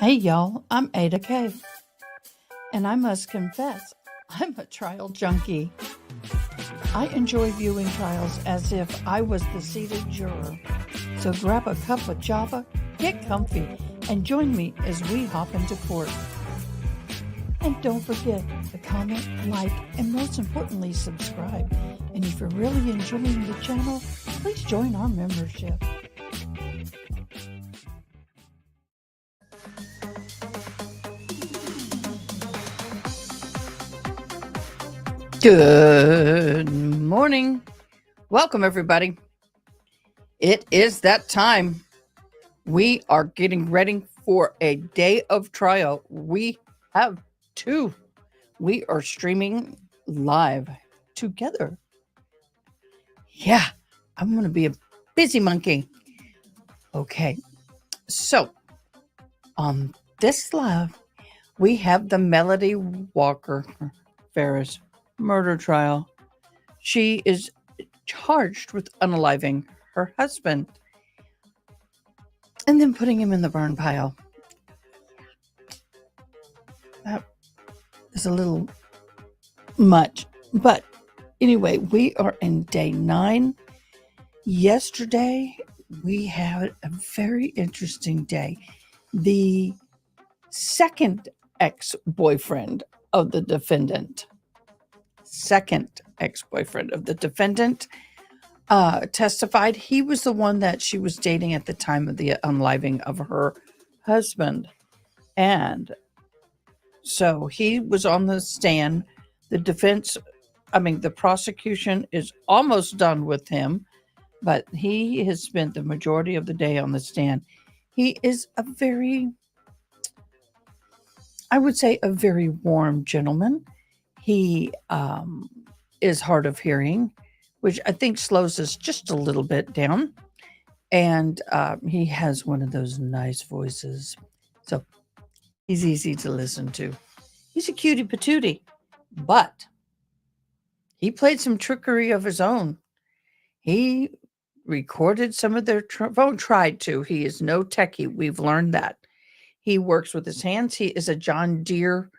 Hey y'all, I'm Ada K. And I must confess, I'm a trial junkie. I enjoy viewing trials as if I was the seated juror. So grab a cup of java, get comfy, and join me as we hop into court. And don't forget to comment, like, and most importantly, subscribe. And if you're really enjoying the channel, please join our membership. Good morning. Welcome, everybody. It is that time. We are getting ready for a day of trial. We have two. We are streaming live together. Yeah, I'm going to be a busy monkey. Okay, so on this live, we have the Melody Walker Farris murder trial. She is charged with unaliving her husband and then putting him in the burn pile. That is a little much. But anyway, we are in day 9. Yesterday, we had a very interesting day. The second ex-boyfriend of the defendant testified. He was the one that she was dating at the time of the unaliving of her husband. And so he was on the stand. The prosecution is almost done with him, but he has spent the majority of the day on the stand. He is a very warm gentleman. He is hard of hearing, which I think slows us just a little bit down. And he has one of those nice voices. So he's easy to listen to. He's a cutie patootie, but he played some trickery of his own. He recorded some of their tried to. He is no techie. We've learned that. He works with his hands. He is a John Deere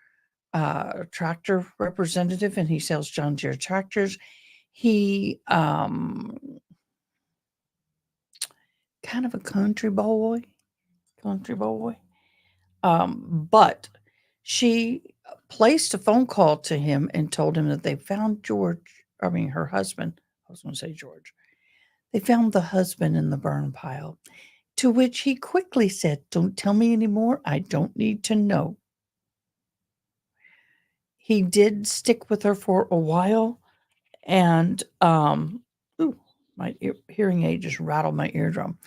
tractor representative, and he sells John Deere tractors. He kind of a country boy. But she placed a phone call to him and told him that they found her husband. I was going to say George. They found the husband in the burn pile, to which he quickly said, "Don't tell me anymore. I don't need to know." He did stick with her for a while, and my hearing aid just rattled my eardrum.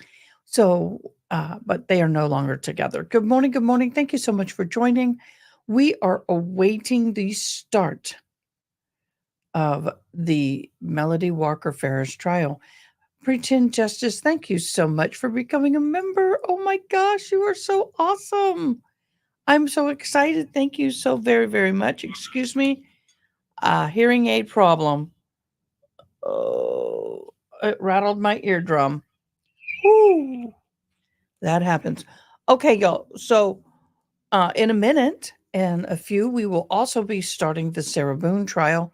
So, but they are no longer together. Good morning. Good morning. Thank you so much for joining. We are awaiting the start of the Melody Walker Farris trial. Pretend Justice, thank you so much for becoming a member. Oh my gosh, you are so awesome. I'm so excited. Thank you so very, very much. Excuse me. Hearing aid problem. Oh, it rattled my eardrum. Woo. That happens. Okay, y'all. So in a minute and a few, we will also be starting the Sarah Boone trial.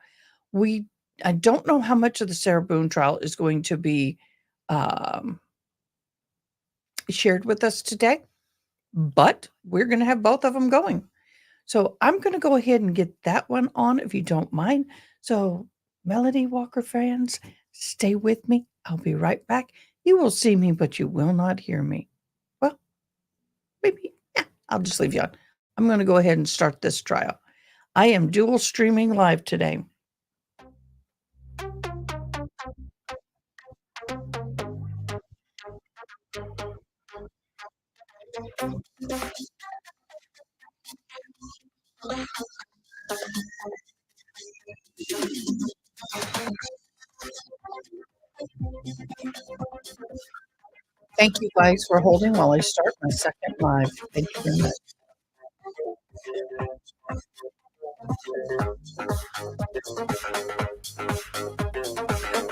I don't know how much of the Sarah Boone trial is going to be shared with us today, but we're going to have both of them going. So I'm going to go ahead and get that one on, if you don't mind. So Melody Walker fans, stay with me. I'll be right back. You will see me, but you will not hear me. Well, maybe. Yeah, I'll just leave you on. I'm going to go ahead and start this trial. I am dual streaming live today. Thank you guys for holding while I start my second live. Thank you very much.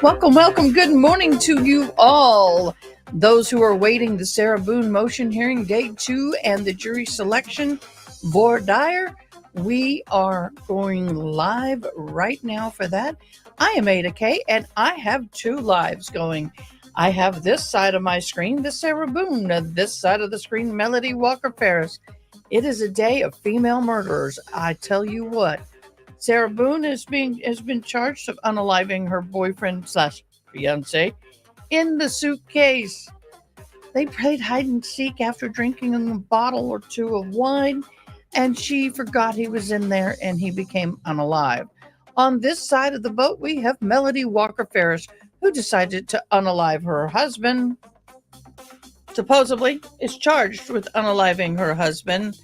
Welcome, welcome. Good morning to you all. Those who are waiting the Sarah Boone motion hearing day 2 and the jury selection voir dire. We are going live right now for that. I am Ada K and I have 2 lives going. I have this side of my screen, the Sarah Boone, this side of the screen, Melody Walker Farris. It is a day of female murderers. I tell you what. Sarah Boone has been charged of unaliving her boyfriend / fiance in the suitcase. They played hide and seek after drinking a bottle or 2 of wine, and she forgot he was in there and he became unalive. On this side of the boat, we have Melody Walker Farris, who decided to unalive her husband. Supposedly is charged with unaliving her husband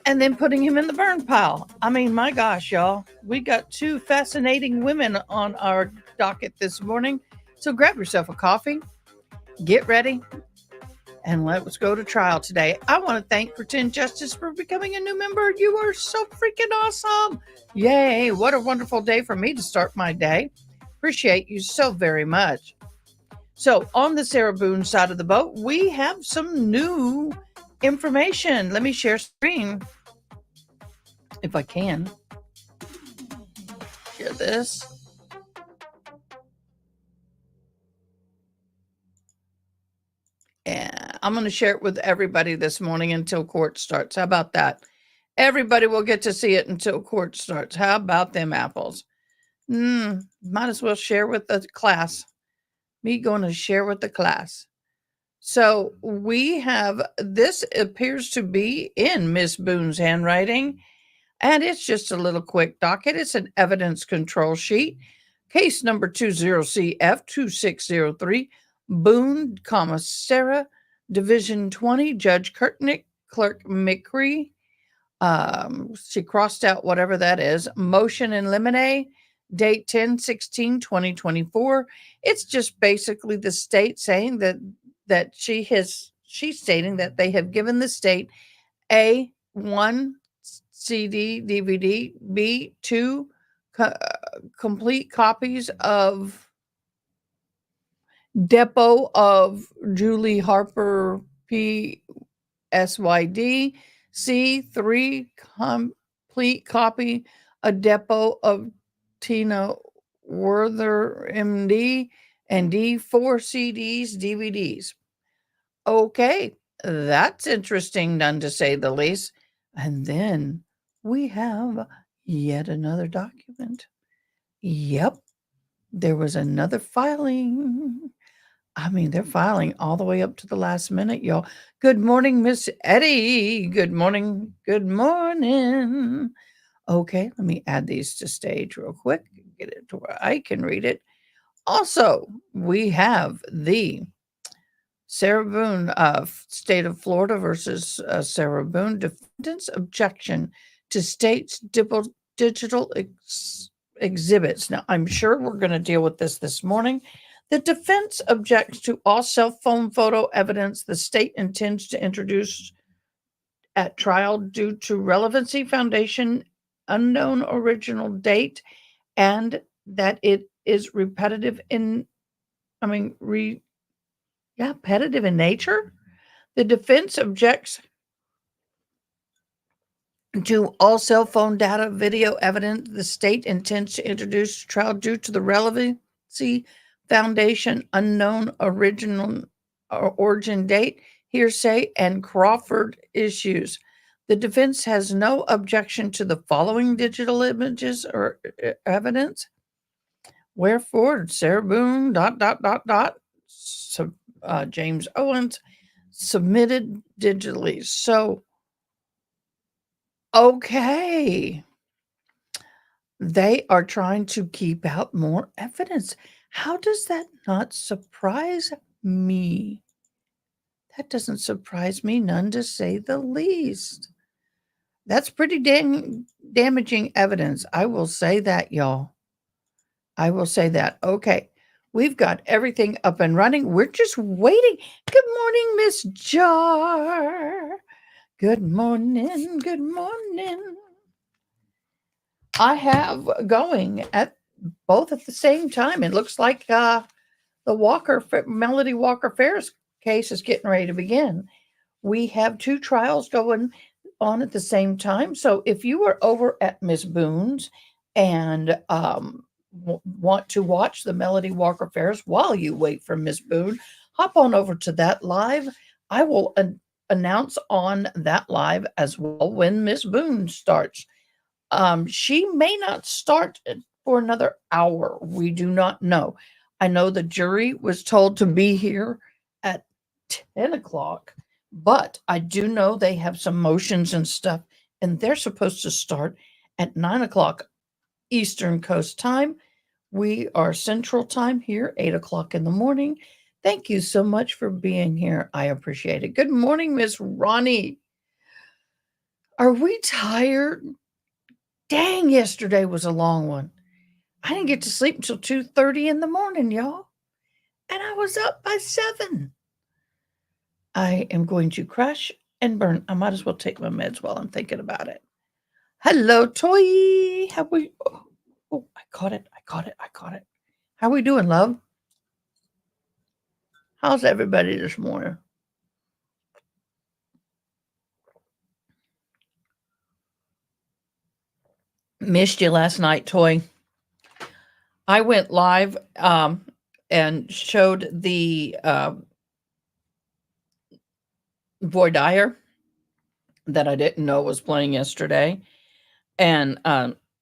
and then putting him in the burn pile. I mean, my gosh, y'all. We got 2 fascinating women on our docket this morning. So grab yourself a coffee, get ready, and let's go to trial today. I want to thank Pretend Justice for becoming a new member. You are so freaking awesome. Yay. What a wonderful day for me to start my day. Appreciate you so very much. So on the Sarah Boone side of the boat, we have some new information. Let me share screen if I can. Share this. And I'm going to share it with everybody this morning until court starts. How about that? Everybody will get to see it until court starts. How about them apples? Might as well share with the class. Me going to share with the class. So we have, this appears to be in Miss Boone's handwriting, and it's just a little quick docket. It's an evidence control sheet. Case number 20CF2603, Boone, Sarah, Division 20, Judge Kurtnick, Clerk McCree. She crossed out whatever that is. Motion in limine, date 10/16/2024. It's just basically the state saying that she's stating that they have given the state A, 1 CD, DVD, B, 2 complete copies of Depot of Julie Harper PSYD, C, 3 complete copy a Depot of Tina Werther MD, and D, 4 CDs, DVDs. Okay, that's interesting, none to say the least. And then we have yet another document. Yep, there was another filing. I mean, they're filing all the way up to the last minute, y'all. Good morning, Miss Eddie. Good morning. Good morning. Okay, let me add these to stage real quick. Get it to where I can read it. Also, we have the Sarah Boone of State of Florida versus Sarah Boone. Defendant's objection to state's digital exhibits. Now, I'm sure we're going to deal with this morning. The defense objects to all cell phone photo evidence the state intends to introduce at trial due to relevancy, foundation, unknown original date, and that it is repetitive in nature. The defense objects to all cell phone data, video evidence the state intends to introduce to trial due to the relevancy, foundation, unknown original or origin date, hearsay, and Crawford issues. The defense has no objection to the following digital images or evidence. Wherefore, Sarah Boone, James Owens, submitted digitally. So, okay. They are trying to keep out more evidence. How does that not surprise me? That doesn't surprise me none, to say the least. That's pretty damaging evidence. I will say that, y'all. I will say that. Okay. We've got everything up and running. We're just waiting. Good morning, Miss Jar. Good morning. Good morning. I have going at both at the same time. It looks like the Melody Walker Farris case is getting ready to begin. We have two trials going on at the same time. So if you are over at Miss Boone's and want to watch the Melody Walker Farris while you wait for Miss Boone, hop on over to that live. I will announce on that live as well when Miss Boone starts. She may not start for another hour. We do not know. I know the jury was told to be here at 10 o'clock, but I do know they have some motions and stuff, and they're supposed to start at 9 o'clock Eastern Coast time. We are Central time here, 8 o'clock in the morning. Thank you so much for being here. I appreciate it. Good morning, Miss Ronnie. Are we tired? Dang, yesterday was a long one. I didn't get to sleep until 2:30 in the morning, y'all. And I was up by 7. I am going to crash and burn. I might as well take my meds while I'm thinking about it. Hello, Toy. How we? Oh, I caught it. How we doing, love? How's everybody this morning? Missed you last night, Toy. I went live and showed the Boy Dyer that I didn't know was playing yesterday. And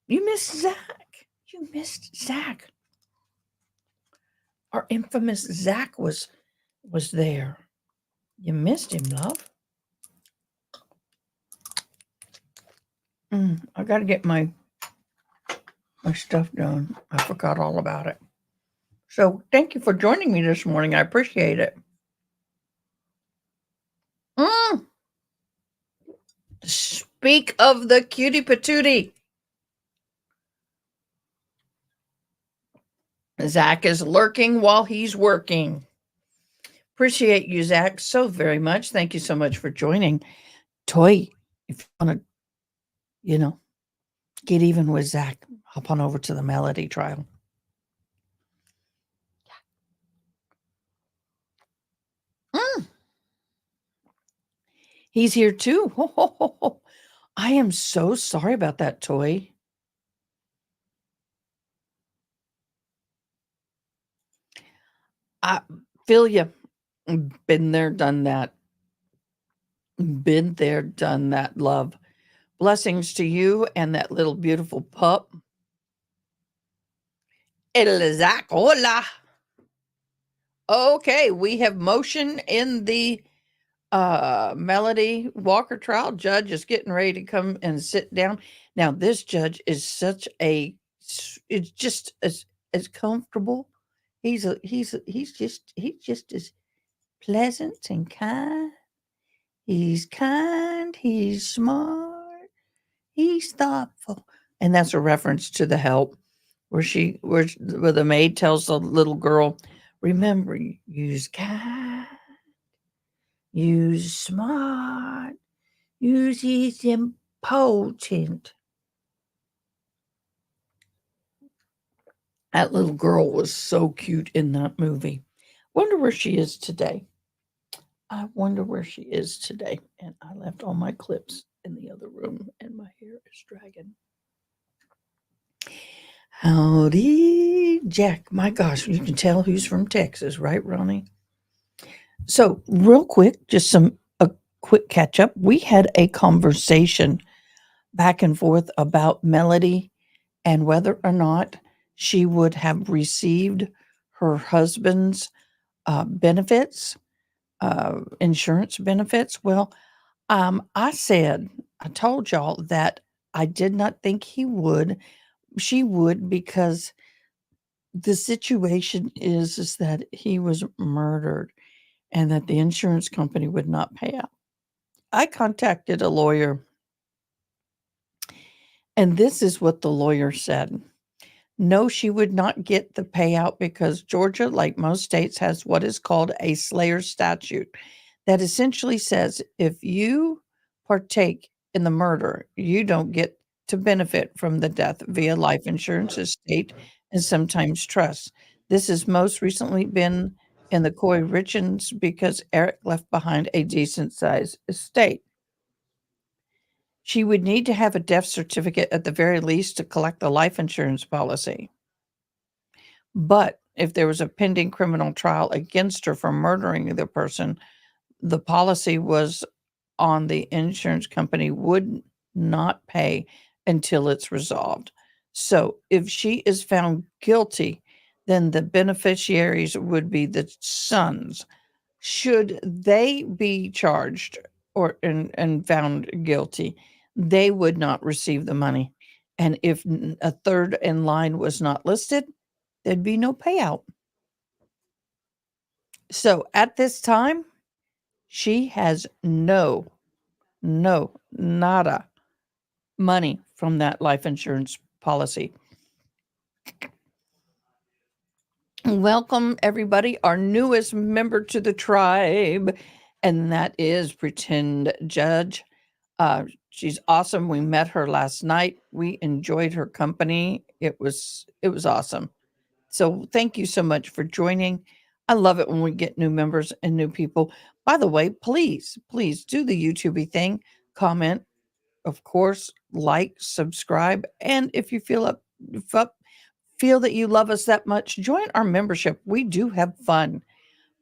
you missed Zach. You missed Zach. Our infamous Zach was there. You missed him, love. I got to get my stuff done. I forgot all about it. So thank you for joining me this morning. I appreciate it. Speak of the cutie patootie. Zach is lurking while he's working. Appreciate you, Zach, so very much. Thank you so much for joining. Toy, if you want to, get even with Zach, hop on over to the Melody trial. He's here too. I am so sorry about that, Toy. I feel you. Been there, done that. Been there, done that, love. Blessings to you and that little beautiful pup. Zach, hola. Okay, we have motion in the Melody Walker trial. Judge is getting ready to come and sit down. Now, this judge is it's just as comfortable. He's just as pleasant and kind. He's kind, he's smart, he's thoughtful. And that's a reference to The Help, where the maid tells the little girl, remember, use kind, use smart, use is important. That little girl was so cute in that movie. Wonder where she is today. I wonder where she is today. And I left all my clips in the other room and my hair is dragging. Howdy, Jack. My gosh, you can tell who's from Texas, right, Ronnie? So, real quick, just a quick catch up. We had a conversation back and forth about Melody and whether or not she would have received her husband's benefits, insurance benefits. Well, I told y'all that I did not think she would, because the situation is that he was murdered and that the insurance company would not pay out. I contacted a lawyer, and this is what the lawyer said. No, she would not get the payout because Georgia, like most states, has what is called a Slayer statute that essentially says if you partake in the murder, you don't get to benefit from the death via life insurance, estate, and sometimes trusts. This has most recently been in the Coy Richards because Eric left behind a decent sized estate. She would need to have a death certificate at the very least to collect the life insurance policy. But if there was a pending criminal trial against her for murdering the person, the policy was on the insurance company would not pay until it's resolved. So if she is found guilty, then the beneficiaries would be the sons. Should they be charged or and found guilty, they would not receive the money. And if a third in line was not listed, there'd be no payout. So at this time, she has nada money from that life insurance policy. Welcome, everybody, our newest member to the tribe, and that is Pretend Judge. She's awesome. We met her last night. We enjoyed her company. It was awesome. So thank you so much for joining. I love it when we get new members and new people. By the way, please do the YouTubey thing. Comment, of course, like, subscribe, and if you feel that you love us that much, join our membership. We do have fun.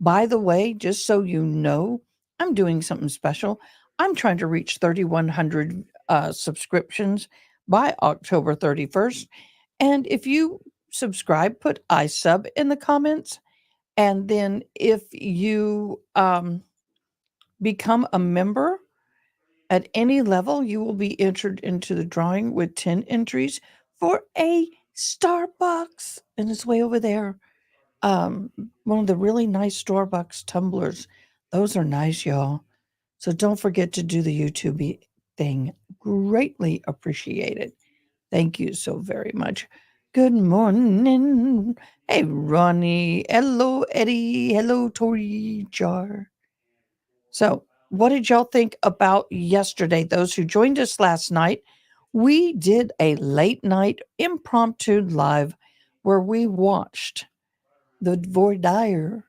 By the way, just so you know, I'm doing something special. I'm trying to reach 3,100 subscriptions by October 31st. And if you subscribe, put I sub in the comments. And then if you become a member at any level, you will be entered into the drawing with 10 entries for a Starbucks. And it's way over there. One of the really nice Starbucks tumblers. Those are nice, y'all. So don't forget to do the YouTube thing. Greatly appreciated. Thank you so very much. Good morning. Hey, Ronnie. Hello, Eddie. Hello, Tori Jar. So, what did y'all think about yesterday? Those who joined us last night, we did a late night impromptu live where we watched the voir dire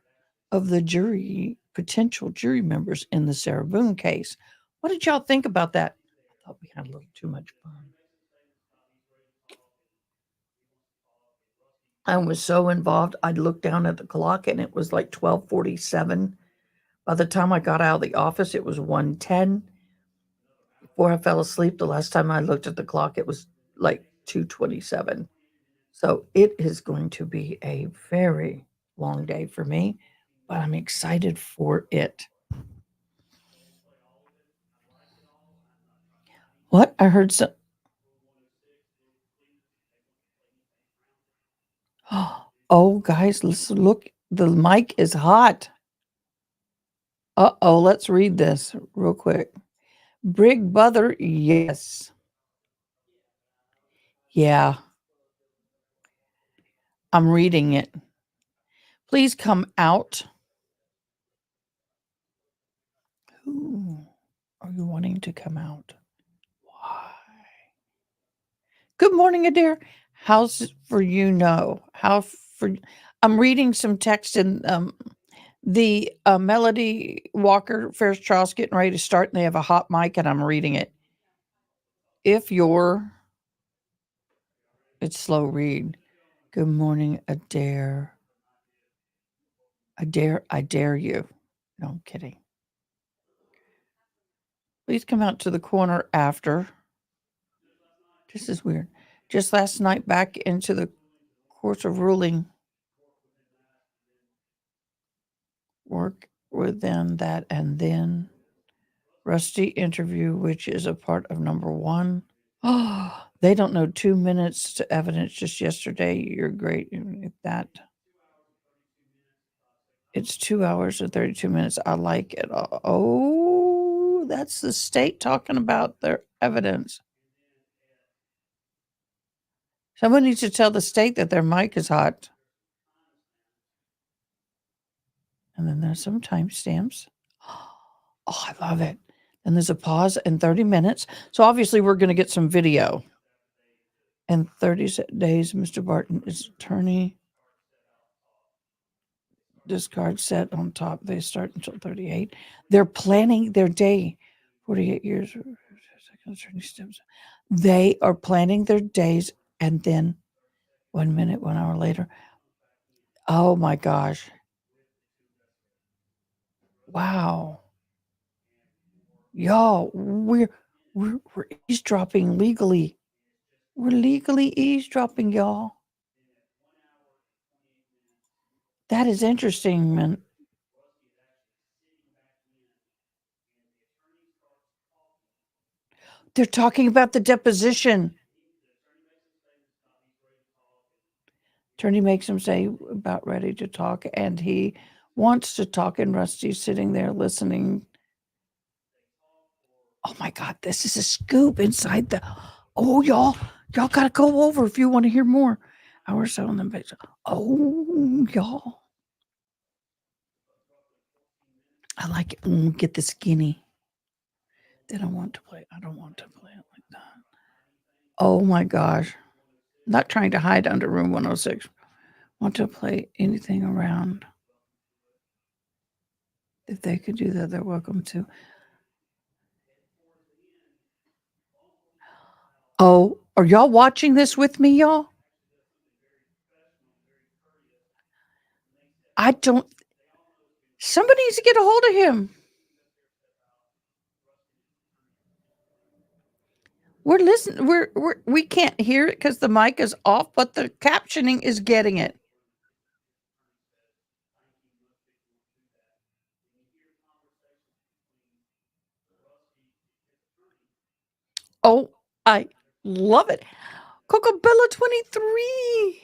of the jury, potential jury members in the Sarah Boone case. What did y'all think about that? I thought we had a little too much fun. I was so involved. I looked down at the clock and it was like 12:47. By the time I got out of the office, it was 1:10. Before I fell asleep, the last time I looked at the clock, it was like 2:27. So it is going to be a very long day for me, but I'm excited for it. What? I heard some. Oh, guys, let's look. The mic is hot. Uh-oh, let's read this real quick. Brig Brother, yes. Yeah, I'm reading it. Please come out. Who are you wanting to come out? Why? Good morning, Adair. How's it for you? No. How for I'm reading some text in the Melody Walker Farris trial's getting ready to start, and they have a hot mic, and I'm reading it. If you're It's slow read. Good morning, Adair. I dare you. No, I'm kidding. Please come out to the corner after. This is weird. Just last night back into the course of ruling. Work within that and then Rusty interview, which is a part of number 1. Oh, they don't know 2 minutes to evidence just yesterday. You're great at that. It's 2 hours and 32 minutes. I like it. Oh, that's the state talking about their evidence. Someone needs to tell the state that their mic is hot. And then there's some timestamps. Oh, I love it. And there's a pause in 30 minutes. So obviously we're going to get some video. and 30 days, Mr. Barton is attorney. Discard set on top. They start until 38. They're planning their day. 48 years. Attorney steps. They are planning their days, and then 1 minute, 1 hour later. Oh my gosh. Wow. Y'all, we're eavesdropping legally. We're legally eavesdropping, y'all. That is interesting, man. They're talking about the deposition. Attorney makes him say about ready to talk, and he wants to talk, and Rusty's sitting there listening. Oh my God, this is a scoop inside the. Oh, y'all gotta go over if you want to hear more. Hour so on them. Oh, y'all. I like it when we get the skinny. Then I want to play. I don't want to play it like that. Oh my gosh. Not trying to hide under room 106. Want to play anything around. If they could do that, they're welcome to. Oh, are y'all watching this with me, y'all? I don't. Somebody needs to get a hold of him. We're listening. We can't hear it because the mic is off, but the captioning is getting it. Oh, I love it. Cocobella 23.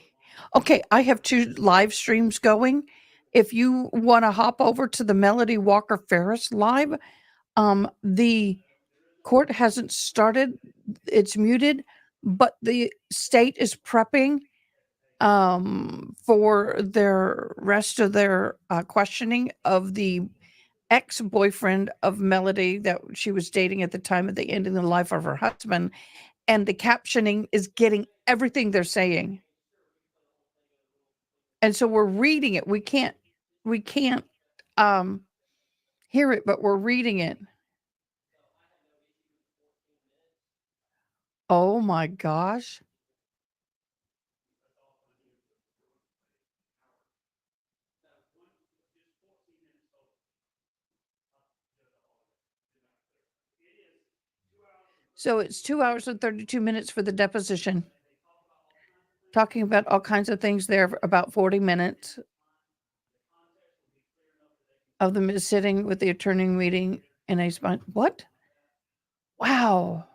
Okay, I have 2 live streams going. If you want to hop over to the Melody Walker Farris live, the court hasn't started. It's muted, but the state is prepping for their rest of their questioning of the ex-boyfriend of Melody that she was dating at the time of the ending the life of her husband, and the captioning is getting everything they're saying. And so we're reading it. We can't um hear it, but we're reading it. Oh my gosh. So it's 2 hours and 32 minutes for the deposition. Talking about all kinds of things there for about 40 minutes of them is sitting with the attorney meeting in a spot. What? Wow.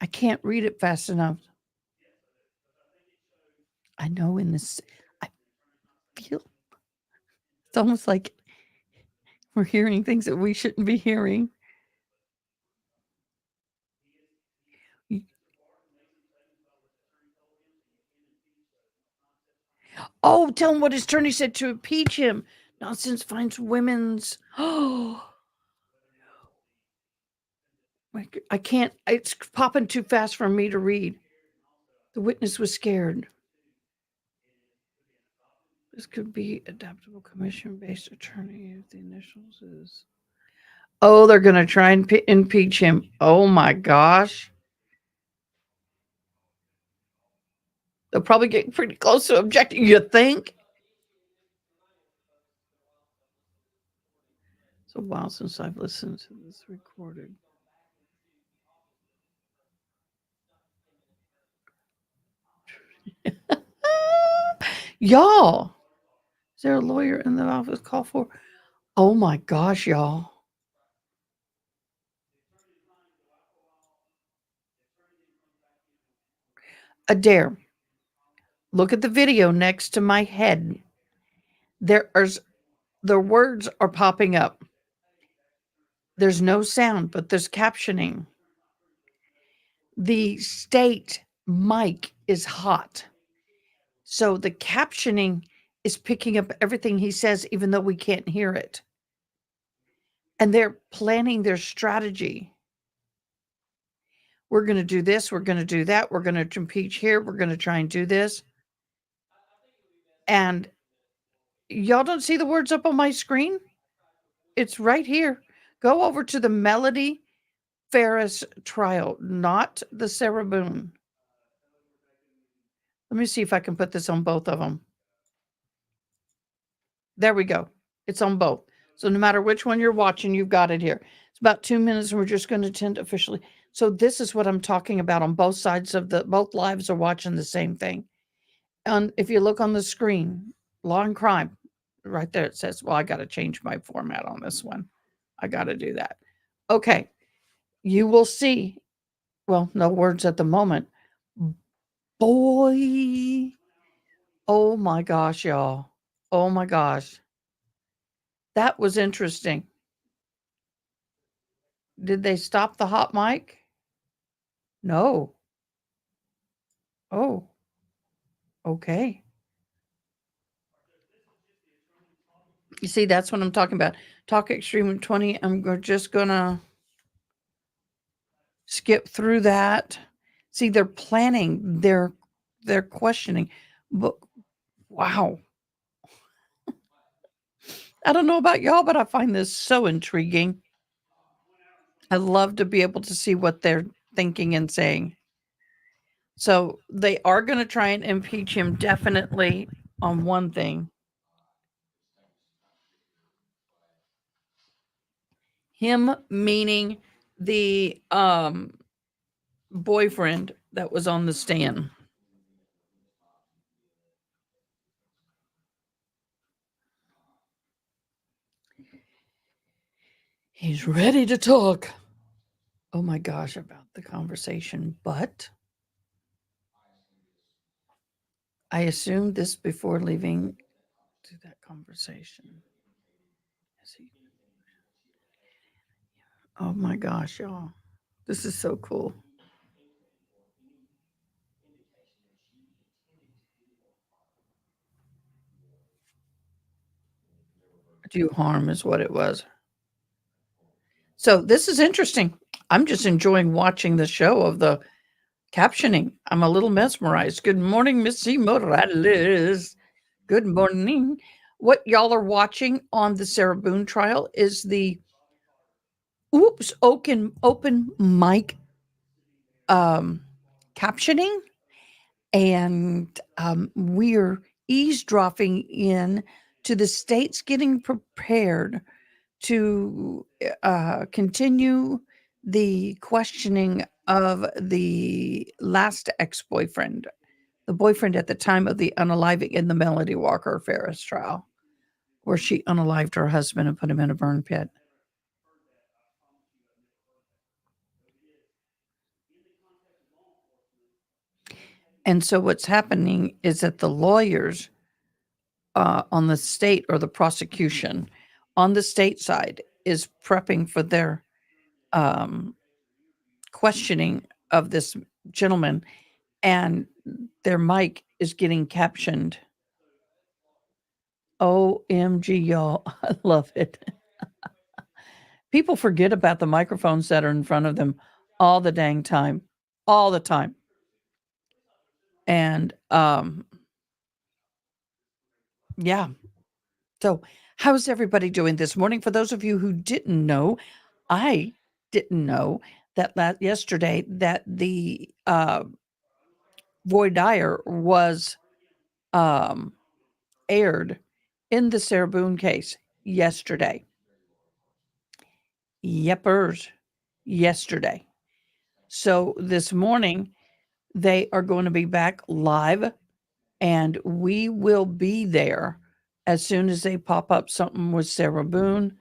I can't read it fast enough. I know in this, I feel it's almost like we're hearing things that we shouldn't be hearing. Oh, tell him what his attorney said to impeach him. Nonsense finds women's. Oh, I can't. It's popping too fast for me to read. The witness was scared. This could be adaptable commission-based attorney if the initials is. Oh, they're going to try and impeach him. Oh my gosh. They'll probably get pretty close to objecting, you think? It's a while since I've listened to this recording. Y'all, is there a lawyer in the office call for? Oh my gosh, y'all. Adair, look at the video next to my head. The words are popping up. There's no sound, but there's captioning. The state mic is hot. So the captioning is picking up everything he says, even though we can't hear it. And they're planning their strategy. we're going to do this, we're going to do that, we're going to impeach here, we're going to try and do this. And y'all don't see the words up on my screen? It's right here. Go over to the Melody Farris trial, not the Sarah Boone. Let me see if I can put this on both of them. There we go. It's on both. So no matter which one you're watching, you've got it here. It's about 2 minutes, and we're just going to attend officially. So this is what I'm talking about on both sides of both lives are watching the same thing. And if you look on the screen, law and crime, right there, it says, well, I got to change my format on this one. I got to do that. Okay. You will see. Well, no words at the moment. Boy. Oh my gosh, y'all. Oh my gosh. That was interesting. Did they stop the hot mic? No. Oh, okay. You see, that's what I'm talking about. Talk Extreme 20. I'm just going to skip through that. See, they're planning, they're questioning. But wow. I don't know about y'all, but I find this so intriguing. I love to be able to see what they're thinking and saying. So they are going to try and impeach him definitely on one thing. Him meaning the boyfriend that was on the stand. He's ready to talk. Oh my gosh, about the conversation. But I assumed this before leaving to that conversation. Oh my gosh, y'all. This is so cool. Do harm is what it was. So this is interesting. I'm just enjoying watching the show of the captioning. I'm a little mesmerized. Good morning, Missy Morales. Good morning. What y'all are watching on the Sarah Boone trial is the open mic captioning, and we're eavesdropping in to the states getting prepared to continue the questioning of the last ex-boyfriend, the boyfriend at the time of the unaliving in the Melody Walker Farris trial, where she unalived her husband and put him in a burn pit. And so what's happening is that the lawyers on the state, or the prosecution on the state side, is prepping for their questioning of this gentleman, and their mic is getting captioned. OMG, y'all. I love it. People forget about the microphones that are in front of them all the dang time, all the time. And yeah. So, how's everybody doing this morning? For those of you who didn't know, I didn't know that yesterday that the Void Dyer was aired in the Sarah Boone case yesterday. Yepers, yesterday. So this morning they are going to be back live, and we will be there as soon as they pop up something with Sarah Boone.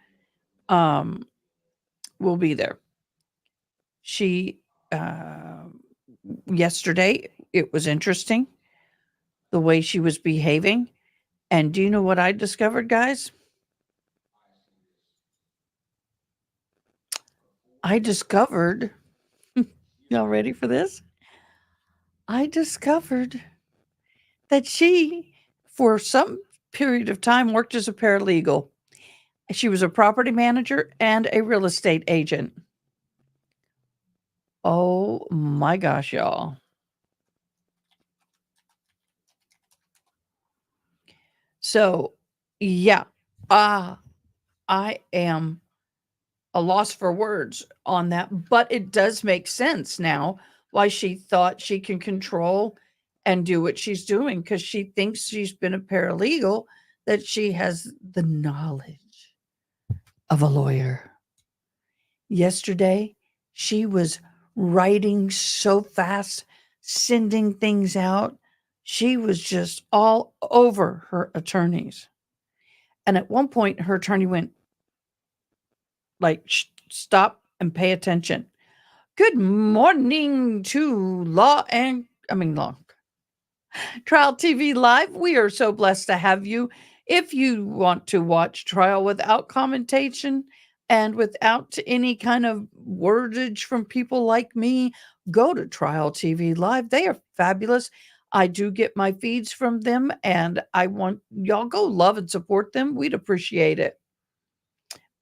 We'll be there. She yesterday, it was interesting the way she was behaving. And do you know what I discovered, guys? I discovered, y'all ready for this? I discovered that she, for some period of time, worked as a paralegal. She was a property manager and a real estate agent. Oh my gosh, y'all. So, yeah, I am a loss for words on that, but it does make sense now why she thought she can control and do what she's doing because she thinks she's been a paralegal, that she has the knowledge of a lawyer. Yesterday, she was writing so fast, sending things out. She was just all over her attorneys. And at one point, her attorney went, like, stop and pay attention. Good morning to Law Trial TV Live. We are so blessed to have you. If you want to watch trial without commentation and without any kind of wordage from people like me, go to Trial TV Live. They are fabulous. I do get my feeds from them, and I want y'all go love and support them. We'd appreciate it.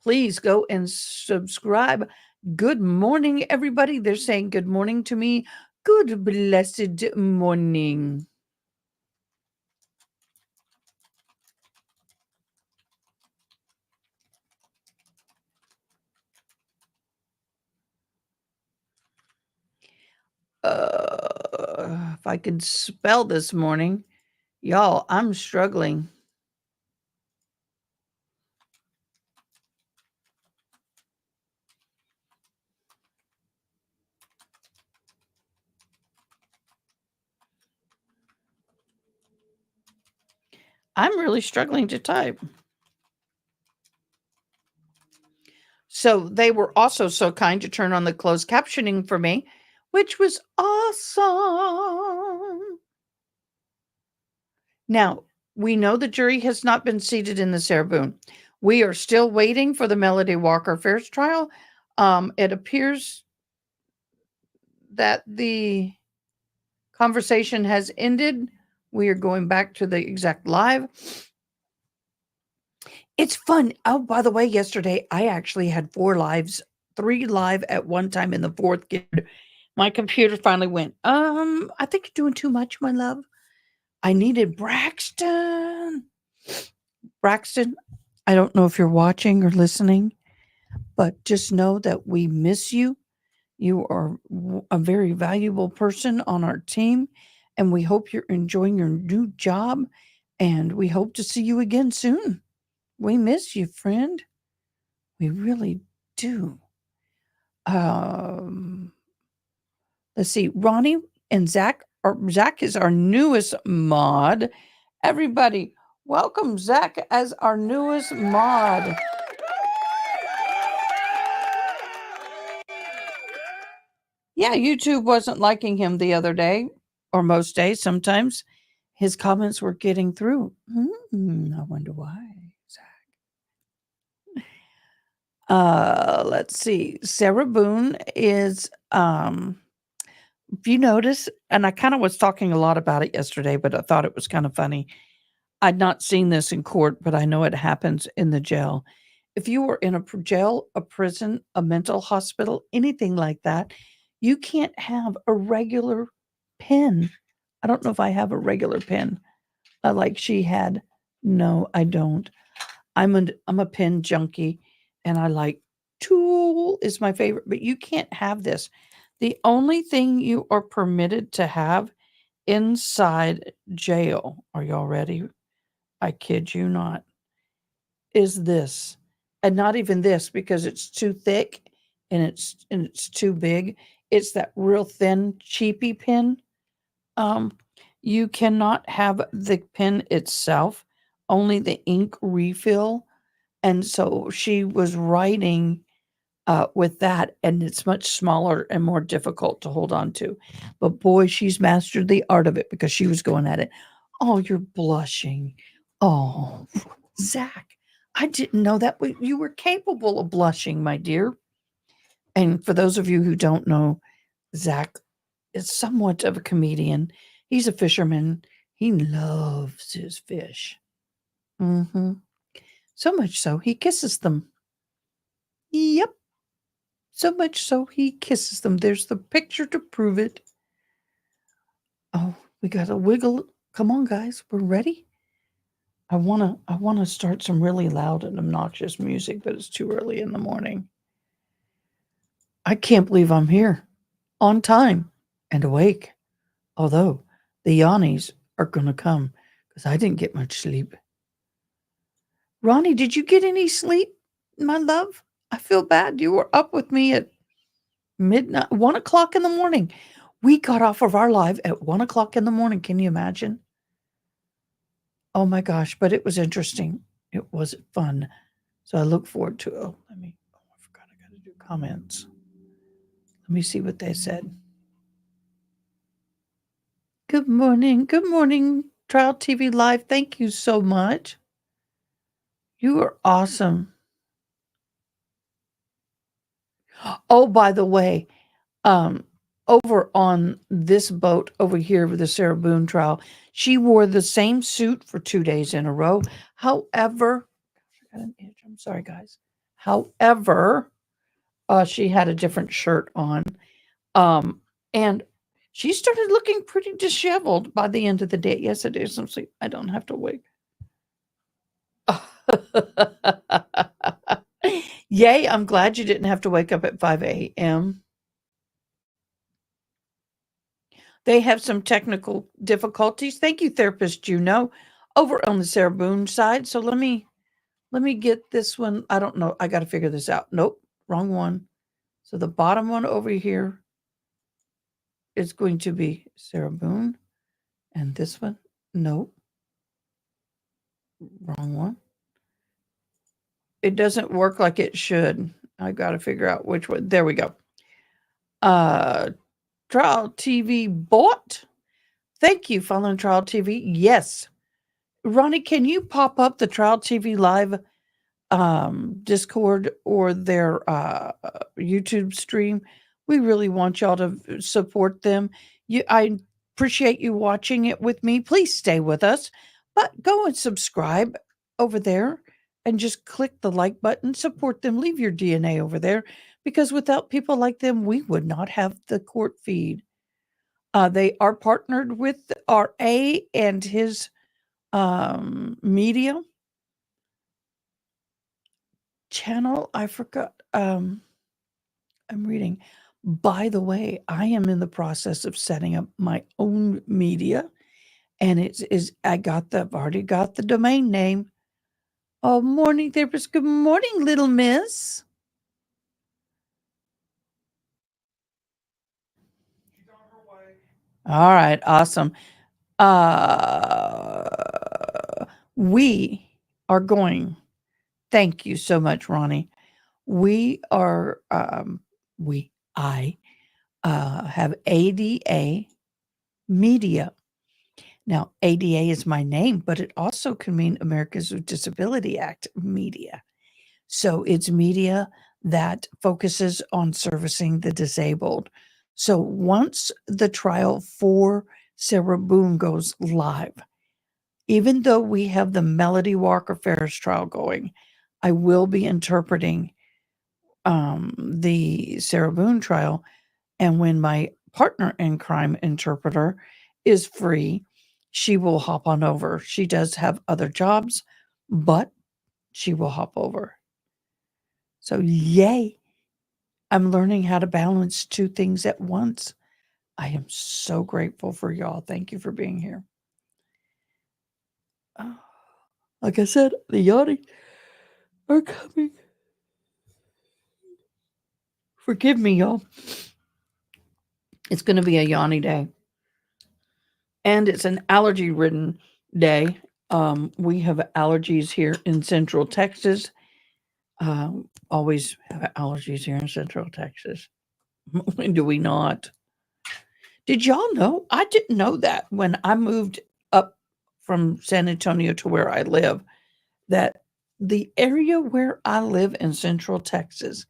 Please go and subscribe. Good morning, everybody. They're saying good morning to me. Good blessed morning. If I could spell this morning, y'all, I'm struggling. I'm really struggling to type. So they were also so kind to turn on the closed captioning for me, which was awesome. Now, we know the jury has not been seated in the Sarah Boone. We are still waiting for the Melody Walker Farris trial. It appears that the conversation has ended. We are going back to the exact live. It's fun. Oh, by the way, yesterday I actually had 4 lives, 3 live at one time in the 4th. My computer finally went, I think you're doing too much, my love. I needed Braxton. Braxton, I don't know if you're watching or listening, but just know that we miss you. You are a very valuable person on our team, and we hope you're enjoying your new job, and we hope to see you again soon. We miss you, friend. We really do. Um, let's see. Ronnie and Zach. Zach is our newest mod. Everybody, welcome Zach as our newest mod. Yeah, YouTube wasn't liking him the other day, or most days. Sometimes his comments were getting through. I wonder why, Zach. Let's see. Sarah Boone is if you notice, and I kind of was talking a lot about it yesterday, but I thought it was kind of funny. I'd not seen this in court, but I know it happens in the jail. If you were in a jail, a prison, a mental hospital, anything like that, you can't have a regular pen. I don't know if I have a regular pen like she had. No, I don't. I'm a pen junkie, and I like Tool is my favorite, but you can't have this. The only thing you are permitted to have inside jail, are y'all ready? I kid you not, is this. And not even this because it's too thick and it's too big. It's that real thin cheapy pen. Um, you cannot have the pen itself, only the ink refill. And so she was writing with that, and it's much smaller and more difficult to hold on to. But boy, she's mastered the art of it because she was going at it. Oh, you're blushing. Oh, Zach, I didn't know that you were capable of blushing, my dear. And for those of you who don't know, Zach is somewhat of a comedian. He's a fisherman. He loves his fish. So much so, he kisses them. Yep. So much so he kisses them. There's the picture to prove it. Oh, we got to wiggle. Come on, guys. We're ready. I wanna start some really loud and obnoxious music, but it's too early in the morning. I can't believe I'm here, on time, and awake. Although the yawnies are gonna come because I didn't get much sleep. Ronnie, did you get any sleep, my love? I feel bad. You were up with me at midnight, 1 o'clock in the morning. We got off of our live at 1 o'clock in the morning. Can you imagine? Oh my gosh, but it was interesting. It was fun. So I look forward to oh, I forgot I gotta do comments. Let me see what they said. Good morning, Trial TV Live. Thank you so much. You are awesome. Oh, by the way, um, over on this boat over here with the Sarah Boone trial, she wore the same suit for 2 days in a row. However, I got an itch. I'm sorry, guys. However, she had a different shirt on. And she started looking pretty disheveled by the end of the day. Yes, it is. I'm sleep. I don't have to wait. Yay, I'm glad you didn't have to wake up at 5 a.m. They have some technical difficulties. Thank you, therapist Juno, over on the Sarah Boone side. So let me get this one. I don't know. I got to figure this out. Nope, wrong one. So the bottom one over here is going to be Sarah Boone, and this one, nope, wrong one. It doesn't work like it should. I got to figure out which one. There we go. Trial TV bought. Thank you, following Trial TV. Yes. Ronnie, can you pop up the Trial TV live Discord or their YouTube stream? We really want y'all to support them. I appreciate you watching it with me. Please stay with us, but go and subscribe over there and just click the like button. Support them. Leave your DNA over there because without people like them, we would not have the court feed. They are partnered with RA and his media channel. I forgot. I'm reading. By the way, I am in the process of setting up my own media, and I've already got the domain name. Oh, morning, therapist. Good morning, little miss. All right, awesome. We are going. Thank you so much, Ronnie. We are I have ADA Media. Now, ADA is my name, but it also can mean Americans with Disability Act Media. So it's media that focuses on servicing the disabled. So once the trial for Sarah Boone goes live, even though we have the Melody Walker Farris trial going, I will be interpreting the Sarah Boone trial. And when my partner in crime interpreter is free, she will hop on over. She does have other jobs, but she will hop over. So, yay. I'm learning how to balance two things at once. I am so grateful for y'all. Thank you for being here. Like I said, the yachting are coming. Forgive me, y'all. It's going to be a yawny day. And it's an allergy ridden day. We have allergies here in Central Texas. Always have allergies here in Central Texas. When do we not? Did y'all know? I didn't know that when I moved up from San Antonio to where I live, that the area where I live in Central Texas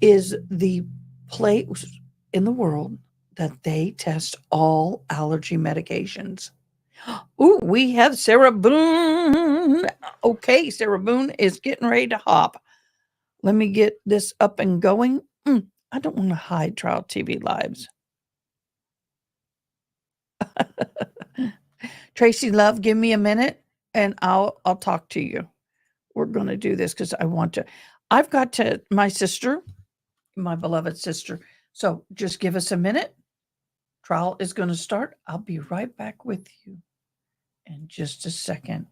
is the place in the world that they test all allergy medications. Ooh, we have Sarah Boone. Okay, Sarah Boone is getting ready to hop. Let me get this up and going. I don't want to hide trial TV lives. Tracy, love, give me a minute and I'll talk to you. We're going to do this because I want to. I've got to my sister, my beloved sister. So just give us a minute. Trial is going to start. I'll be right back with you in just a second.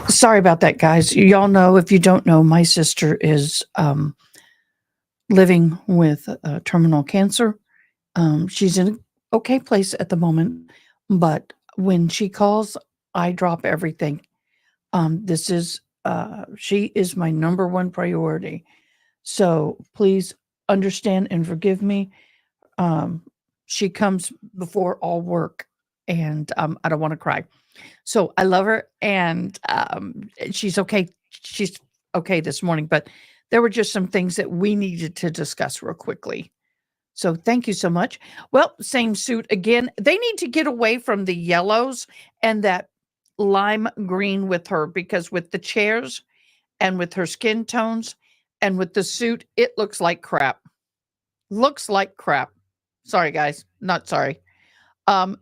Sorry about that, guys. Y'all know, if you don't know, my sister is living with terminal cancer. She's in an okay place at the moment, but when she calls, I drop everything. She is my number one priority. So please understand and forgive me. She comes before all work, and I don't want to cry. So I love her, and she's okay. She's okay this morning, but there were just some things that we needed to discuss real quickly. So thank you so much. Well, same suit again. They need to get away from the yellows and that lime green with her because with the chairs and with her skin tones and with the suit, it looks like crap. Looks like crap. Sorry, guys. Not sorry.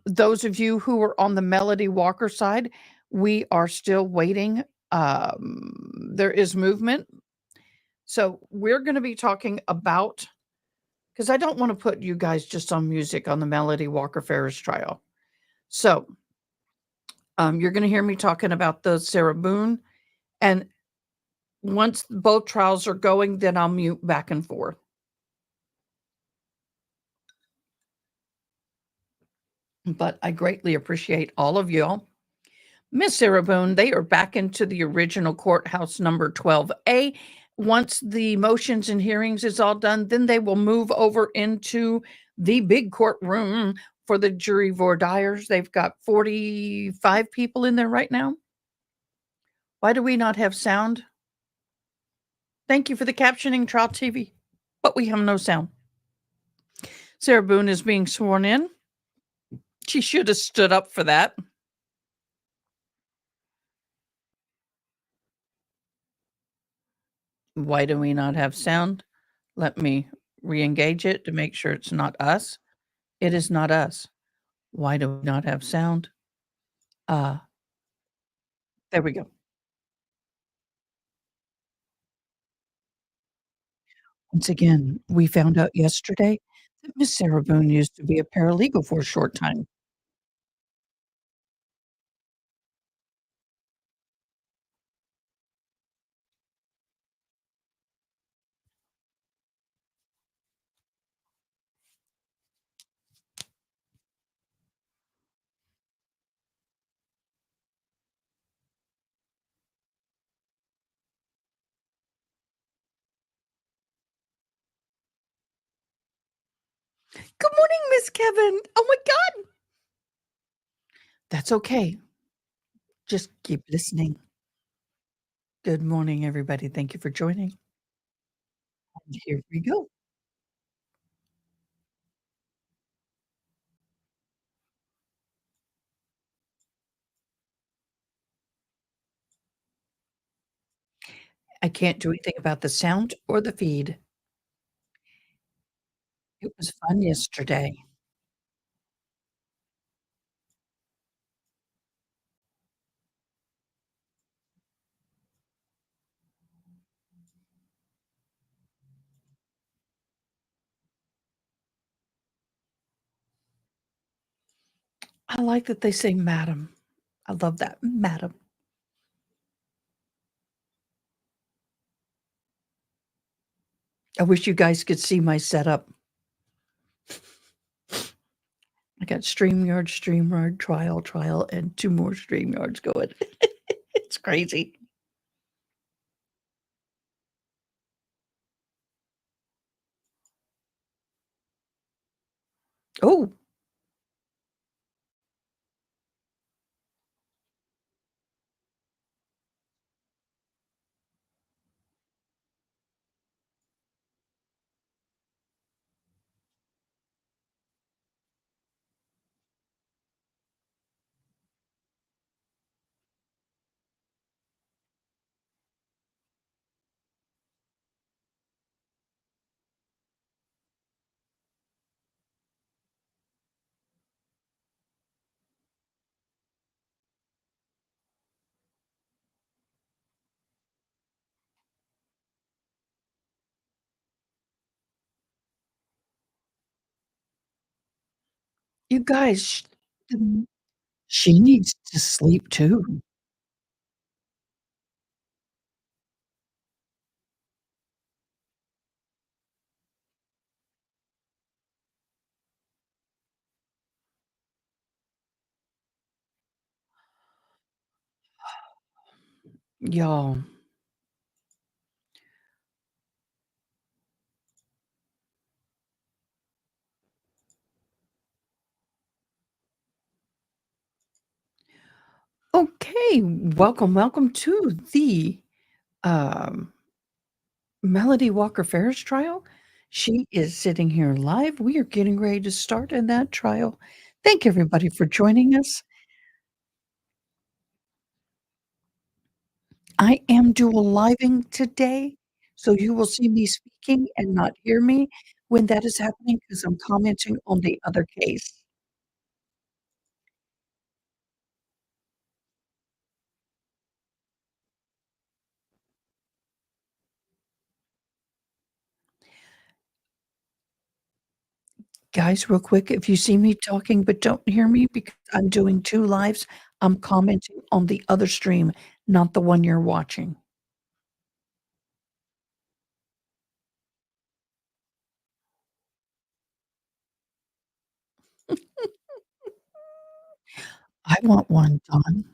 Those of you who are on the Melody Walker side, we are still waiting. There is movement. So we're going to be talking about because I don't want to put you guys just on music on the Melody Walker Farris trial. So you're going to hear me talking about the Sarah Boone. And once both trials are going, then I'll mute back and forth. But I greatly appreciate all of y'all. Miss Sarah Boone, they are back into the original courthouse number 12A. Once the motions and hearings is all done, then they will move over into the big courtroom for the jury voir dires. They've got 45 people in there right now. Why do we not have sound? Thank you for the captioning, Trial TV, but we have no sound. Sarah Boone is being sworn in. She should have stood up for that. Why do we not have sound? Let me re-engage it to make sure it's not us. It is not us. Why do we not have sound? Uh, there we go. Once again, we found out yesterday that Miss Sarah Boone used to be a paralegal for a short time. Good morning, Miss Kevin. Oh my god. That's okay. Just keep listening. Good morning, everybody. Thank you for joining. And here we go. I can't do anything about the sound or the feed. It was fun yesterday. I like that they say madam. I love that, madam. I wish you guys could see my setup. I got StreamYard, trial, and 2 more StreamYards going. It's crazy. Oh, you guys, she needs to sleep too. Y'all, okay, welcome to the, um, Melody Walker Farris trial. She is sitting here live. We are getting ready to start in that trial. Thank everybody for joining us. I am dual living today, so you will see me speaking and not hear me when that is happening because I'm commenting on the other case. Guys, real quick, if you see me talking but don't hear me because I'm doing 2 lives, I'm commenting on the other stream, not the one you're watching. I want one, Don.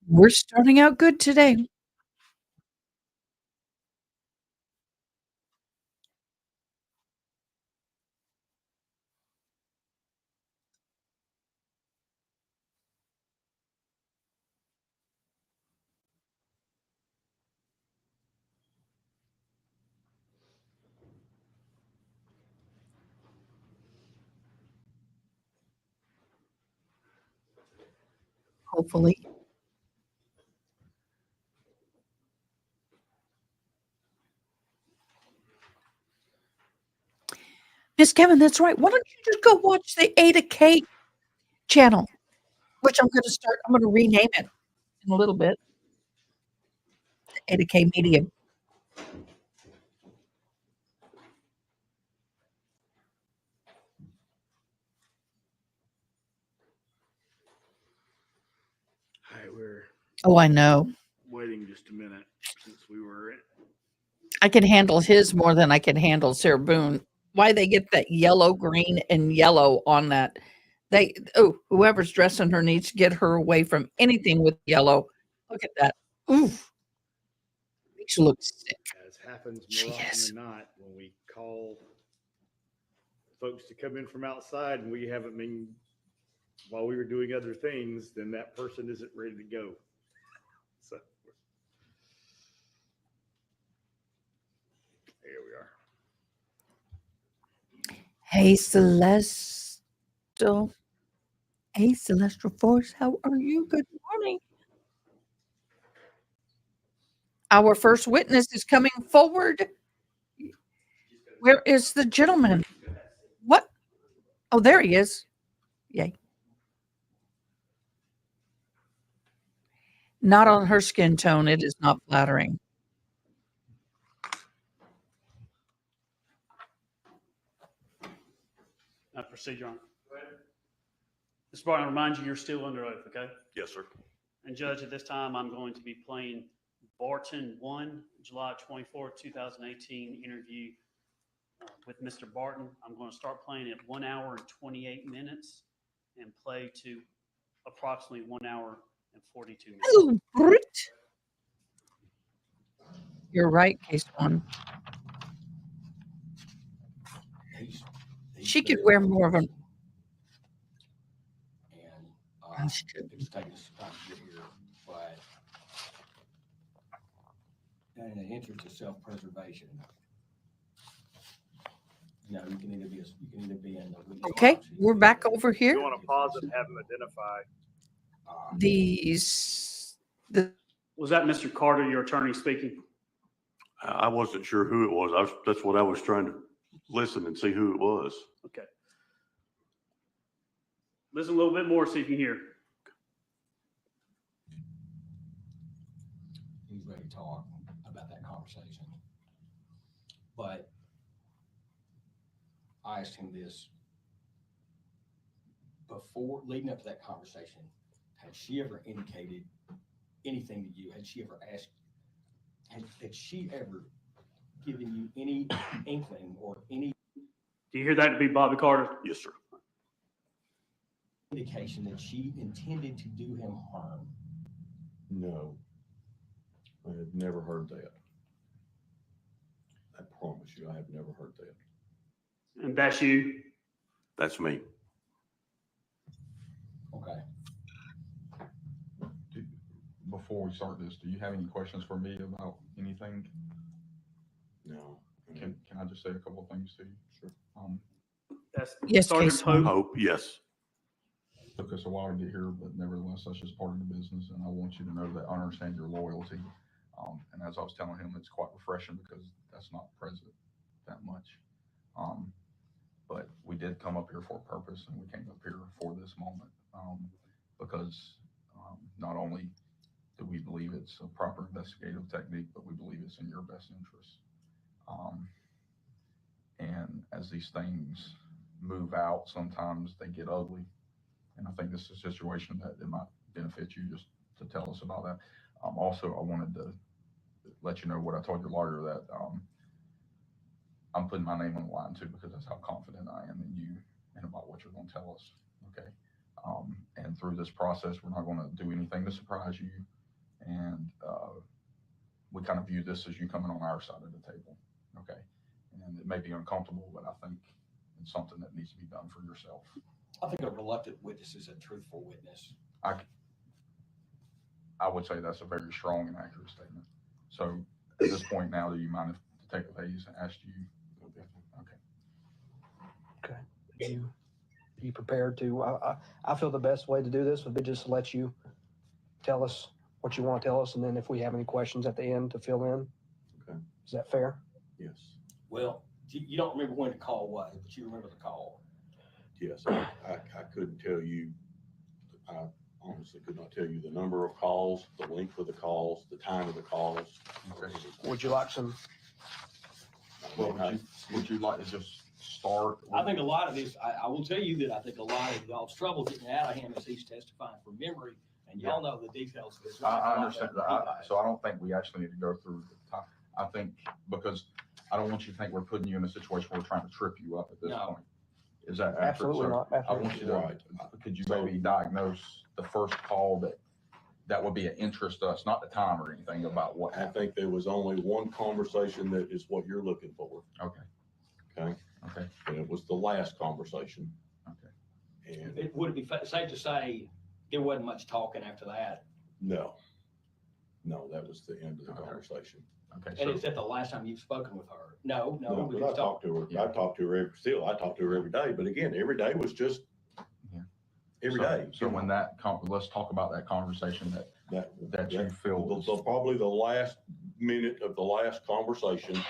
We're starting out good today. Hopefully. Miss Kevin, that's right. Why don't you just go watch the Ada K channel, which I'm gonna rename it in a little bit, Ada K Media. Hi, we're Oh, I know. waiting just a minute since we were I can handle his more than I can handle Sarah Boone. Why they get that yellow, green, and yellow on that? Whoever's dressing her needs to get her away from anything with yellow. Look at that. Oof, makes you look sick. as happens She more often is. than not when we call folks to come in from outside and we haven't been while we were doing other things, then that person isn't ready to go. So here we are. Hey, Celestial. Hey, Celestial Force. How are you? Good morning. Our first witness is coming forward. Where is the gentleman? What? Oh, there he is. Yay. Not on her skin tone. It is not flattering. Proceed, Your Honor. Mr. Barton, I remind you, you're still under oath, okay? Yes, sir. And Judge, at this time, I'm going to be playing Barton 1, July 24, 2018 interview with Mr. Barton. I'm going to start playing at 1 hour and 28 minutes and play to approximately 1 hour and 42 minutes. Hello, Brit. You're right, case one. She could wear more of a. And She could. it's taking us time to get here, but in the interest of self-preservation, you can either be in the witness Okay, box, we're back over You here. want to pause and have them identify. The Was that Mr. Carter, your attorney, speaking? I wasn't sure who it was. That's what I was trying to listen and see who it was. Okay. Listen a little bit more, see if you can hear. He's ready to talk about that conversation. But I asked him this before, leading up to that conversation. Had she ever indicated anything to you? Had she ever asked, had she ever given you any inkling or any? Do Do you hear that to be Bobby Carter? Yes, sir. Indication that she intended to do him harm. No, I have never heard that. I promise you, I have never heard that. And that's you? That's me. Okay. Before we start this, do you have any questions for me about anything? No. Can I just say a couple of things to you? Sure. That's Yes, Sergeant case Pope. one. Hope, yes. Took us a while to get here, but nevertheless, that's just part of the business, and I want you to know that I understand your loyalty. And as I was telling him, it's quite refreshing because that's not present that much. But we did come up here for a purpose, and we came up here for this moment, because not only do we believe it's a proper investigative technique, but we believe it's in your best interest. And as these things move out, sometimes they get ugly. And I think this is a situation that it might benefit you just to tell us about that. Also, I wanted to let you know what I told your lawyer, that I'm putting my name on the line too, because that's how confident I am in you and about what you're going to tell us. Okay. And through this process, we're not going to do anything to surprise you. And we kind of view this as you coming on our side of the table. Okay. And it may be uncomfortable, but I think it's something that needs to be done for yourself. I think a reluctant witness is a truthful witness. I would say that's a very strong and accurate statement. So at this point now, do you mind if Detective Hayes asked you? Okay. Okay. You prepared to, I feel the best way to do this would be just to let you tell us what you want to tell us, and then if we have any questions at the end to fill in. Okay. Is that fair? Yes, Well, you don't remember when the call was, but you remember the call. yes. I couldn't tell you, I honestly could not tell you the number of calls, the length of the calls, the time of the calls. Okay. Would you like some, Well, would you like to just start? I think a lot of this, I will tell you that I think a lot of y'all's trouble getting out of him is he's testifying from memory, and y'all know the details of this. I understand that. So I don't think we actually need to go through the time. I think, because I don't want you to think we're putting you in a situation where we're trying to trip you up at this No. point. Is that accurate, absolutely sir? not, I absolutely. want you to, Right. could you maybe diagnose the first call that would be an interest to us, not the time or anything about what I happened? think there was only one conversation that is what you're looking for, Okay, okay? okay, And it was the last conversation. okay. And Would it be safe to say there wasn't much talking after that? no, that was the end of the Okay. conversation. Okay, And so, is that the last time you've spoken with her? No. No, we but just I talked to her, Yeah. I talked to her I talk to her every day, but again, every day was just Yeah. every day. so when let's talk about that conversation that you feel was. Probably the last minute of the last conversation.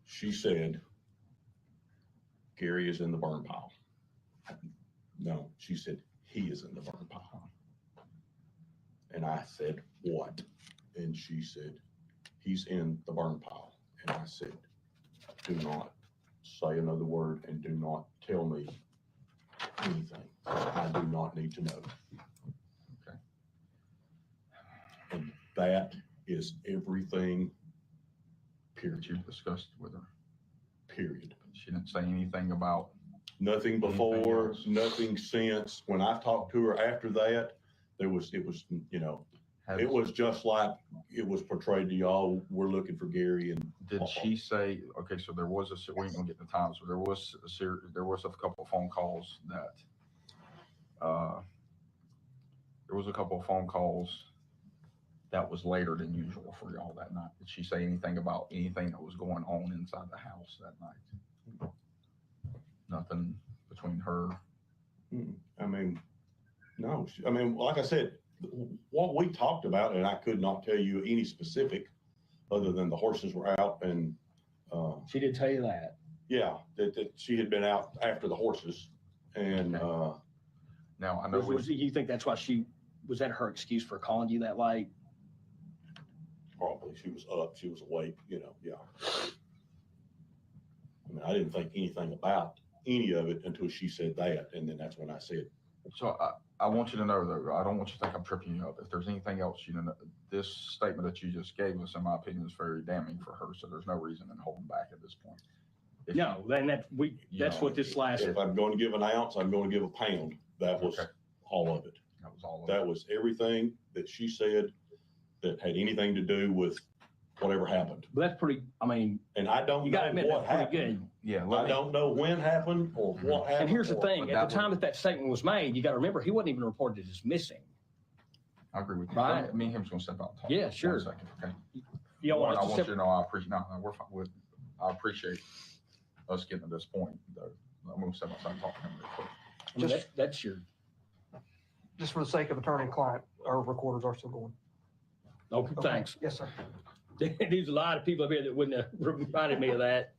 She said, Gary is in the burn pile. No, she said, he is in the burn pile. And I said, what? And she said, he's in the burn pile. And I said, do not say another word and do not tell me anything. I do not need to know. Okay. And that is everything, That period, you discussed with her. period. She didn't say anything about. Nothing before, Anything else? nothing since. When I talked to her after that, it was, it was just like it was portrayed to y'all. We're looking for Gary and. Did she say, okay, so there was we ain't gonna get the times, but there was a couple of phone calls that, there was a couple of phone calls that was later than usual for y'all that night. Did she say anything about anything that was going on inside the house that night? Nothing between her? I mean, no, like I said, what we talked about, and I could not tell you any specific other than the horses were out and, She did tell you that. yeah, that she had been out after the horses and, Now, I know You think that's why was that her excuse for calling you that late? probably she was up, she was awake, yeah. I mean, I didn't think anything about any of it until she said that. And then that's when I said, So I want you to know though, I don't want you to think I'm tripping you up. If there's anything else, you know, this statement that you just gave us, in my opinion, is very damning for her. So there's no reason in holding back at this point. If No, then that's what this last, If I'm going to give an ounce, I'm going to give a pound. That was Okay. all of it. That was all of That it. was everything that she said that had anything to do with whatever happened. but that's pretty, I mean, And I don't you know gotta admit, what that's pretty happened. good. Yeah. I don't know when happened or what happened. And here's the or- thing, but at the that time that statement was made, you gotta remember, he wasn't even reported as missing. I agree with you. Right. Me and him's gonna step out and talk. Yeah, One sure. second, okay? You don't One, want I us to want you step, to know, I appreciate, no, we're fine with, I appreciate us getting to this point, though. I'm gonna step outside and talk to him real quick. I mean, that's your, Just for the sake of attorney and client, our recorders are still going. okay, thanks. Yes, sir. There's a lot of people up here that wouldn't have reminded me of that.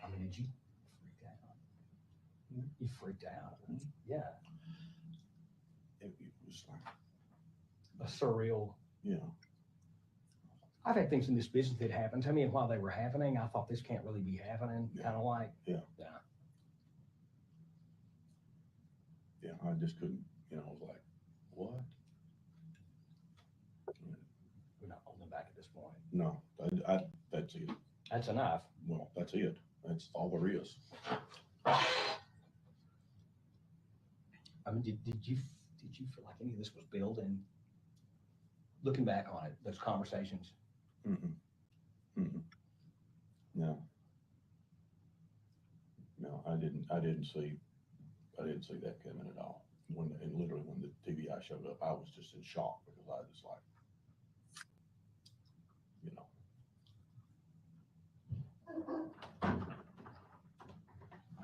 I mean, did you freak out? You freaked out. Yeah. It was like, A surreal. yeah. I've had things in this business that happened to me, and while they were happening, I thought this can't really be happening, Yeah. kind of like. Yeah, I just couldn't, I was like, what? We're not holding back at this point. No, that's it. That's enough. Well, that's it. That's all there is. I mean, did you feel like any of this was built in? Looking back on it, those conversations. Mm-mm. Mm-mm. No. No, I didn't see that coming at all. And literally when the TBI showed up, I was just in shock because I was like,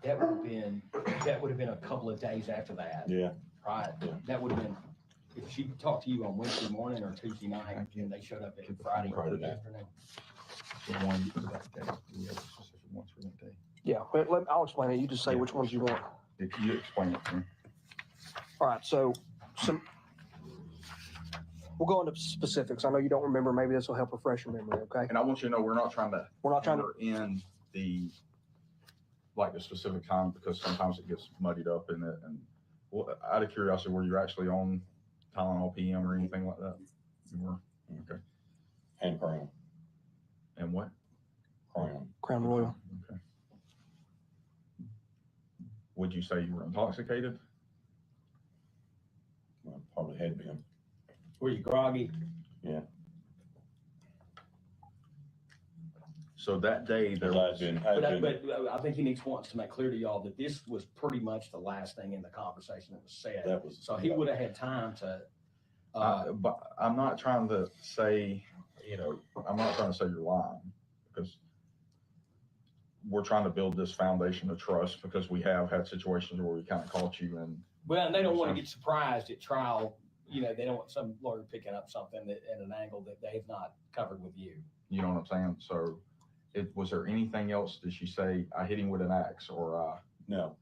That would have been a couple of days after that, yeah, right? Yeah. That would have been, if she talked to you on Wednesday morning or Tuesday night, and they showed up at Friday Friday night. afternoon. The one for that day, do we have specific ones for that day? Yeah, I'll explain it. You just say which ones you want. If you explain it to me. All right, so we'll go into specifics. I know you don't remember. Maybe this will help refresh your memory, okay? And I want you to know, we're not trying to We're not trying to, enter in the, like the specific time, because sometimes it gets muddied up in it. And well, out of curiosity, were you actually on Tylenol PM or anything like that? You were? Okay. and Crown. And what? Crown Royal. Okay. Would you say you were intoxicated? Well, probably had been. Were you groggy? So that day there Because was, But I think he wants to make clear to y'all that this was pretty much the last thing in the conversation that was said. that was. So he would have had time to, but I'm not trying to say, I'm not trying to say you're lying, because we're trying to build this foundation of trust, because we have had situations where we kind of caught you and well, and they don't want to get surprised at trial. They don't want some lawyer picking up something that at an angle that they've not covered with you. you know what I'm saying? So was there anything else? Did she say, I hit him with an axe, or, No.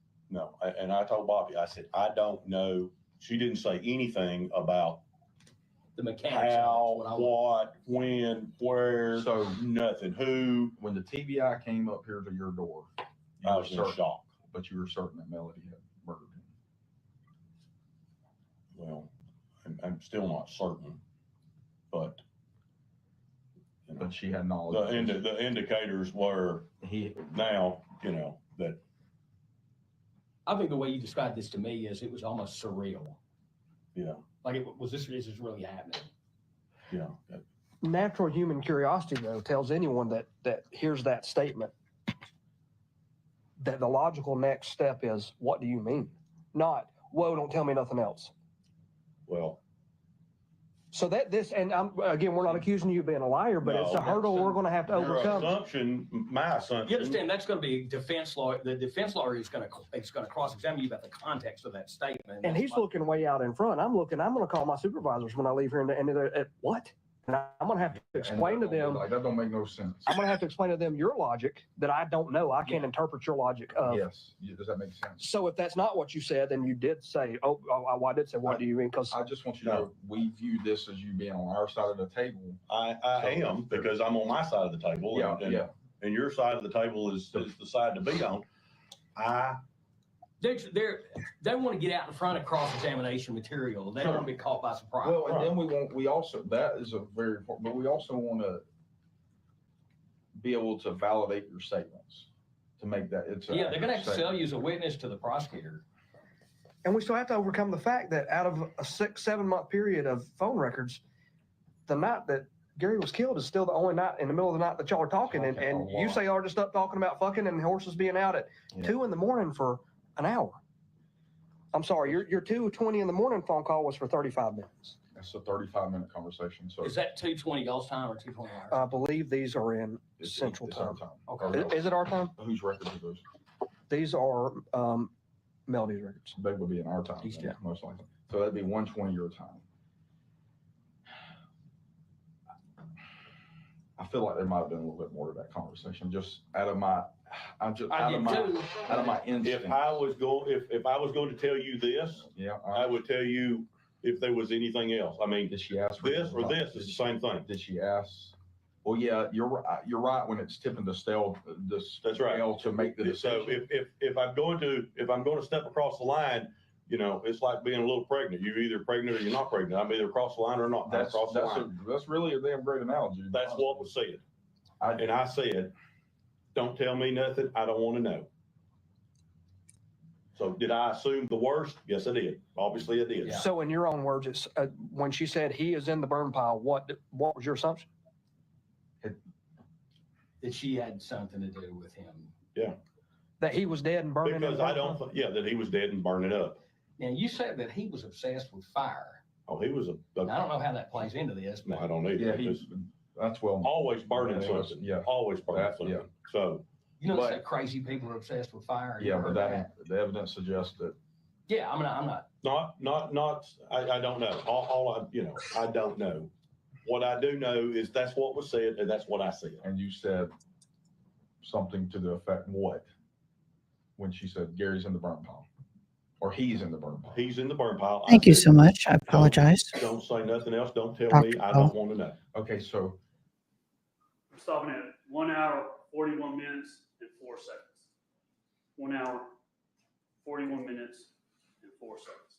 And I told Bobby, I said, I don't know. She didn't say anything about The mechanics. how, of it, what, when, where, So- nothing, who. when the TBI came up here to your door, you I were was in certain, shock. but you were certain that Melody had murdered him. Well, I'm still not certain, but. But she had knowledge. The indicators were He, now, that, I think the way you described this to me is it was almost surreal. yeah, Like this is really happening. that- natural human curiosity, though, tells anyone that hears that statement that the logical next step is, what do you mean? Not, whoa, don't tell me nothing else. well, So again, we're not accusing you of being a liar, but it's a No, hurdle we're going to have to your overcome. assumption, my assumption. You understand, that's going to be defense lawyer. The defense lawyer is going to cross-examine you about the context of that statement. And he's looking way out in front. I'm going to call my supervisors when I leave here and they're at what? And I'm gonna have to explain to them, Like, that don't make no sense. I'm gonna have to explain to them your logic that I don't know. I can't interpret your logic of. Yes, does that make sense? So if that's not what you said, then you did say, I did say, what do you mean? Because I just want you to know, we view this as you being on our side of the table. I am, because I'm on my side of the table. Yeah, and- yeah. And your side of the table is the side to be on. They want to get out in front of cross-examination material. They don't want to be caught by surprise. Well, and then we also, that is a very important, but we also want to be able to validate your statements, to make that, it's. Yeah, they're gonna have to sell you as a witness to the prosecutor. And we still have to overcome the fact that out of a 6-7 month period of phone records, the night that Gary was killed is still the only night in the middle of the night that y'all are talking. And you say y'all are just up talking about fucking and horses being out at 2 a.m. for an hour. I'm sorry, your 2:20 in the morning phone call was for 35 minutes. It's a 35-minute conversation, so. Is that 2:20 y'all's time or 2:20 ours? I believe these are in it's Central our Time. Okay. Is it our time? Whose records are those? These are Melody's records. They would be in our time, East, then, most likely. So that'd be 1:20 your time. I feel like there might have been a little bit more to that conversation, just out of my, I did too. out of my instinct. If I was going to tell you this, Yeah. I would tell you if there was anything else. I mean, Did she ask? for this or this is the same thing. Did she ask? Well, yeah, you're right when it's tipping the scale, That's right. scale to make the So decision. if I'm going to step across the line, you know, it's like being a little pregnant. You're either pregnant or you're not pregnant. I'm either across the line or not. I'm That's, across the line. that's really a damn great analogy. to be That's honest what with was said. you. And I said, don't tell me nothing. I don't want to know. So did I assume the worst? Yes, I did. Obviously I did. Yeah. So in your own words, it's when she said he is in the burn pile, what was your assumption? That she had something to do with him. That he was dead and burning in the Because burn I don't, pile? that he was dead and burning up. Now, you said that he was obsessed with fire. Oh, he was Now, I don't know how that plays into this, no, but I don't need Yeah, it. that's well. Always burning Yeah, something. yeah. Always burning That- something. yeah. So, you know, but- say crazy people are obsessed with fire. You Yeah, ever but heard that, the evidence suggests that. Yeah, I'm not. I don't know. I don't know. What I do know is that's what was said and that's what I said. And you said something to the effect, what? When she said Gary's in the burn pile, or he's in the burn pile. He's in the burn pile. I Thank you said, so much. I apologize. Don't say nothing else. Don't tell me. Dr. I Cole. don't want to know. Okay, so I'm stopping at 1 hour, 41 minutes and 4 seconds. 1 hour, 41 minutes and 4 seconds.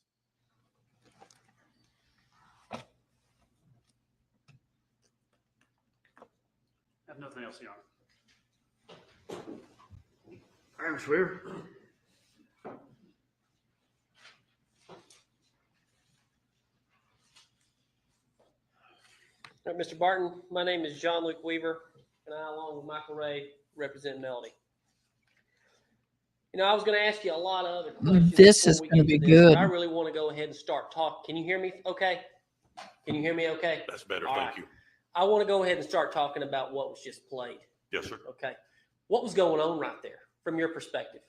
I have nothing else, Your Honor. I'm swear. All right, Mr. Barton, my name is John Luke Weaver, and I, along with Michael Ray, represent Melody. You know, I was going to ask you a lot of other questions. This before is we gonna get be to this, but good. I really want to go ahead and start talking. Can you hear me okay? Can you hear me okay? That's better. All Thank right. you. I want to go ahead and start talking about what was just played, Yes, sir. okay? What was going on right there from your perspective?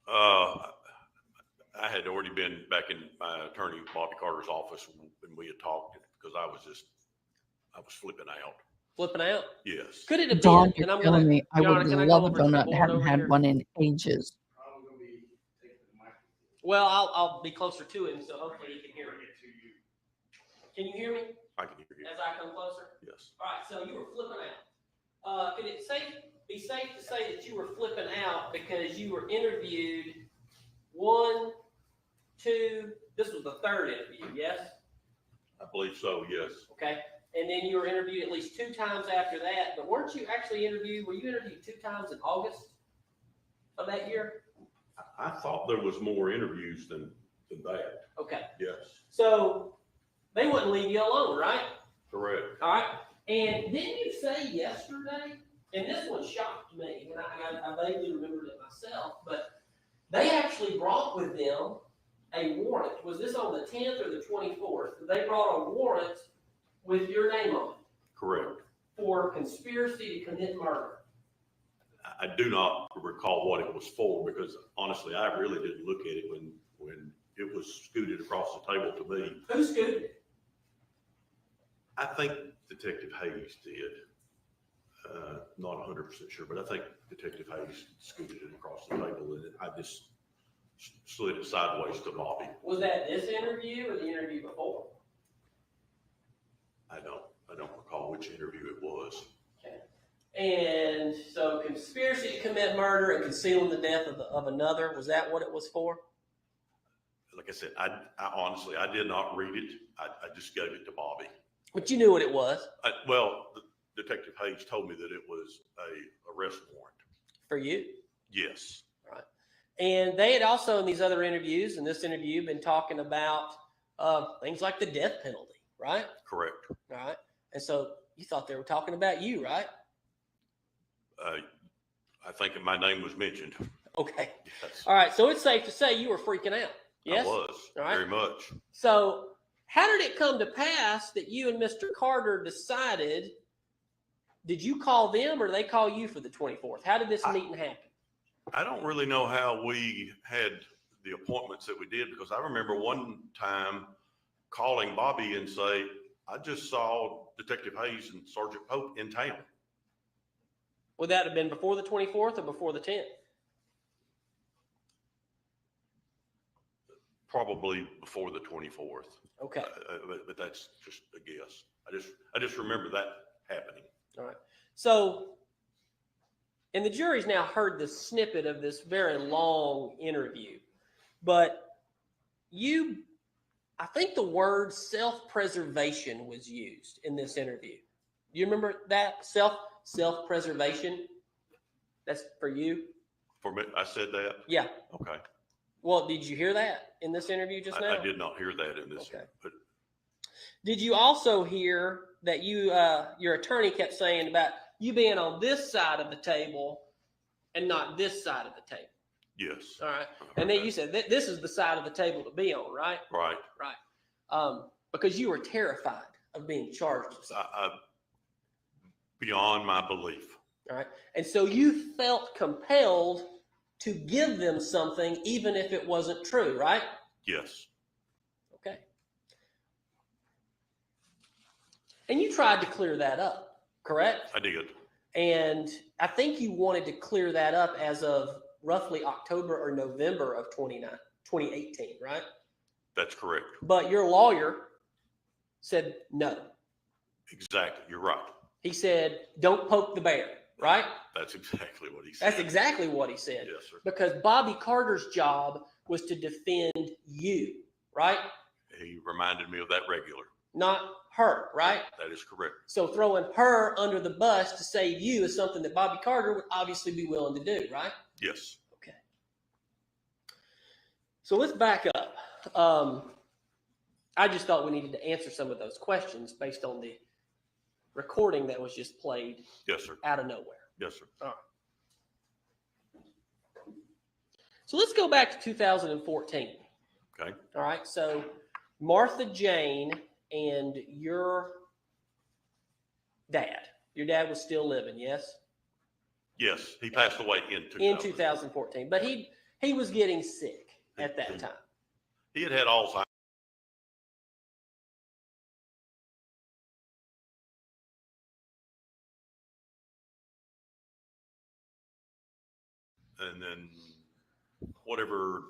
I had already been back in my attorney Bobby Carter's office when we had talked because I was flipping out. Flipping out? Yes. Could it have Dog, been? And you're I'm telling going me I Your would Honor, can I love go a over to the donut. board Haven't over had here? one in ages. Well, I'll be closer to him, so hopefully he can hear me. Can you hear me I can hear you. as I come closer? Yes. All right, so you were flipping out. Could it be safe to say that you were flipping out because you were interviewed 1, 2, this was the third interview, yes? I believe so. Yes. Okay, and then you were interviewed at least 2 times after that, but weren't you actually were you interviewed 2 times in August of that year? I thought there was more interviews than that. Okay, Yes. so they wouldn't leave you alone, right? Correct. All right, and didn't you say yesterday, and this one shocked me, and I vaguely remembered it myself, but they actually brought with them a warrant. Was this on the 10th or the 24th? They brought a warrant with your name on it Correct. for conspiracy to commit murder. I do not recall what it was for because honestly, I really didn't look at it when it was scooted across the table to me. Who scooted it? I think Detective Hayes did. Not 100% sure, but I think Detective Hayes scooted it across the table and I just slid it sideways to Bobby. Was that this interview or the interview before? I don't recall which interview it was. Okay. And so conspiracy to commit murder and concealing the death of another, was that what it was for? Like I said, I honestly, I did not read it. I just gave it to Bobby. But you knew what it was Well, Detective Hayes told me that it was a arrest warrant. for you. Yes. Right. And they had also in these other interviews, in this interview, been talking about things like the death penalty, right? Correct. All right. And so you thought they were talking about you, right? I think my name was mentioned. Okay. Yes. All right. So it's safe to say you were freaking out. Yes. I was All right. very much. So how did it come to pass that you and Mr. Carter decided? Did you call them or did they call you for the 24th? How did this meeting happen? I don't really know how we had the appointments that we did because I remember one time calling Bobby and say, I just saw Detective Hayes and Sergeant Pope in town. Would that have been before the 24th or before the 10th? Probably before the 24th. Okay. But that's just a guess. I just remember that happening. All right. So, and the jury's now heard the snippet of this very long interview, but I think the word self-preservation was used in this interview. Do you remember that? Self-preservation? That's for you? For me, I said that? Yeah. Okay. Well, did you hear that in this interview just now? I did not hear that in this. Okay. But did you also hear that your attorney kept saying about you being on this side of the table and not this side of the table? yes. All right. And then you said this is the side of the table to be on, right? Right. Right. Because you were terrified of being charged with something. Beyond my belief. All right. And so you felt compelled to give them something even if it wasn't true, right? Yes. Okay. And you tried to clear that up, correct? I did. And I think you wanted to clear that up as of roughly October or November of 2018, right? That's correct. But your lawyer said no. Exactly. You're right. He said, don't poke the bear, right? That's exactly what he said. That's exactly what he said. Yes, sir. Because Bobby Carter's job was to defend you, right? He reminded me of that regular. Not her, right? That is correct. So throwing her under the bus to save you is something that Bobby Carter would obviously be willing to do, right? Yes. Okay. So let's back up. I just thought we needed to answer some of those questions based on the recording that was just played Yes, sir. out of nowhere. Yes, sir. All right. So let's go back to 2014. Okay. All right. So Martha Jane and your dad was still living, yes? Yes. He passed away In 2014. But he was getting sick at that time. He had Alzheimer's. And then whatever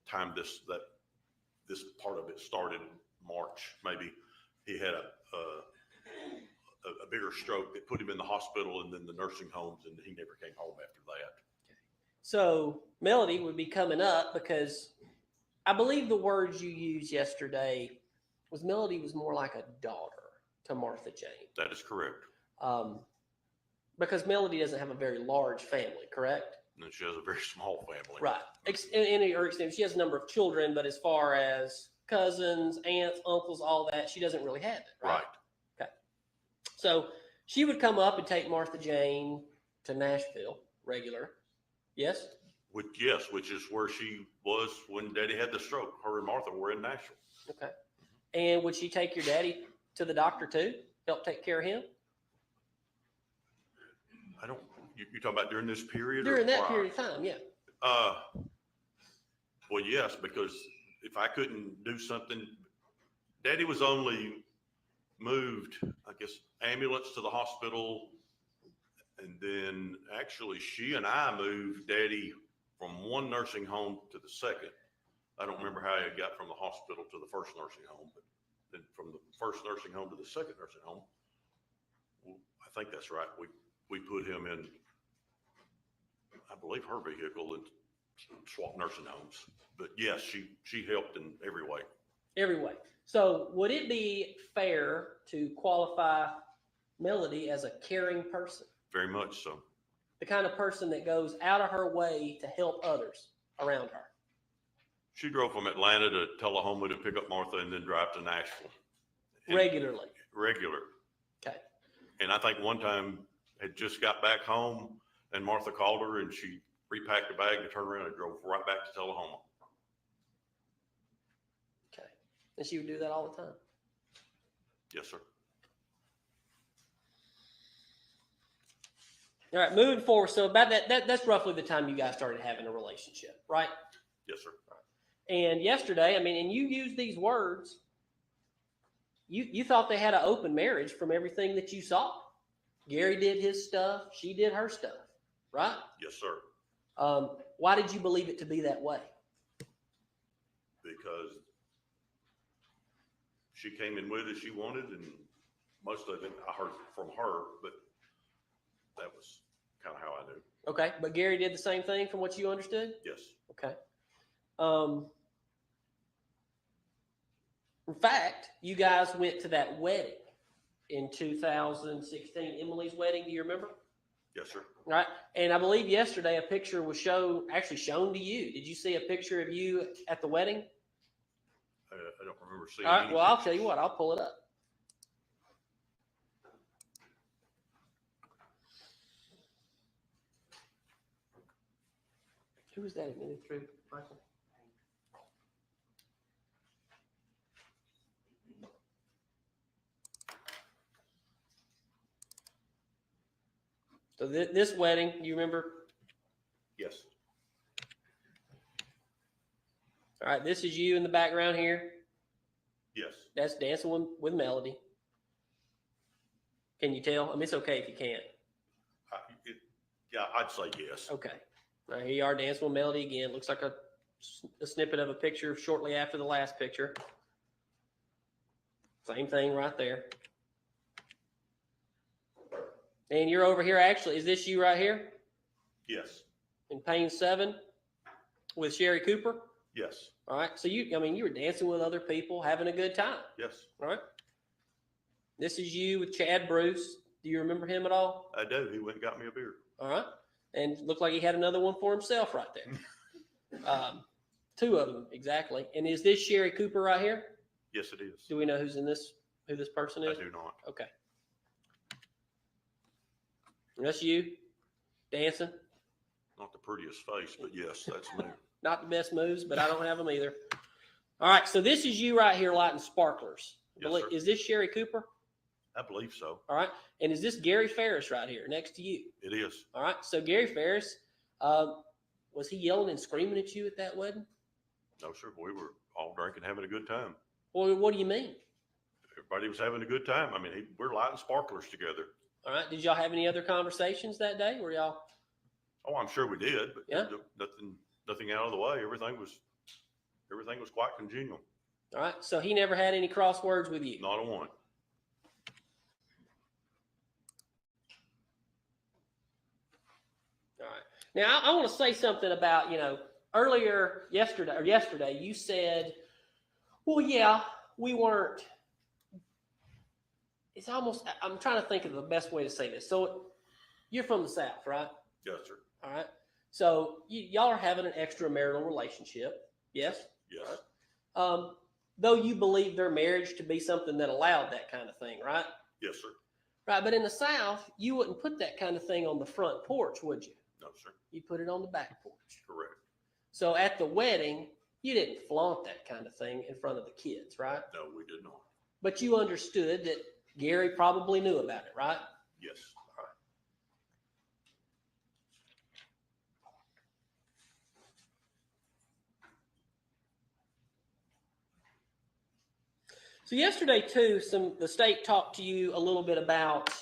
time this part of it started, March, maybe, he had a bigger stroke that put him in the hospital and then the nursing homes, and he never came home after that. So Melody would be coming up because I believe the words you used yesterday was Melody was more like a daughter to Martha Jane. That is correct. Because Melody doesn't have a very large family, correct? And she has a very small family. Right. In her extent, she has a number of children, but as far as cousins, aunts, uncles, all that, she doesn't really have it. Right. Okay. So she would come up and take Martha Jane to Nashville regular. Yes? Which is where she was when Daddy had the stroke. Her and Martha were in Nashville. Okay. And would she take your daddy to the doctor too? Help take care of him? You're talking about during this period? During that period of time, yeah. Well, yes, because if I couldn't do something, Daddy was only moved, I guess, ambulance to the hospital. And then actually she and I moved Daddy from one nursing home to the second. I don't remember how he got from the hospital to the first nursing home, but then from the first nursing home to the second nursing home, well, I think that's right. We put him in, I believe, her vehicle and swapped nursing homes. But yes, she helped in every way. Every way. So would it be fair to qualify Melody as a caring person? Very much so. The kind of person that goes out of her way to help others around her? She drove from Atlanta to Tullahoma to pick up Martha and then drive to Nashville. Regularly? Regular. Okay. And I think one time had just got back home and Martha called her and she repacked a bag and turned around and drove right back to Tullahoma. Okay. And she would do that all the time? Yes, sir. All right, moving forward. So about that's roughly the time you guys started having a relationship, right? Yes, sir. And yesterday, I mean, and you used these words, you thought they had an open marriage from everything that you saw. Gary did his stuff, she did her stuff, right? Yes, sir. Why did you believe it to be that way? Because she came in with as she wanted, and most of it I heard from her, but that was kind of how I knew. Okay, but Gary did the same thing from what you understood? Yes. Okay. In fact, you guys went to that wedding in 2016, Emily's wedding. Do you remember? Yes, sir. All right. And I believe yesterday a picture was shown to you. Did you see a picture of you at the wedding? I don't remember seeing All right. any Well, I'll pictures. tell you what. I'll pull it up. Who was that admitted through, Michael? So this wedding, you remember? Yes. All right. This is you in the background here. Yes. That's dancing with Melody. Can you tell? I mean, it's okay if you can't. Yeah, I'd say yes. Okay. Now here you are dancing with Melody again. Looks like a snippet of a picture shortly after the last picture. Same thing right there. And you're over here actually. Is this you right here? Yes. In Payne 7 with Sherry Cooper? Yes. All right. So you were dancing with other people, having a good time. Yes. All right. This is you with Chad Bruce. Do you remember him at all? I do. He went and got me a beer. All right. And looked like he had another one for himself right there. Two of them, exactly. And is this Sherry Cooper right here? Yes, it is. Do we know who this person I is? do not. Okay. And that's you dancing. Not the prettiest face, but yes, that's me. Not the best moves, but I don't have them either. All right. So this is you right here lighting sparklers. Yes, sir. Is this Sherry Cooper? I believe so. All right. And is this Gary Farris right here next to you? It is. All right. So Gary Farris, was he yelling and screaming at you at that wedding? No, sir. We were all drinking, having a good time. Well, what do you mean? Everybody was having a good time. I mean, we're lighting sparklers together. All right. Did y'all have any other conversations that day? Were y'all? Oh, I'm sure we did, but Yeah. nothing out of the way. Everything was quite congenial. All right. So he never had any crosswords with you? Not a one. All right. Now I want to say something about, yesterday you said, well, yeah, we weren't. It's almost, I'm trying to think of the best way to say this. So you're from the South, right? Yes, sir. All right. So y'all are having an extramarital relationship. Yes. Yes. Though you believe their marriage to be something that allowed that kind of thing, right? Yes, sir. Right. But in the South, you wouldn't put that kind of thing on the front porch, would you? No, sir. You put it on the back porch. Correct. So at the wedding, you didn't flaunt that kind of thing in front of the kids, right? No, we did not. But you understood that Gary probably knew about it, right? Yes. So yesterday too, the state talked to you a little bit about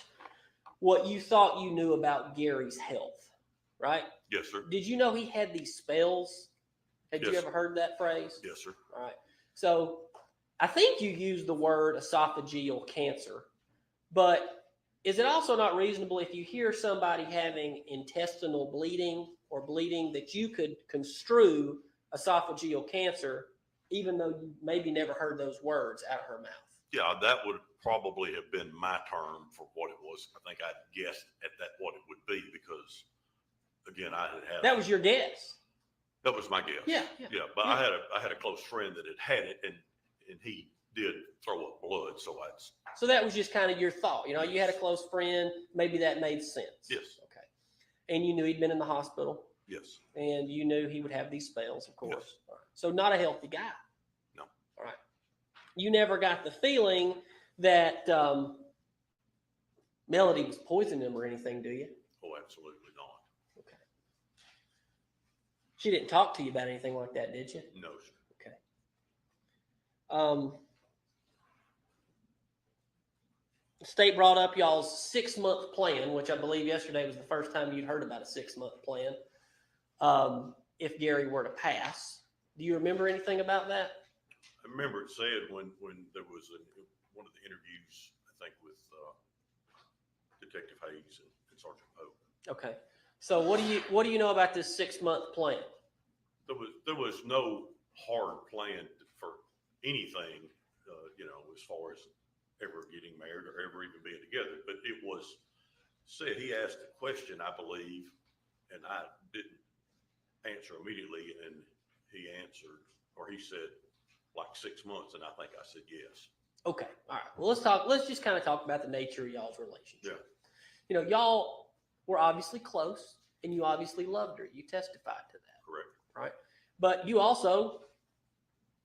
what you thought you knew about Gary's health, right? Yes, sir. Did you know he had these spells? Had you Yes. ever heard that phrase? Yes, sir. All right. So I think you used the word esophageal cancer, but is it also not reasonable if you hear somebody having intestinal bleeding or bleeding that you could construe esophageal cancer, even though you maybe never heard those words out of her mouth? Yeah, that would probably have been my term for what it was. I think I'd guessed at that what it would be because, again, That was your guess. that was my guess. Yeah. But I had a close friend that had it, and he did throw up blood. So that was just kind of your thought. You know, you had a close friend. Maybe that made sense. Yes. Okay. And you knew he'd been in the hospital, Yes. and you knew he would have these spells, of course. Yes. All right. So not a healthy guy. No. All right. You never got the feeling that Melody was poisoning him or anything, do you? Oh, absolutely not. Okay. She didn't talk to you about anything like that, did you? No, sir. Okay. The state brought up y'all's 6-month plan, which I believe yesterday was the first time you'd heard about a 6-month plan. If Gary were to pass, do you remember anything about that? I remember it said when there was one of the interviews, I think with Detective Hayes and Sergeant Pope. Okay. So what do you know about this 6-month plan? There was no hard plan for anything, as far as ever getting married or ever even being together. But it was said, he asked a question, I believe, and I didn't answer immediately, and he answered, or he said, like 6 months, and I think I said yes. Okay. All right. Well, let's just kind of talk about the nature of y'all's relationship. Yeah. You know, y'all were obviously close, and you obviously loved her. You testified to that. Correct. Right. But you also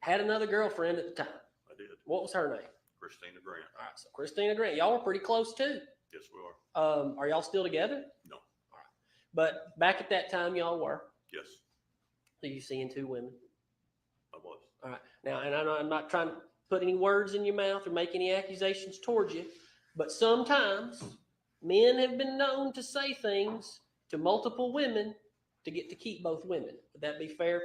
had another girlfriend at the time. I did. What was her name? Christina Grant. All right. So Christina Grant. Y'all were pretty close too. Yes, we are. Are y'all still together? No. All right. But back at that time, y'all were. Yes, So you seeing 2 women. I was. All right. Now, and I know I'm not trying to put any words in your mouth or make any accusations towards you, but sometimes men have been known to say things to multiple women to get to keep both women. Would that be fair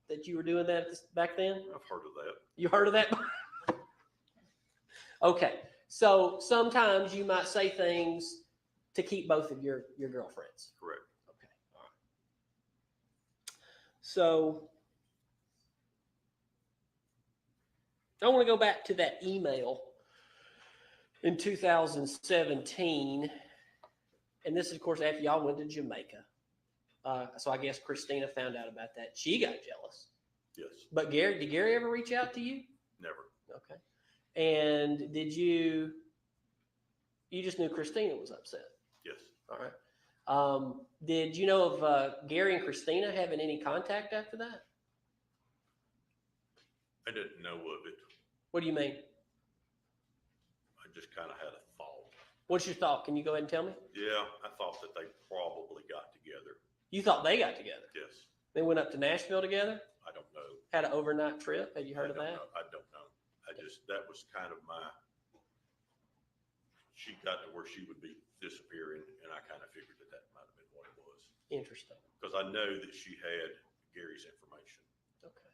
that you were doing that back then? I've heard of that. You heard of that? Okay. So sometimes you might say things to keep both of your girlfriends. Correct. Okay. All right. So I want to go back to that email in 2017. And this is, of course, after y'all went to Jamaica. So I guess Christina found out about that. She got jealous. Yes. But did Gary ever reach out to you? Never. Okay. And did you just knew Christina was upset? Yes. All right. Did you know of Gary and Christina having any contact after that? I didn't know of it. What do you mean? I just kind of had a thought. What's your thought? Can you go ahead and tell me? Yeah, I thought that they probably got together. You thought they got together? Yes. They went up to Nashville together? I don't know. Had an overnight trip? Have you heard of that? I don't know. That was kind of she got to where she would be disappearing, and I kind of figured that might have been what it was. Interesting. Because I know that she had Gary's information. Okay.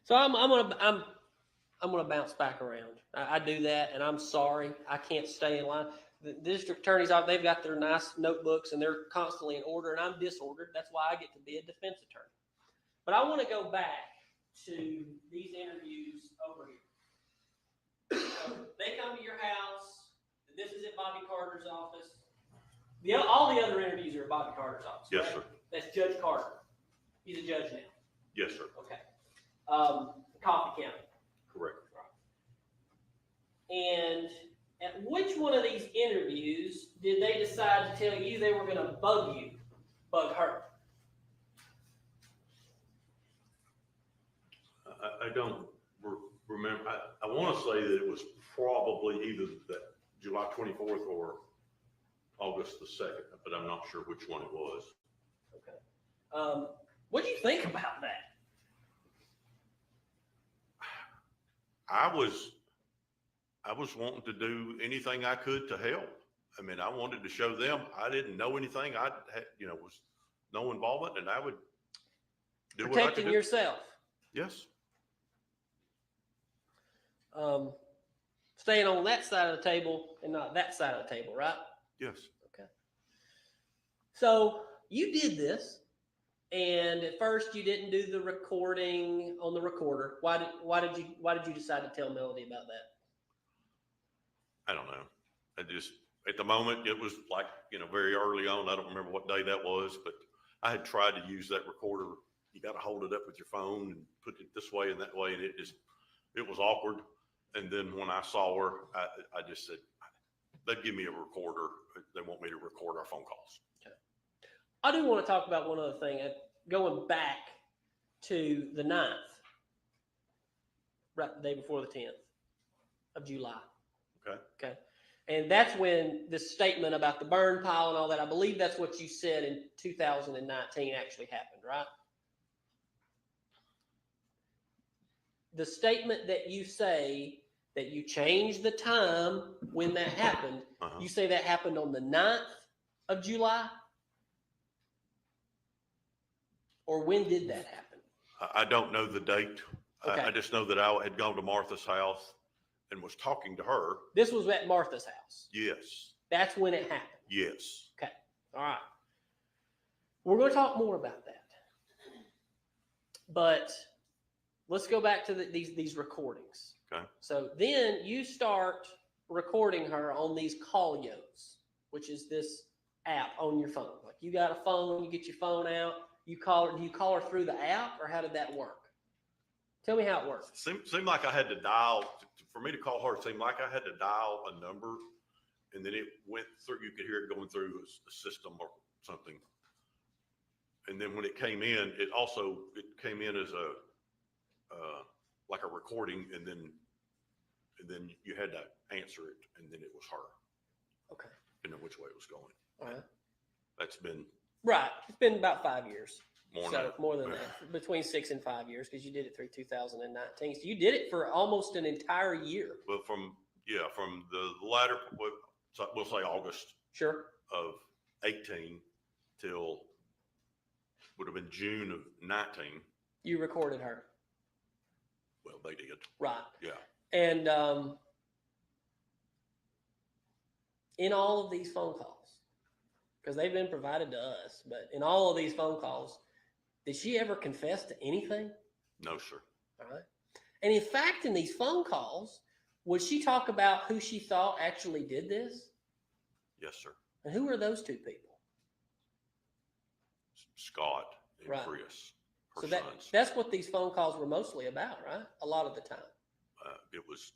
So I'm gonna bounce back around. I do that, and I'm sorry. I can't stay in line. The district attorneys, they've got their nice notebooks, and they're constantly in order, and I'm disordered. That's why I get to be a defense attorney. But I want to go back to these interviews over here. So they come to your house. This is at Bobby Carter's office. All the other interviews are at Bobby Carter's office. Yes, right? sir. That's Judge Carter. He's a judge now. Yes, sir. Okay. Coffee County. Correct. And at which one of these interviews did they decide to tell you they were going to bug her? I don't remember. I want to say that it was probably either that July 24th or August the 2nd, but I'm not sure which one it was. Okay. What do you think about that? I was wanting to do anything I could to help. I mean, I wanted to show them I didn't know anything. I had, was no involvement, and I would do what I could Protecting do. yourself. Yes. Staying on that side of the table and not that side of the table, right? Yes. Okay. So you did this, and at first you didn't do the recording on the recorder. Why did you decide to tell Melody about that? I don't know. I just, at the moment, it was like, very early on. I don't remember what day that was, but I had tried to use that recorder. You got to hold it up with your phone and put it this way and that way. And it was awkward. And then when I saw her, I just said, they'd give me a recorder. They want me to record our phone calls. Okay. I do want to talk about one other thing. Going back to the 9th, right the day before the 10th of July. Okay. Okay. And that's when this statement about the burn pile and all that, I believe that's what you said in 2019 actually happened, right? The statement that you say that you changed the time when that happened, you say that happened on the 9th of July? Or when did that happen? I don't know the date. Okay. I just know that I had gone to Martha's house and was talking to her. This was at Martha's house. Yes. That's when it happened. Yes. Okay. All right. We're going to talk more about that. But let's go back to these recordings. Okay. So then you start recording her on these call yos, which is this app on your phone. Like you got a phone, you get your phone out, you call her. Do you call her through the app, or how did that work? Tell me how it works. Seemed like I had to dial, for me to call her, it seemed like I had to dial a number, and then it went through, you could hear it going through a system or something. And then when it came in, it came in as like a recording, and then you had to answer it, and then it was her. Okay. Didn't know which way it was going. All right. That's been Right. It's been about 5 years. More than Yeah. that, between 6 and 5 years, because you did it through 2019. So you did it for almost an entire year. Well, from the latter, we'll say August Sure. of 18 till would have been June of 19. You recorded her. Well, they did. Right. Yeah. And in all of these phone calls, because they've been provided to us, but in all of these phone calls, did she ever confess to anything? No, sir. All right. And in fact, in these phone calls, would she talk about who she thought actually did this? Yes, sir. And who are those two people? Scott and Right. Chris, her So sons. that's what these phone calls were mostly about, right? A lot of the time. It was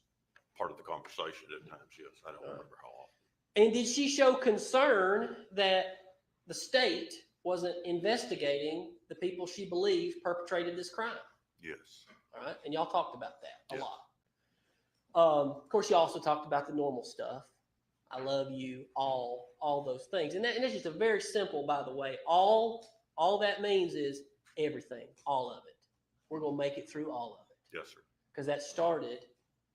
part of the conversation at times. Yes, I don't remember how often. And did she show concern that the state wasn't investigating the people she believed perpetrated this crime? Yes. All right. And y'all talked about that a Yeah. lot. Of course, you also talked about the normal stuff. I love you, all those things. And it's just a very simple, by the way. All that means is everything, all of it. We're going to make it through all of it. Yes, sir. Because that started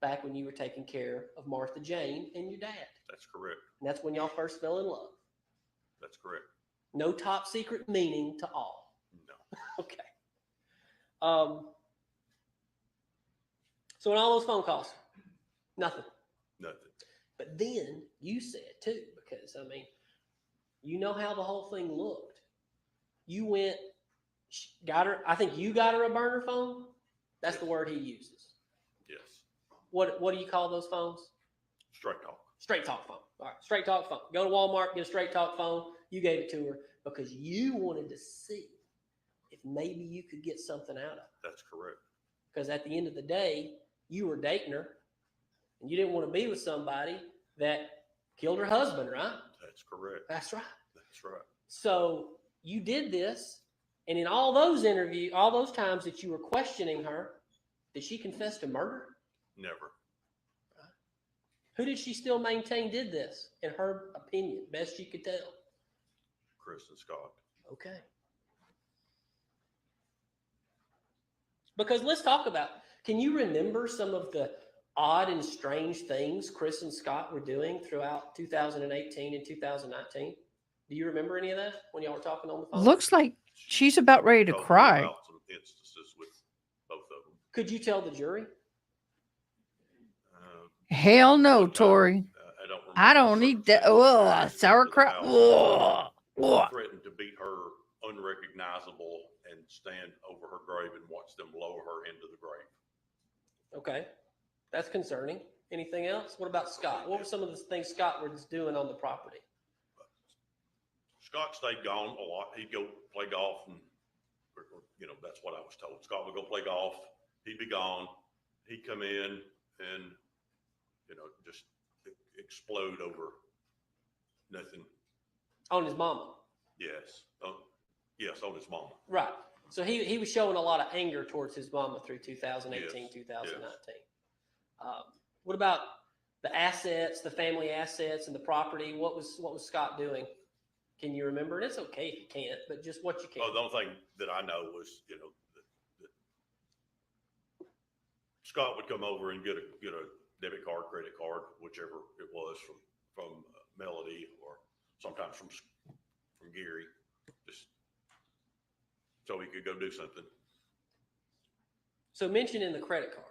back when you were taking care of Martha Jane and your dad. That's correct. And that's when y'all first fell in love. That's correct. No top secret meaning to all. No. Okay. So in all those phone calls, nothing. Nothing. But then you said too, because I mean, you know how the whole thing looked. You went, got her. I think you got her a burner phone. That's the word he uses. Yes. What do you call those phones? Straight talk. Straight talk phone. All right, straight talk phone. Go to Walmart, get a straight talk phone. You gave it to her because you wanted to see if maybe you could get something out of it. That's correct. Because at the end of the day, you were dating her, and you didn't want to be with somebody that killed her husband, right? That's correct. That's right. That's right. So you did this, and in all those interviews, all those times that you were questioning her, did she confess to murder? Never. Who did she still maintain did this, in her opinion, best you could tell? Chris and Scott. Okay. Because let's talk about, can you remember some of the odd and strange things Chris and Scott were doing throughout 2018 and 2019? Do you remember any of that when y'all were talking on the phone? Looks like she's about ready to Told me cry. about some instances with both of them. Could you tell the jury? Hell no, One time, Tori. I don't remember. I the don't need that. circumstances. Oh, She went to the sauerkraut. house, Oh, oh. threatened to beat her unrecognizable and stand over her grave and watch them lower her into the grave. Okay. That's concerning. Anything else? What about Scott? What were some of the things Scott was doing on the property? Scott stayed gone a lot. He'd go play golf and, or, that's what I was told. Scott would go play golf. He'd be gone. He'd come in and, just explode over nothing. On his mama. Yes. Yes, on his mama. Right. So he was showing a lot of anger towards his mama through 2018, Yes, 2019. What about the assets, the family assets and the property? What was Scott doing? Can you remember? And it's okay if you can't, but just what you can. Oh, the only thing that I know was, that Scott would come over and get a debit card, credit card, whichever it was from Melody or sometimes from Gary, just so he could go do something. So mentioning the credit card.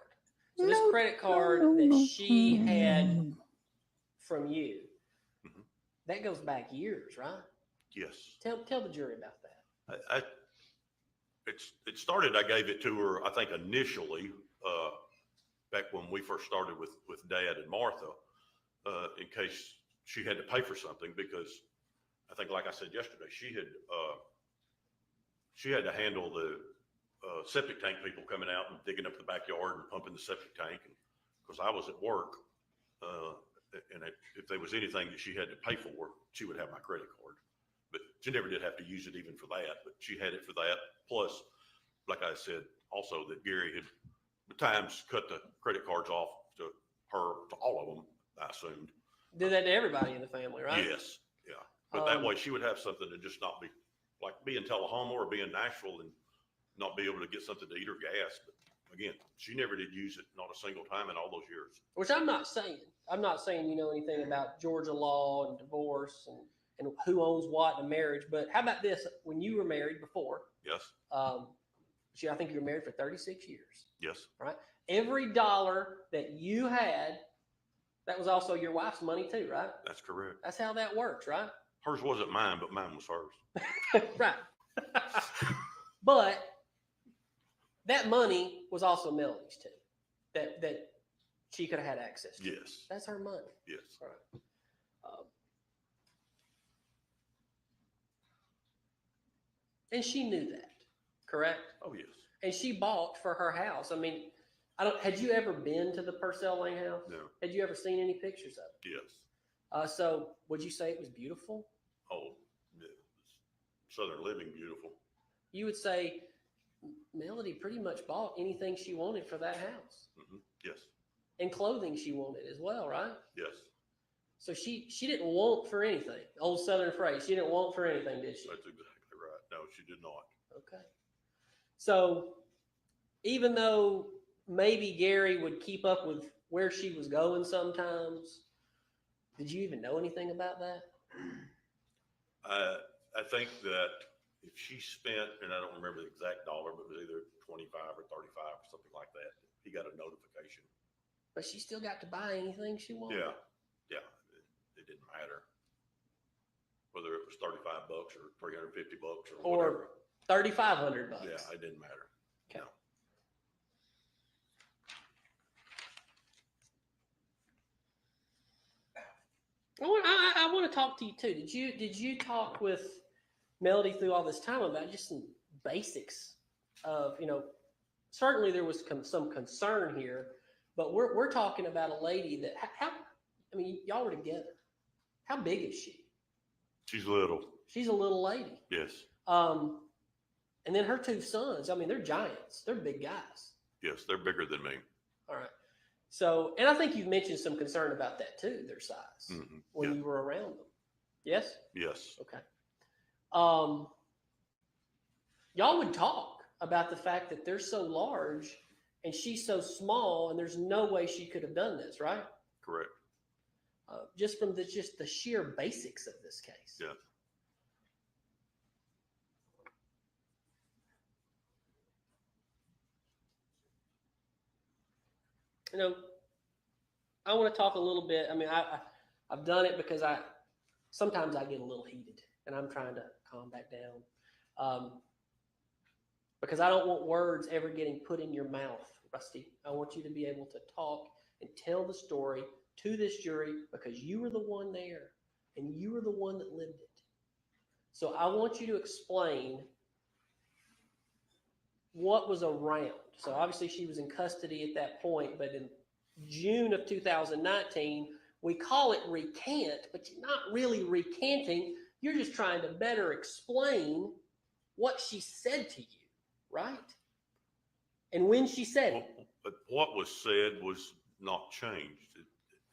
So this No, credit card no, no, that she no. had from you, Mhm. that goes back years, right? Yes. Tell the jury about that. It started, I gave it to her, I think initially, back when we first started with Dad and Martha, in case she had to pay for something, because I think, like I said yesterday, she had to handle the septic tank people coming out and digging up the backyard and pumping the septic tank. And because I was at work, and if there was anything that she had to pay for, she would have my credit card. But she never did have to use it even for that, but she had it for that. Plus, like I said, also that Gary had at times cut the credit cards off to her, to all of them, I assumed. Did that to everybody in the family, right? Yes, yeah. But that way she would have something to just not be, like be in Tullahoma or be in Nashville and not be able to get something to eat or gas. But again, she never did use it, not a single time in all those years. Which I'm not saying. I'm not saying you know anything about Georgia law and divorce and who owns what in a marriage. But how about this? When you were married before, Yes, I think you were married for 36 years. yes, Right? Every dollar that you had, that was also your wife's money too, right? that's correct. That's how that works, right? Hers wasn't mine, but mine was hers. Right. But that money was also Melody's too. That she could have had access to. Yes, That's her money. yes. All right. And she knew that, correct? Oh, yes. And she bought for her house. I mean, had you ever been to the Purcell Lane house? No. Had you ever seen any pictures of it? Yes. So would you say it was beautiful? Oh, yeah. Southern living, beautiful. You would say Melody pretty much bought anything she wanted for that house, Yes, and clothing she wanted as well, right? yes. So she didn't want for anything. Old Southern phrase. She didn't want for anything, did she? That's exactly right. No, she did not. Okay. So even though maybe Gary would keep up with where she was going sometimes, did you even know anything about that? I think that if she spent, and I don't remember the exact dollar, but it was either 25 or 35 or something like that, he got a notification. But she still got to buy anything she wanted. Yeah, yeah. It didn't matter whether it was $35 or $350 or whatever. $3,500. Yeah, it didn't matter. Okay. No. I want to talk to you too. Did you talk with Melody through all this time about just some basics of, certainly there was some concern here, but we're talking about a lady that y'all were together. How big is she? She's little. She's a little lady. Yes, And then her two sons, they're giants. They're big guys. yes. They're bigger than me. All right. So, and I think you've mentioned some concern about that too, their size, when Yeah. you were around them. Yes? Yes. Okay. Y'all would talk about the fact that they're so large and she's so small and there's no way she could have done this, right? Correct. Just from just the sheer basics of this case. Yeah. You know, I want to talk a little bit. I mean, I've done it because sometimes I get a little heated and I'm trying to calm back down. Because I don't want words ever getting put in your mouth, Rusty. I want you to be able to talk and tell the story to this jury because you were the one there and you were the one that lived it. So I want you to explain what was around. So obviously she was in custody at that point, but in June of 2019, we call it recant, but you're not really recanting. You're just trying to better explain what she said to you, right? And when she said it. But what was said was not changed.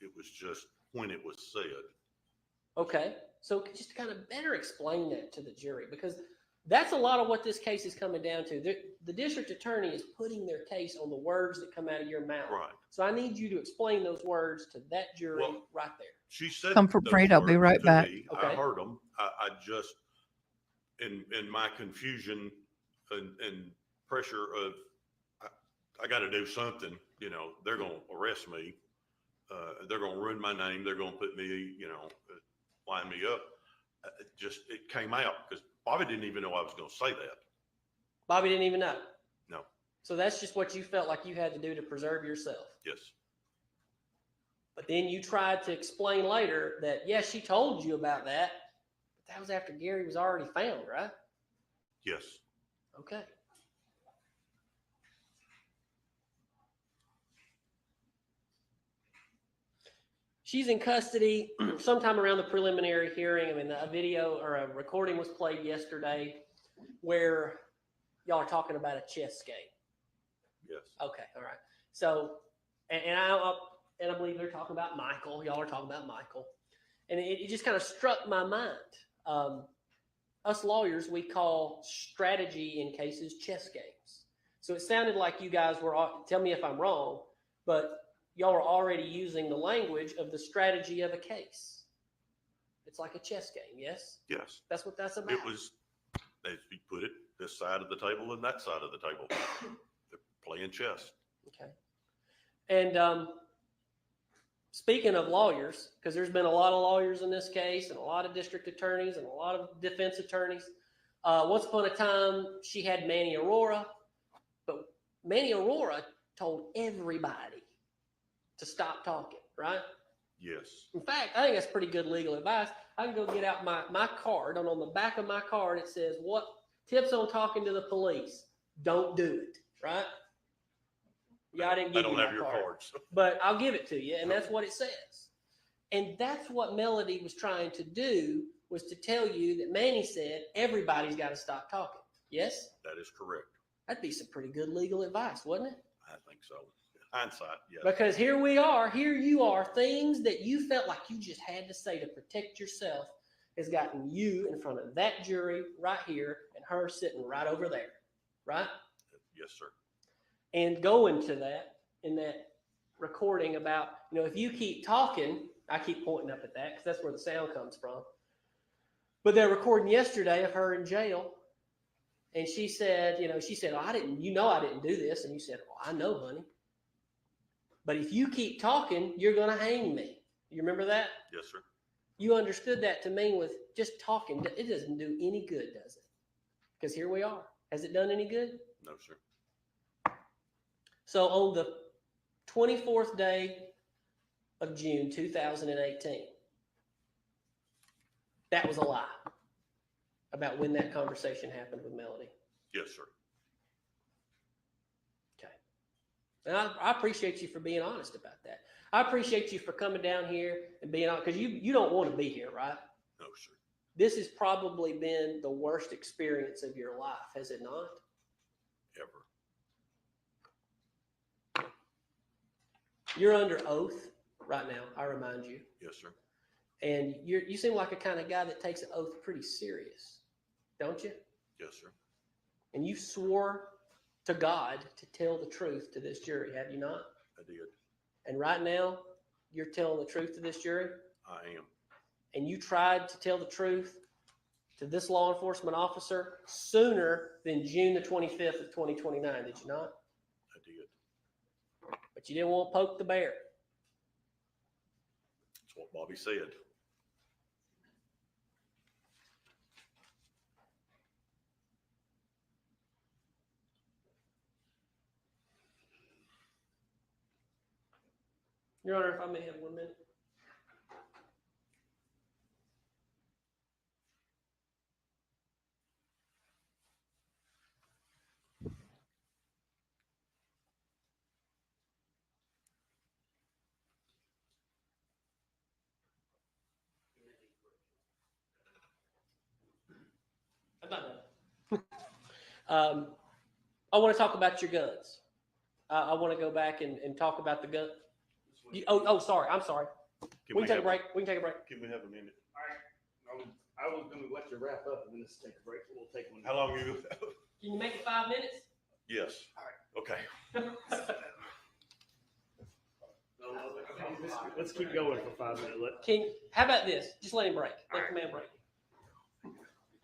It was just when it was said. Okay. So just to kind of better explain that to the jury, because that's a lot of what this case is coming down to. The district attorney is putting their case on the words that come out of your mouth. Right. So I need you to explain those words to that jury right there. She said, Comfort those Braid, I'll be words right to back. me. Okay. I heard them. I just, in my confusion and pressure of, I got to do something, you know, they're going to arrest me. They're going to ruin my name. They're going to put me, you know, line me up. It came out because Bobby didn't even know I was going to say that. Bobby didn't even know. No. So that's just what you felt like you had to do to preserve yourself. Yes. But then you tried to explain later that, yes, she told you about that, but that was after Gary was already found, right? Yes. Okay. She's in custody sometime around the preliminary hearing. I mean, a video or a recording was played yesterday where y'all are talking about a chess game. Yes. Okay, all right. So, and I believe they're talking about Michael. Y'all are talking about Michael. And it just kind of struck my mind. Us lawyers, we call strategy in cases chess games. So it sounded like you guys were, tell me if I'm wrong, but y'all are already using the language of the strategy of a case. It's like a chess game, yes? Yes. That's what that's about. It was, as you put it, this side of the table and that side of the table. They're playing chess. Okay. And speaking of lawyers, because there's been a lot of lawyers in this case and a lot of district attorneys and a lot of defense attorneys. Once upon a time, she had Manny Aurora, but Manny Aurora told everybody to stop talking, right? Yes. In fact, I think that's pretty good legal advice. I can go get out my card, and on the back of my card, it says, what tips on talking to the police? Don't do it, right? Yeah, I didn't give you my have your card, cards. but I'll give it to you, and that's what it says. And that's what Melody was trying to do, was to tell you that Manny said everybody's got to stop talking. Yes? That is correct. That'd be some pretty good legal advice, wouldn't it? I think so. Hindsight, yes. Because here you are, things that you felt like you just had to say to protect yourself has gotten you in front of that jury right here and her sitting right over there, right? Yes, sir. And going to that in that recording about, if you keep talking, I keep pointing up at that because that's where the sound comes from. But they're recording yesterday of her in jail. And she said, oh, I didn't do this. And you said, well, I know, honey. But if you keep talking, you're going to hang me. You remember that? Yes, sir. You understood that to mean with just talking, it doesn't do any good, does it? Because here we are. Has it done any good? No, sir. So on the 24th day of June, 2018, that was a lie about when that conversation happened with Melody. Yes, sir. Okay. And I appreciate you for being honest about that. I appreciate you for coming down here and being honest, because you don't want to be here, right? No, sir. This has probably been the worst experience of your life, has it not? Ever. You're under oath right now, I remind you. Yes, sir. And you seem like a kind of guy that takes an oath pretty serious, don't you? Yes, sir. And you swore to God to tell the truth to this jury, have you not? I did. And right now, you're telling the truth to this jury? I am. And you tried to tell the truth to this law enforcement officer sooner than June the 25th of 2029, did you not? I did. But you didn't want to poke the bear. That's what Bobby said. Your Honor, if I may have 1 minute. I'm not done. I want to talk about your guns. I want to go back and talk about the gun. Sorry. I'm sorry. Can We can take a have- break. We can take a break. Can we have a minute? I was gonna let you wrap up and then let's take a break. We'll take one. How long you? Can you make it 5 minutes? Yes. Okay. Let's keep going for 5 minutes. How about this? Just let him break. Let the man break.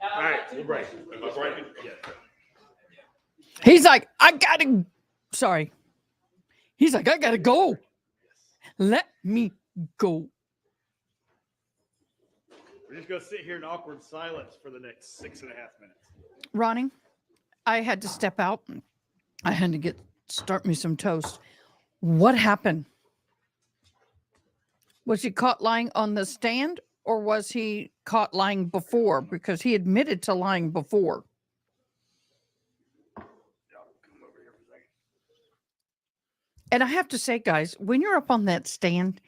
All right, we'll break. Am I breaking? Yeah. He's like, I gotta, sorry. He's like, I gotta go. Let me go. We're just gonna sit here in awkward silence for the next 6.5 minutes. Ronnie, I had to step out. I had to start me some toast. What happened? Was he caught lying on the stand or was he caught lying before? Because he admitted to lying before. And I have to say, guys, when you're up on that stand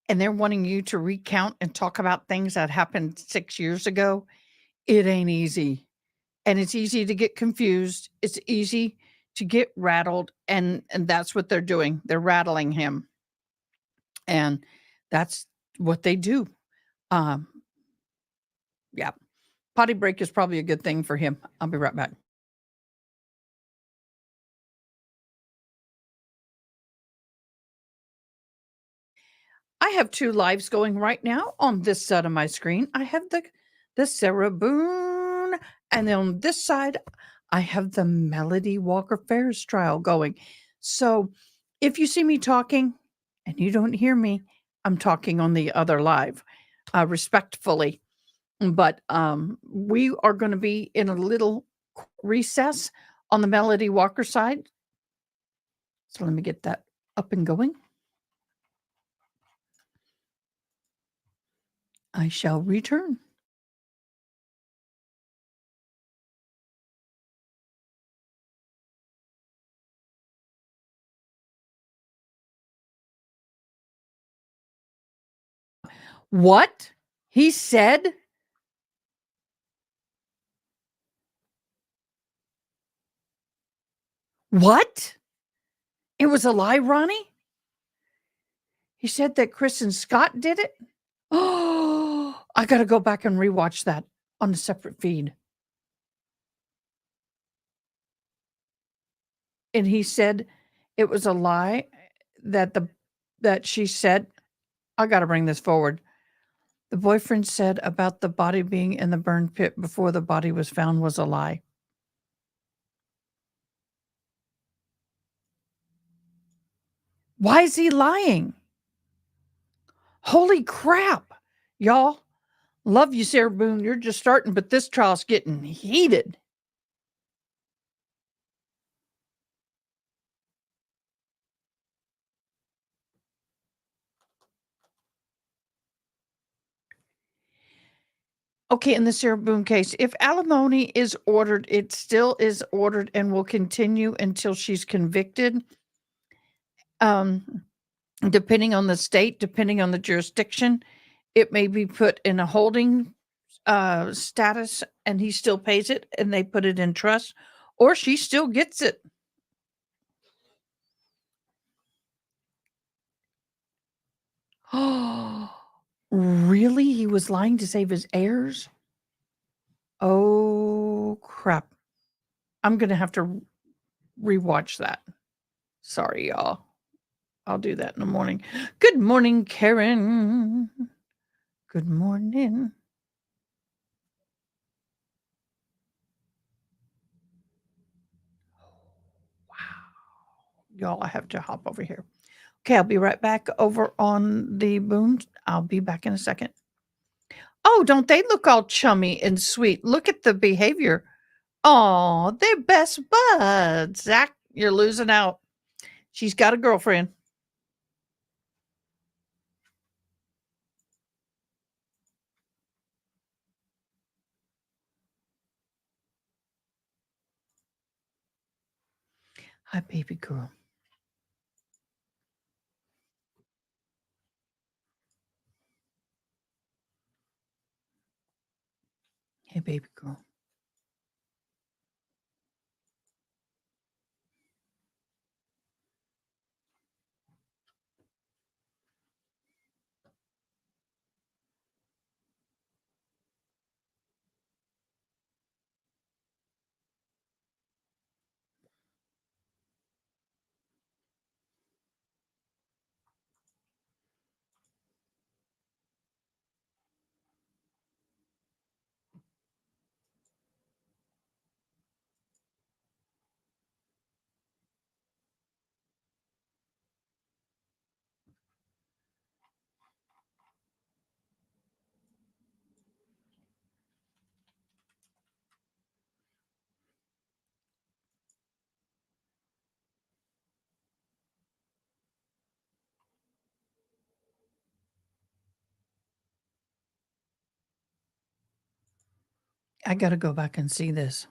and they're wanting you to recount and talk about things that happened 6 years ago, it ain't easy. And it's easy to get confused. It's easy to get rattled. And that's what they're doing. They're rattling him. And that's what they do. Yeah. Potty break is probably a good thing for him. I'll be right back. I have two lives going right now on this side of my screen. I have the Sarah Boone, and then on this side, I have the Melody Walker Farris trial going. So if you see me talking and you don't hear me, I'm talking on the other live, respectfully. But we are going to be in a little recess on the Melody Walker side. So let me get that up and going. I shall return. What? He said? What? It was a lie, Ronnie? He said that Chris and Scott did it? Oh, I got to go back and rewatch that on a separate feed. And he said it was a lie that she said, I got to bring this forward. The boyfriend said about the body being in the burn pit before the body was found was a lie. Why is he lying? Holy crap. Y'all, love you, Sarah Boone. You're just starting, but this trial's getting heated. Okay, in the Sarah Boone case, if alimony is ordered, it still is ordered and will continue until she's convicted. Depending on the state, depending on the jurisdiction, it may be put in a holding status and he still pays it and they put it in trust, or she still gets it. Oh, really? He was lying to save his heirs? Oh, crap. I'm going to have to rewatch that. Sorry, y'all. I'll do that in the morning. Good morning, Karen. Good morning. Wow. Y'all, I have to hop over here. Okay, I'll be right back over on the Boone. I'll be back in a second. Oh, don't they look all chummy and sweet? Look at the behavior. Oh, they're best buds. Zach, you're losing out. She's got a girlfriend. Hi, baby girl. Hey, baby girl. I got to go back and see this.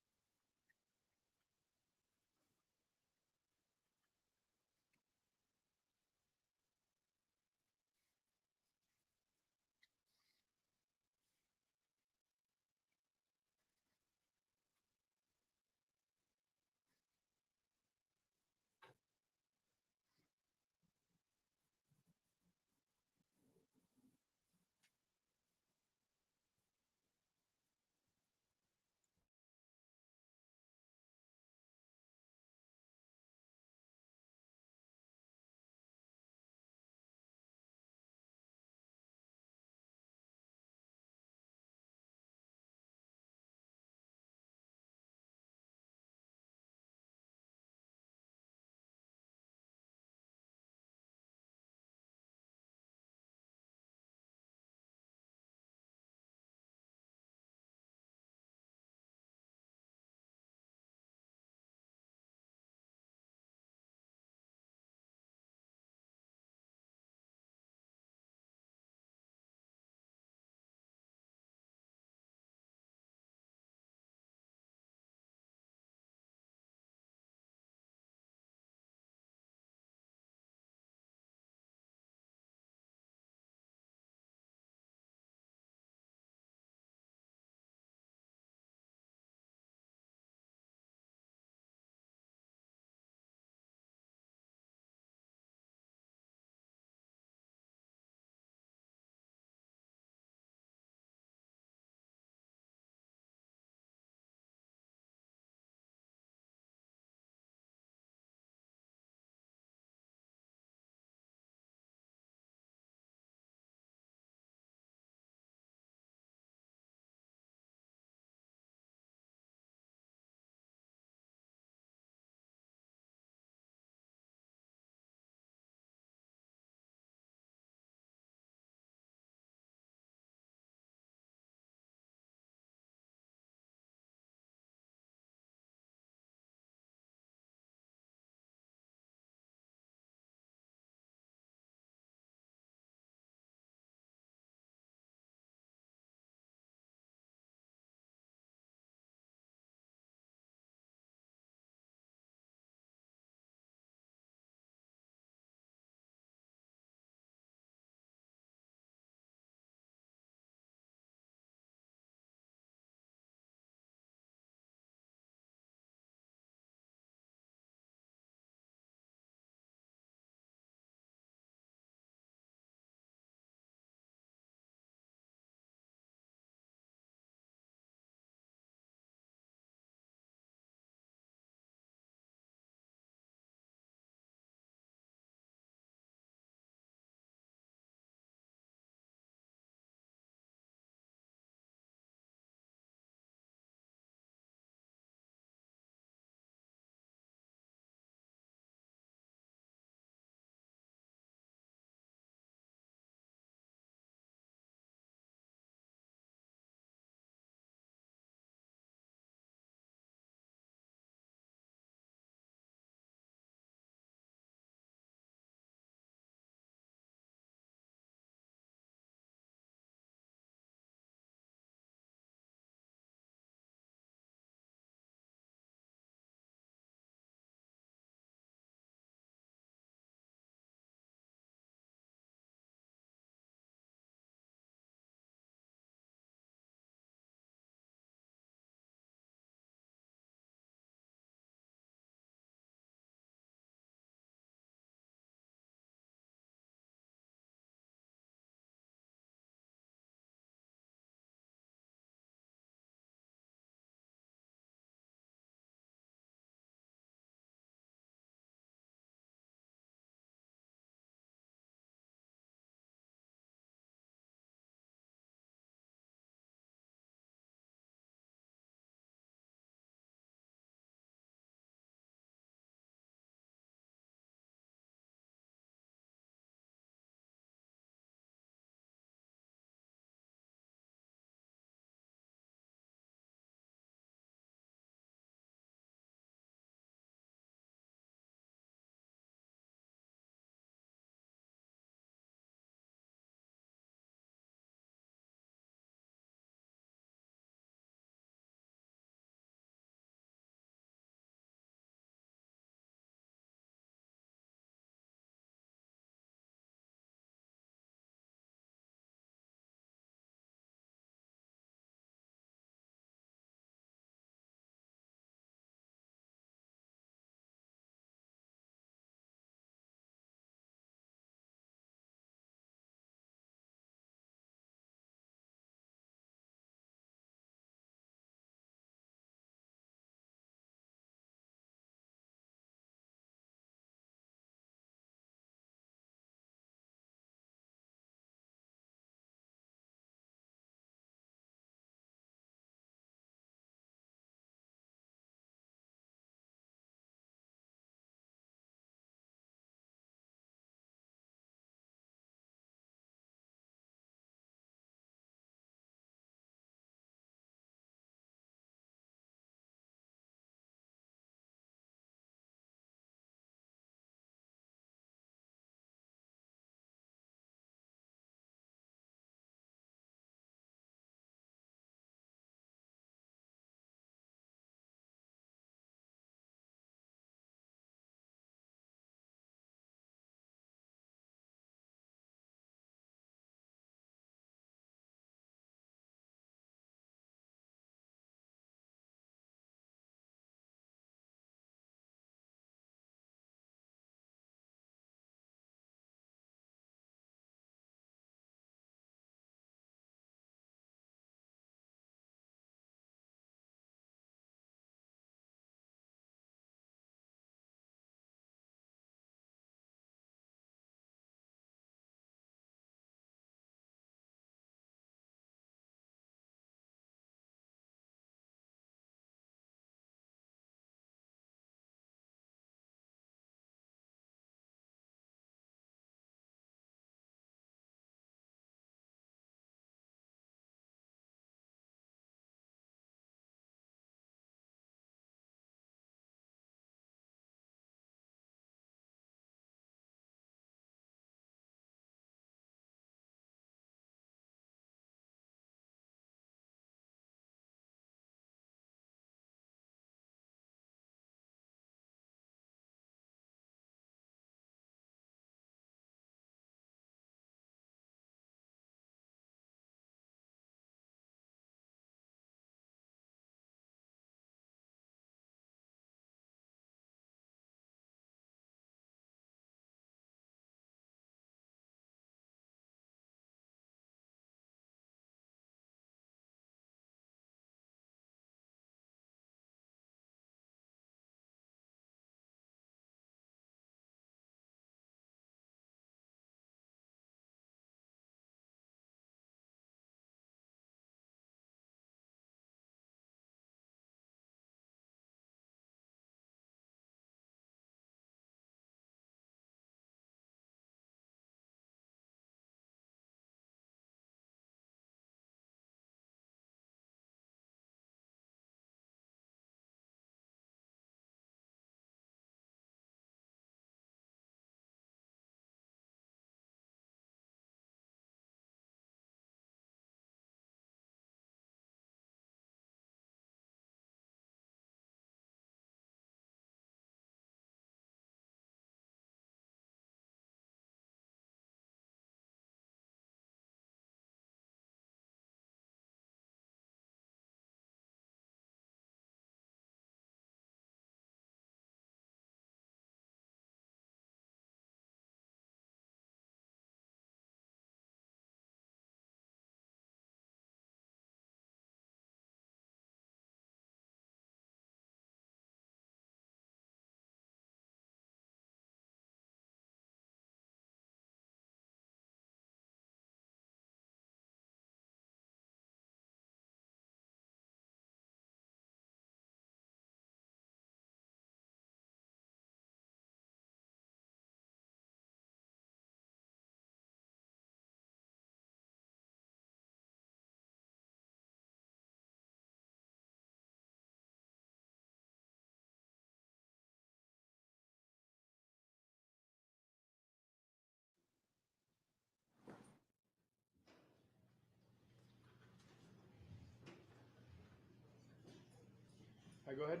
Go ahead.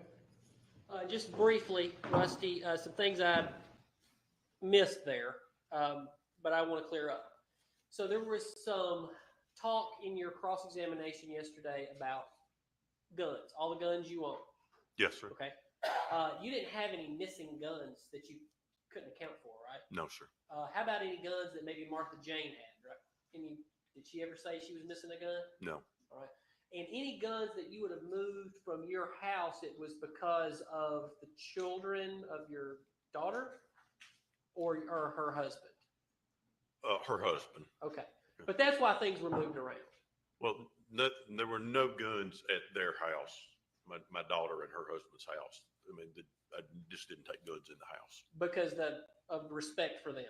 Just briefly, Rusty, some things I missed there, but I want to clear up. So there was some talk in your cross-examination yesterday about guns, all the guns you own. Yes, sir. Okay. You didn't have any missing guns that you couldn't account for, right? No, sir. How about any guns that maybe Martha Jane had, right? Did she ever say she was missing a gun? No. All right. And any guns that you would have moved from your house, it was because of the children of your daughter or her husband? Her husband. Okay. But that's why things were moved around. Well, no, there were no guns at their house, my daughter and her husband's house. I mean, I just didn't take guns in the house. Because of respect for them.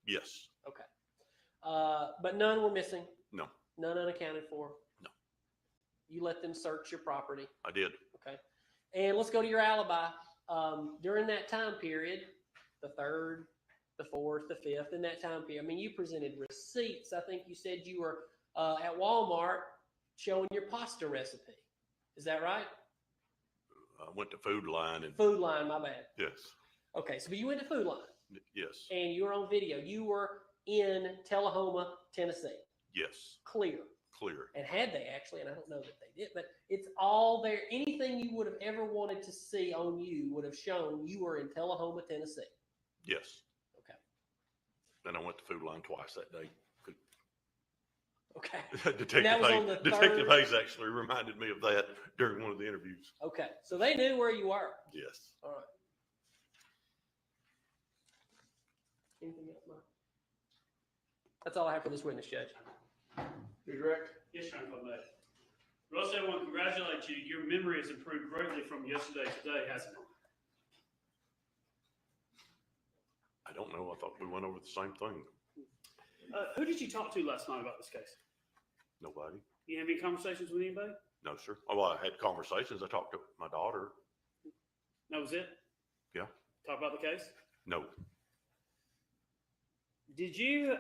Yes. Okay. But none were missing? No. None unaccounted for? No. You let them search your property? I did. Okay. And let's go to your alibi. During that time period, the 3rd, the 4th, the 5th, in that time period, I mean, you presented receipts. I think you said you were at Walmart showing your pasta recipe. Is that right? I went to Food Line and. Food Line, my bad. Yes. Okay, so you went to Food Line. Yes. And you were on video. You were in Tullahoma, Tennessee. Yes. Clear. And had they actually, and I don't know that they did, but it's all there. Anything you would have ever wanted to see on you would have shown you were in Tullahoma, Tennessee. Yes. Okay. And I went to Food Line twice that day. Okay. Detective Hayes actually reminded me of that during one of the interviews. Okay. So they knew where you were. Yes. All right. Anything else, Mike? That's all I have for this witness, Judge. Direct. Yes, Your Honor, if I may. Russ, I want to congratulate you. Your memory has improved greatly from yesterday to today, hasn't it? I don't know. I thought we went over the same thing. Who did you talk to last night about this case? Nobody. You have any conversations with anybody? No, sir. Oh, well, I had conversations. I talked to my daughter. That was it? Yeah. Talk about the case? No. Did you,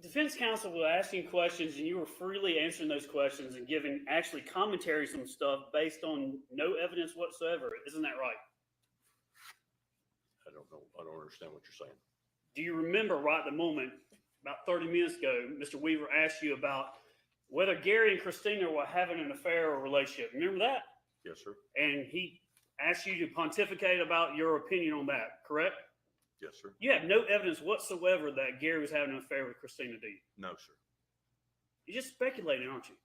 defense counsel was asking questions and you were freely answering those questions and giving actually commentaries on stuff based on no evidence whatsoever. Isn't that right? I don't know. I don't understand what you're saying. Do you remember right at the moment, about 30 minutes ago, Mr. Weaver asked you about whether Gary and Christina were having an affair or relationship? Remember that? Yes, sir. And he asked you to pontificate about your opinion on that, correct? Yes, sir. You have no evidence whatsoever that Gary was having an affair with Christina, do you? No, sir. You're just speculating, aren't you?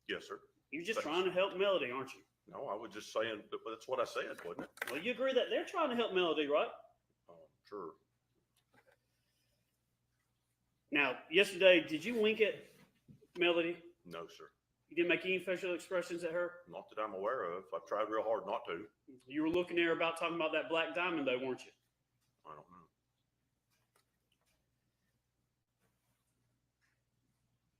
Yes, sir. You're just trying to help Melody, aren't you? No, I was just saying, but that's what I said, wasn't it? Well, you agree that they're trying to help Melody, right? Sure. Now, yesterday, did you wink at Melody? No, sir. You didn't make any facial expressions at her? Not that I'm aware of. I've tried real hard not to. You were looking there about talking about that black diamond, though, weren't you? I don't know.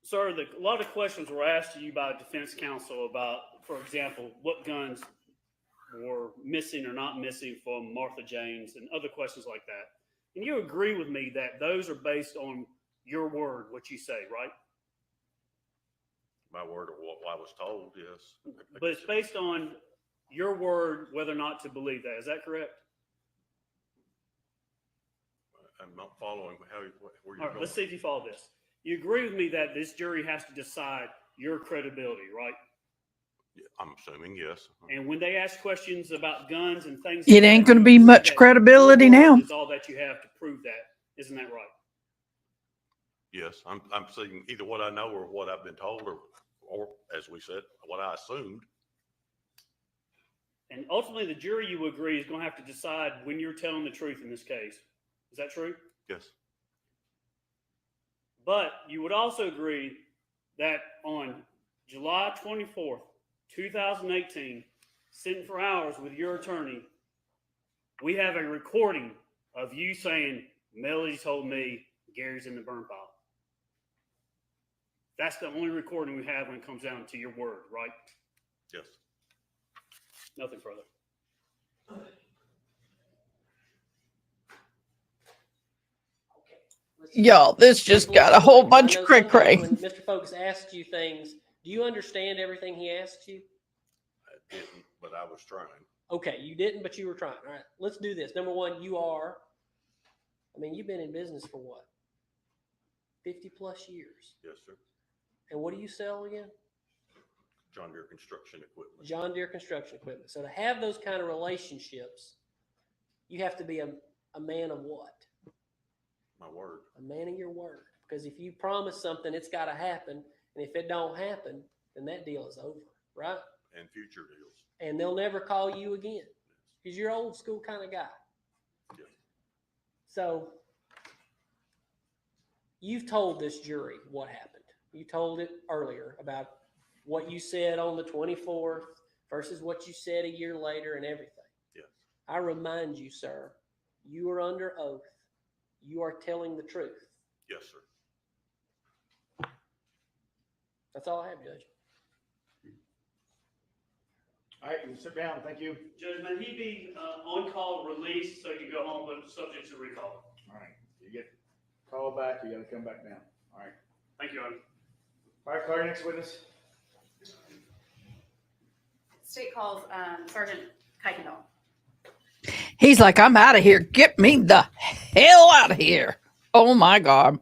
Sir, a lot of questions were asked to you by defense counsel about, for example, what guns were missing or not missing from Martha James and other questions like that. And you agree with me that those are based on your word, what you say, right? My word or what I was told, yes. But it's based on your word whether or not to believe that. Is that correct? I'm not following where you're All right, going. let's see if you follow this. You agree with me that this jury has to decide your credibility, right? Yeah, I'm assuming yes. And when they ask questions about guns and things, It ain't going to be much credibility now. Is all that you have to prove that. Isn't that right? Yes, I'm saying either what I know or what I've been told, or as we said, what I assumed. And ultimately, the jury, you agree, is going to have to decide when you're telling the truth in this case. Is that true? Yes. But you would also agree that on July 24th, 2018, sitting for hours with your attorney, we have a recording of you saying, Melody told me Gary's in the burn pile. That's the only recording we have when it comes down to your word, right? Yes. Nothing further. Y'all, this just got a whole bunch of cray cray. When Mr. Folks asked you things, do you understand everything he asked you? didn't, but I was trying. Okay, you didn't, but you were trying. All right, let's do this. Number one, you've been in business for what? 50 plus years. Yes, sir. And what do you sell again? John Deere construction equipment. John Deere construction equipment. So to have those kind of relationships, you have to be a man of what? My word. A man of your word. Because if you promise something, it's got to happen. And if it don't happen, then that deal is over, right? And future deals. And they'll never call you again because you're old school kind of guy. Yes. So you've told this jury what happened. You told it earlier about what you said on the 24th versus what you said a year later and everything. Yes. I remind you, sir, you are under oath. You are telling the truth. Yes, sir. That's all I have, Judge. All right, you can sit down. Thank you. Judge, may he be on-call released so you go home but subject to recall? All right, you get called back, you gotta come back down. All right. Thank you, Your Honor. All right, call your next witness. State calls Sergeant Kuykendall. He's like, I'm out of here. Get me the hell out of here. Oh my God.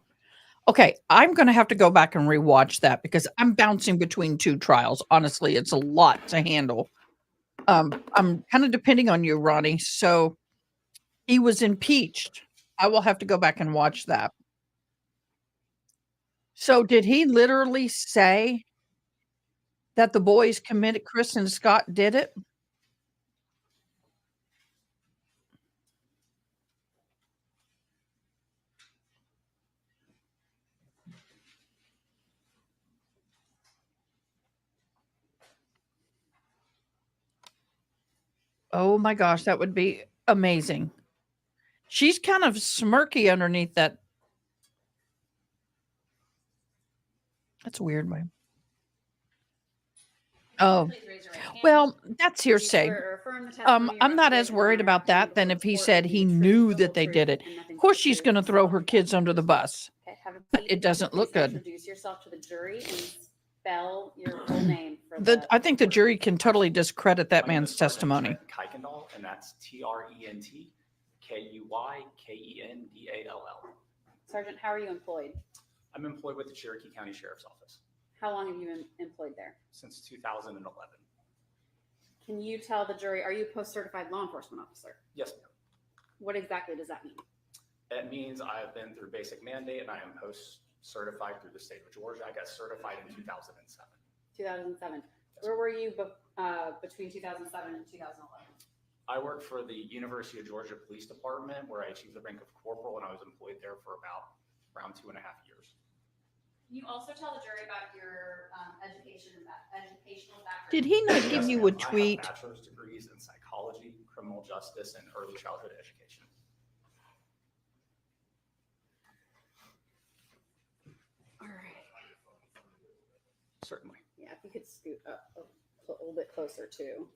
Okay, I'm going to have to go back and rewatch that because I'm bouncing between two trials. Honestly, it's a lot to handle. I'm kind of depending on you, Ronnie. So he was impeached. I will have to go back and watch that. So did he literally say that the boys committed, Chris and Scott did it? Oh my gosh, that would be amazing. She's kind of smirky underneath that. That's a weird way. Oh, Please raise your right hand. well, that's Do you hearsay. swear or affirm the testimony you're I'm about not to as give worried in about honor that than if he before said the he truth, knew the that whole they truth, did it. and nothing Of course, but the she's truth, going to so throw help her you kids God. under the bus. Okay, have a But seat. it doesn't look Please good. Introduce yourself to the jury and spell your full name for I think the jury can totally discredit that My name man's is Sergeant testimony. Trent Kuykendall, and that's TRENTKUYKENDALL. Sergeant, how are you employed? I'm employed with the Cherokee County Sheriff's Office How long have you been employed there? since 2011. Can you tell the jury, are you a post-certified law enforcement officer? Yes, ma'am. What exactly does that mean? It means I have been through basic mandate and I am post-certified through the state of Georgia. I got certified in 2007. 2007. Where were you between 2007 and 2011? I worked for the University of Georgia Police Department where I achieved the rank of corporal and I was employed there for around 2.5 years. Can you also tell the jury about your educational background? Did he not Yes, give you ma'am. a I have tweet? bachelor's degrees in psychology, criminal justice, and early childhood education. All right. Certainly. Yeah, if you could scoot up a little bit closer too.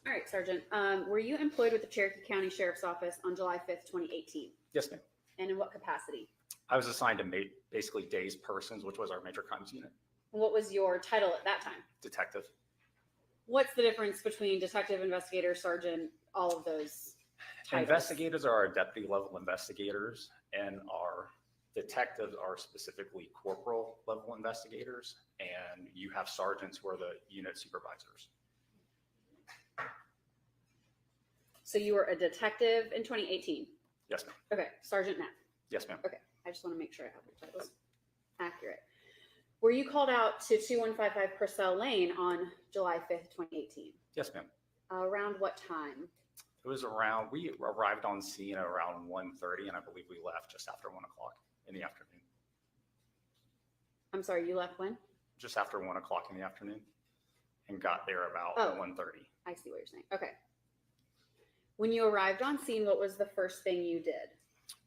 All right, Sergeant. Were you employed with the Cherokee County Sheriff's Office on July 5th, 2018? Yes, ma'am. And in what capacity? I was assigned to basically days persons, which was our major crimes unit. What was your title at that time? Detective. What's the difference between detective, investigator, sergeant, all of those titles? Investigators are our deputy level investigators, and our detectives are specifically corporal level investigators, and you have sergeants who are the unit supervisors. So you were a detective in 2018? Yes, ma'am. Okay, sergeant now. Yes, ma'am. Okay, I just want to make sure I have your titles accurate. Were you called out to 2155 Purcell Lane on July 5th, 2018? Yes, ma'am. Around what time? It was we arrived on scene at around 1:30, and I believe we left just after 1 o'clock in the afternoon. I'm sorry, you left when? Just after 1 o'clock in the afternoon, and got there about Oh. 1:30. I see what you're saying. Okay. When you arrived on scene, what was the first thing you did?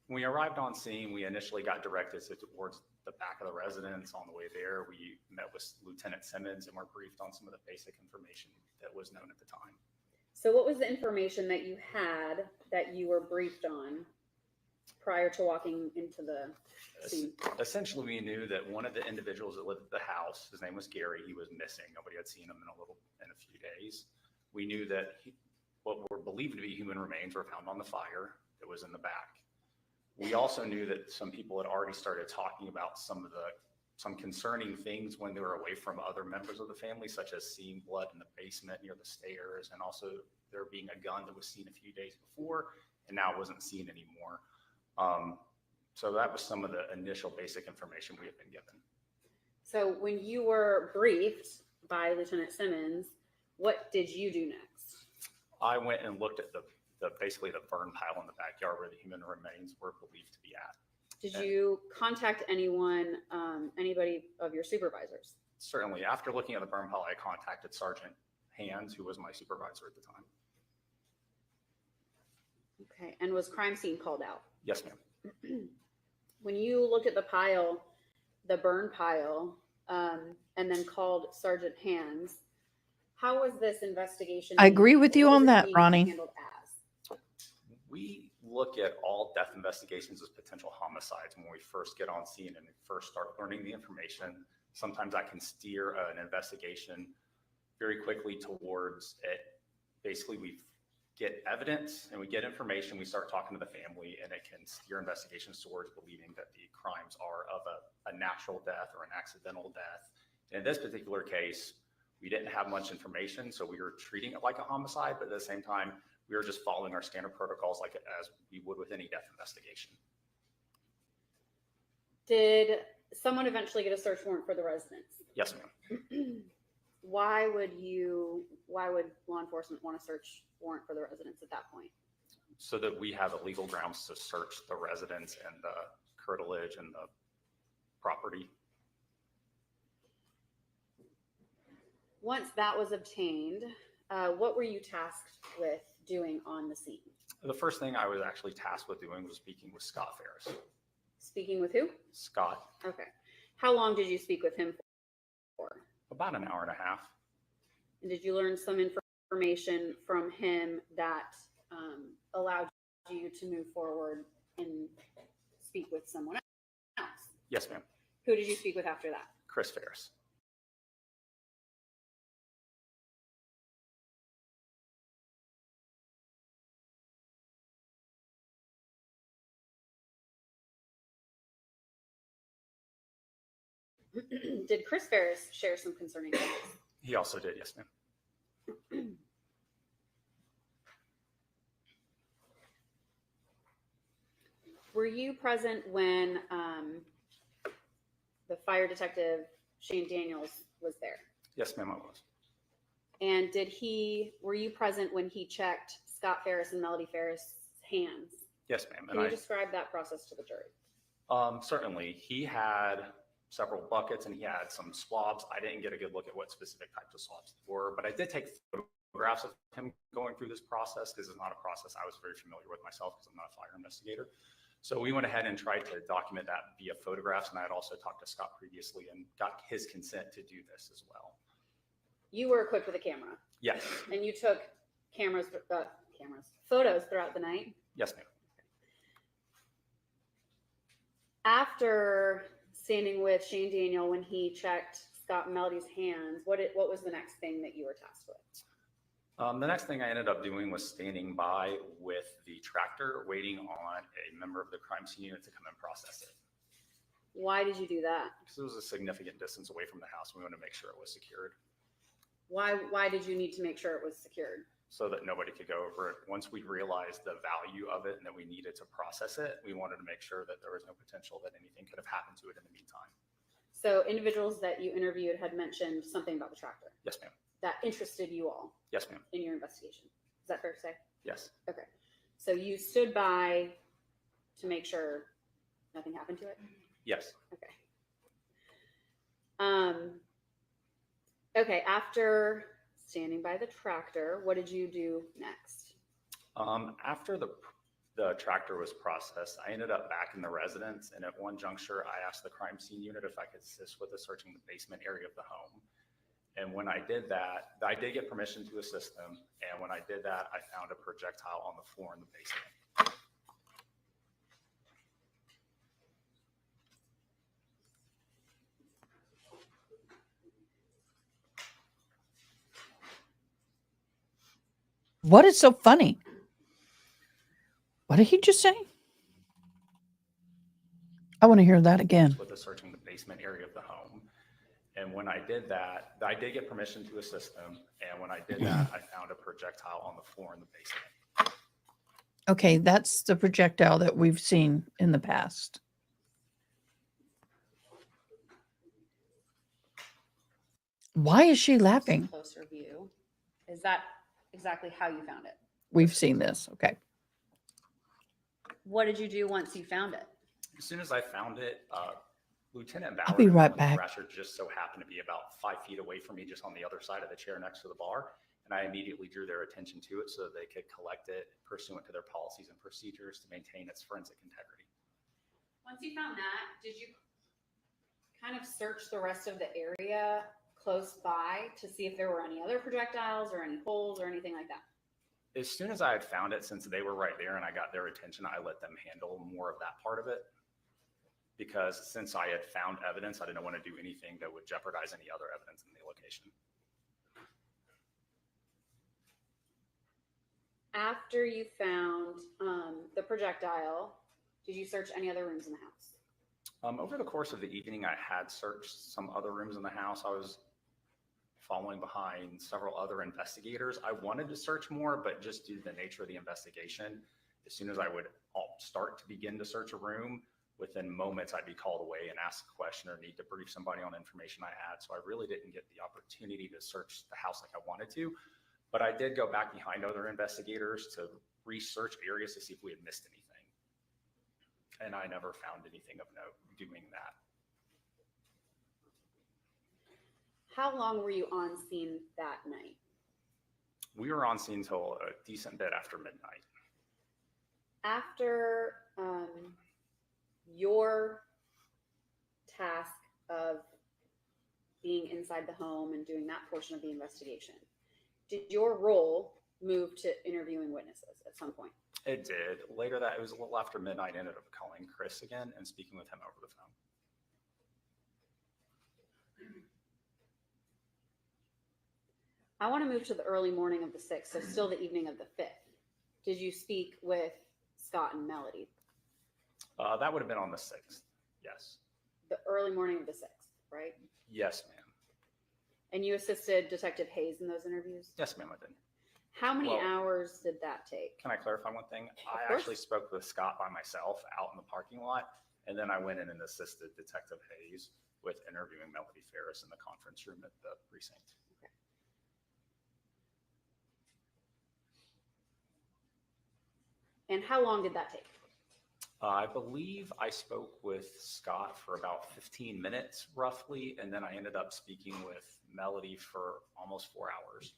When we arrived on scene, we initially got directed towards the back of the residence. On the way there, we met with Lieutenant Simmons and were briefed on some of the basic information that was known at the time. So what was the information that you had that you were briefed on prior to walking into the scene? Essentially, we knew that one of the individuals that lived at the house, his name was Gary, he was missing. Nobody had seen him in a few days. We knew that what were believed to be human remains were found on the fire that was in the back. We also knew that some people had already started talking about some concerning things when they were away from other members of the family, such as seeing blood in the basement near the stairs, and also there being a gun that was seen a few days before and now wasn't seen anymore. So that was some of the initial basic information we had been given. So when you were briefed by Lieutenant Simmons, what did you do next? I went and looked at basically the burn pile in the backyard where the human remains were believed to be at. Did you contact anyone, anybody of your supervisors? Certainly. After looking at the burn pile, I contacted Sergeant Hands, who was my supervisor at the time. Okay, and was crime scene called out? Yes, ma'am. When you looked at the pile, the burn pile, and then called Sergeant Hands, how was this investigation? I agree with you what was on it that, being Ronnie. handled as? We look at all death investigations as potential homicides when we first get on scene and first start learning the information. Sometimes that can steer an investigation very quickly towards it. Basically, we get evidence and we get information, we start talking to the family, and it can steer investigations towards believing that the crimes are of a natural death or an accidental death. In this particular case, we didn't have much information, so we were treating it like a homicide, but at the same time, we were just following our standard protocols as we would with any death investigation. Did someone eventually get a search warrant for the residence? Yes, ma'am. Why would law enforcement want a search warrant for the residence at that point? So that we have legal grounds to search the residence and the curtilage and the property. Once that was obtained, what were you tasked with doing on the scene? The first thing I was actually tasked with doing was speaking with Scott Farris. Speaking with who? Scott, Okay. How long did you speak with him for? about an hour and a half. And did you learn some information from him that allowed you to move forward and speak with someone else? Yes, ma'am. Who did you speak with after that? Chris Farris. Did Chris Farris share some concerning things? He also did, yes, ma'am. Were you present when the fire detective Shane Daniels was there? Yes, ma'am, I was. And were you present when he checked Scott Farris and Melody Farris' hands? Yes, ma'am. Can you describe that process to the jury? Certainly. He had several buckets and he had some swabs. I didn't get a good look at what specific types of swabs they were, but I did take photographs of him going through this process because it's not a process I was very familiar with myself because I'm not a fire investigator. So we went ahead and tried to document that via photographs, and I had also talked to Scott previously and got his consent to do this as well. You were equipped with a camera. Yes. And you took photos throughout the night? Yes, ma'am. After standing with Shane Daniel when he checked Scott and Melody's hands, what was the next thing that you were tasked with? The next thing I ended up doing was standing by with the tractor, waiting on a member of the crime scene unit to come and process it. Why did you do that? Because it was a significant distance away from the house. We wanted to make sure it was secured Why did you need to make sure it was secured? so that nobody could go over it. Once we realized the value of it and that we needed to process it, we wanted to make sure that there was no potential that anything could have happened to it in the meantime. So individuals that you interviewed had mentioned something about the tractor Yes, ma'am. that interested you all Yes, ma'am. in your investigation. Is that fair to say? Yes. Okay. So you stood by to make sure nothing happened to it? Yes. Okay. Okay, after standing by the tractor, what did you do next? After the tractor was processed, I ended up back in the residence, and at one juncture, I asked the crime scene unit if I could assist with searching the basement area of the home. And when I did that, I did get permission to assist them. And when I did that, I found a projectile on the floor in the basement. What is so funny? What did he just say? I want to hear that again. With the searching the basement area of the home. And when I did that, I did get permission to assist them. And when I did that, I found a projectile on the floor in the basement. Okay, that's the projectile that we've seen in the past. Why is she laughing? Closer view. Is that exactly how you found it? We've seen this. Okay. What did you do once you found it? As soon as I found it, Lieutenant Ballard I'll be and right Lieutenant back. Thrasher just so happened to be about 5 feet away from me, just on the other side of the chair next to the bar. And I immediately drew their attention to it so that they could collect it pursuant to their policies and procedures to maintain its forensic integrity. Once you found that, did you kind of search the rest of the area close by to see if there were any other projectiles or any holes or anything like that? As soon as I had found it, since they were right there and I got their attention, I let them handle more of that part of it. Because since I had found evidence, I didn't want to do anything that would jeopardize any other evidence in the location. After you found the projectile, did you search any other rooms in the house? Over the course of the evening, I had searched some other rooms in the house. I was following behind several other investigators. I wanted to search more, but just due to the nature of the investigation, as soon as I would start to begin to search a room, within moments I'd be called away and ask a question or need to brief somebody on information I had. So I really didn't get the opportunity to search the house like I wanted to. But I did go back behind other investigators to research areas to see if we had missed anything. And I never found anything of note doing that. How long were you on scene that night? We were on scene till a decent bit after midnight. After your task of being inside the home and doing that portion of the investigation, did your role move to interviewing witnesses at some point? It did. Later that, it was a little after midnight, I ended up calling Chris again and speaking with him over the phone. I want to move to the early morning of the 6th, so still the evening of the 5th. Did you speak with Scott and Melody? That would have been on the 6th. Yes. The early morning of the 6th, right? Yes, ma'am. And you assisted Detective Hayes in those interviews? Yes, ma'am, I did. How many Well, hours did that take? Can I clarify one thing? I course. actually spoke with Scott by myself out in the parking lot, and then I went in and assisted Detective Hayes with interviewing Melody Farris in the conference room at the precinct. And how long did that take? I believe I spoke with Scott for about 15 minutes roughly, and then I ended up speaking with Melody for almost 4 hours.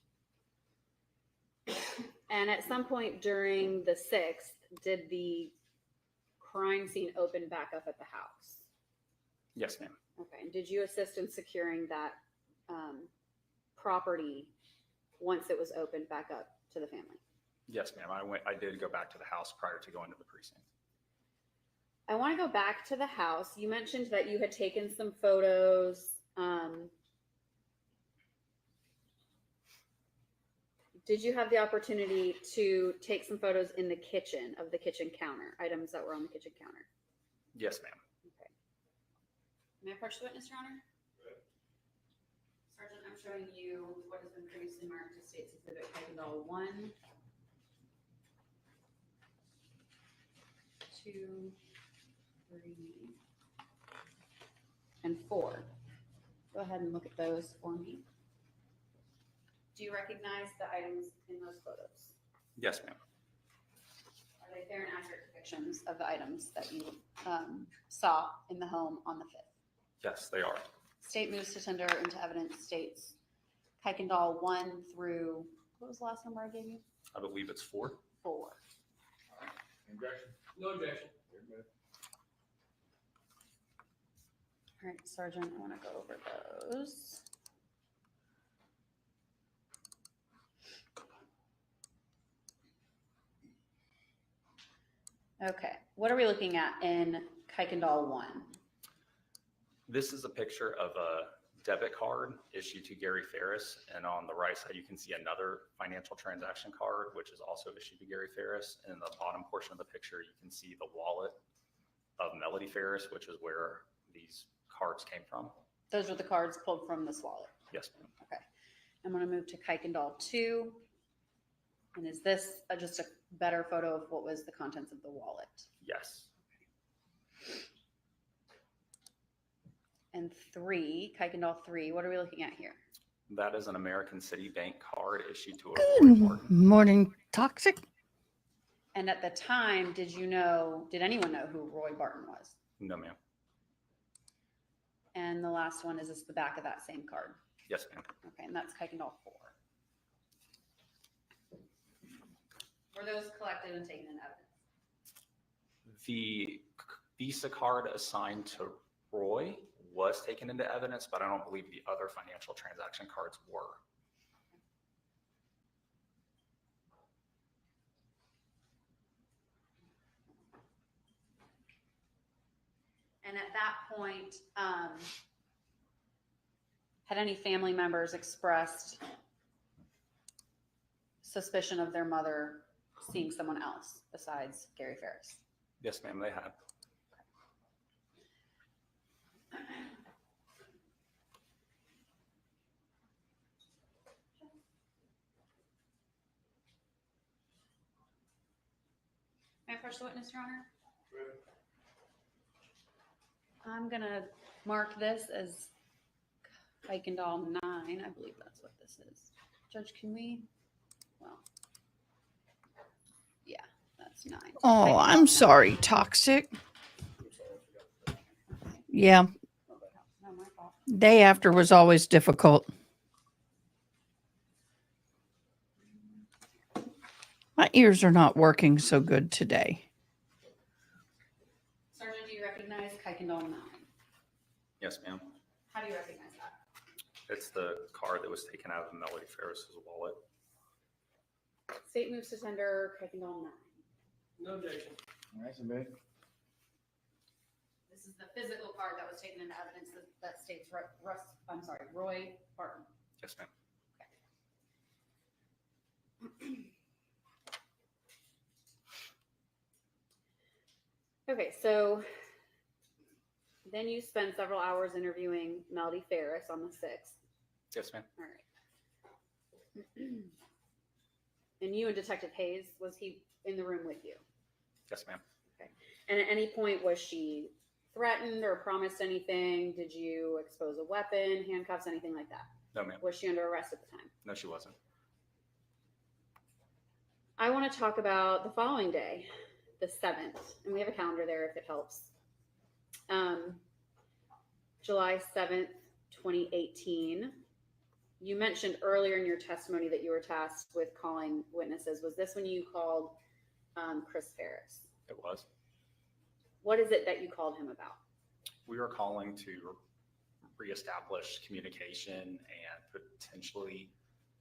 And at some point during the 6th, did the crime scene open back up at the house? Yes, ma'am. Okay. And did you assist in securing that property once it was opened back up to the family? Yes, ma'am. I did go back to the house prior to going to the precinct. I want to go back to the house. You mentioned that you had taken some photos. Did you have the opportunity to take some photos in the kitchen of the kitchen counter, items that were on the kitchen counter? Yes, ma'am. Okay. May I approach the witness, Your Honor? Sergeant, I'm showing you what has been previously marked as State's Exhibit Kuykendall 1, 2, 3, and 4. Go ahead and look at those for me. Do you recognize the items in those photos? Yes, ma'am. Are they fair and accurate depictions of the items that you saw in the home on the 5th? Yes, they are. State moves to tender into evidence states Kuykendall 1 through, what was the last number I gave you? I believe it's 4. 4. Objection. No objection. All right, Sergeant, I want to go over those. Okay, what are we looking at in Kuykendall 1? This is a picture of a debit card issued to Gary Farris. And on the right side, you can see another financial transaction card, which is also issued to Gary Farris. And in the bottom portion of the picture, you can see the wallet of Melody Farris, which is where these cards came from. Those are the cards pulled from this wallet. Yes, ma'am. Okay. I'm going to move to Kuykendall 2. And is this just a better photo of what was the contents of the wallet? Yes. And 3, Kuykendall 3, what are we looking at here? That is an American City Bank card issued to a Good Roy Barton. morning, Toxic. And at the time, did anyone know who Roy Barton was? No, ma'am. And the last one, is this the back of that same card? Yes, ma'am. Okay, and that's Kuykendall 4. Were those collected and taken in evidence? The Visa card assigned to Roy was taken into evidence, but I don't believe the other financial transaction cards were. And at that point, had any family members expressed suspicion of their mother seeing someone else besides Gary Farris? Yes, ma'am, they had. May I approach the witness, Your Honor? I'm gonna mark this as Kuykendall 9. I believe that's what this is. Judge, can we? Well, yeah, that's 9. Oh, Kuykendall I'm 9. sorry, Toxic. Yeah, No, my fault. day after was always difficult. My ears are not working so good today. Sergeant, do you recognize Kuykendall 9? Yes, ma'am. How do you recognize that? It's the card that was taken out of Melody Farris's wallet. State moves to tender Kuykendall 9. No objection. All right, submit. This is the physical card that was taken into evidence that states Roy Barton. Yes, ma'am. Okay, so then you spend several hours interviewing Melody Farris on the 6th. Yes, ma'am. All right. And you and Detective Hayes, was he in the room with you? Yes, ma'am. And at any point, was she threatened or promised anything? Did you expose a weapon, handcuffs, anything like that? No, ma'am. Was she under arrest at the time? No, she wasn't. I want to talk about the following day, the 7th, and we have a calendar there if it helps. July 7th, 2018. You mentioned earlier in your testimony that you were tasked with calling witnesses. Was this when you called Chris Farris? It was. What is it that you called him about? We were calling to reestablish communication and potentially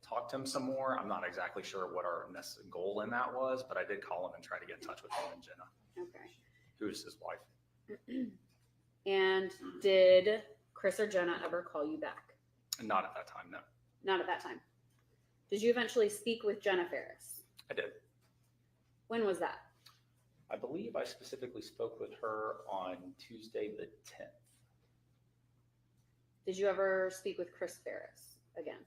talk to him some more. I'm not exactly sure what our goal in that was, but I did call him and try to get in touch with him and Jenna, Okay. who is his wife. And did Chris or Jenna ever call you back? Not at that time, no. Not at that time. Did you eventually speak with Jenna Farris? I did. When was that? I believe I specifically spoke with her on Tuesday the 10th. Did you ever speak with Chris Farris again?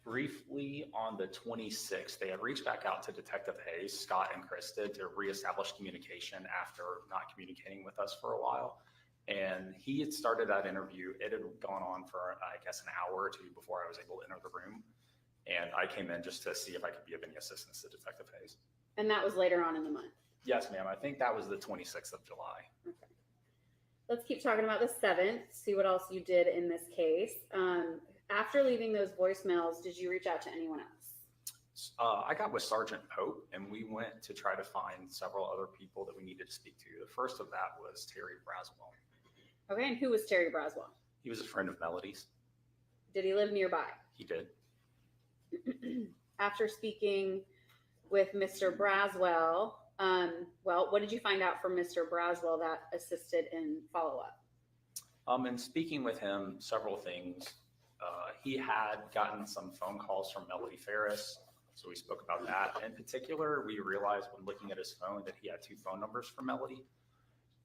Briefly on the 26th, they had reached back out to Detective Hayes, Scott and Chris did, to reestablish communication after not communicating with us for a while. And he had started that interview. It had gone on for, I guess, an hour or two before I was able to enter the room. And I came in just to see if I could be of any assistance to Detective Hayes. And that was later on in the month. Yes, ma'am. I think that was the 26th of July. Okay. Let's keep talking about the 7th, see what else you did in this case. After leaving those voicemails, did you reach out to anyone else? I got with Sergeant Pope, and we went to try to find several other people that we needed to speak to. The first of that was Terry Braswell. Okay, and who was Terry Braswell? He was a friend of Melody's. Did he live nearby? He did. After speaking with Mr. Braswell, what did you find out from Mr. Braswell that assisted in follow-up? And speaking with him, several things. He had gotten some phone calls from Melody Farris, so we spoke about that. In particular, we realized when looking at his phone that he had 2 phone numbers for Melody,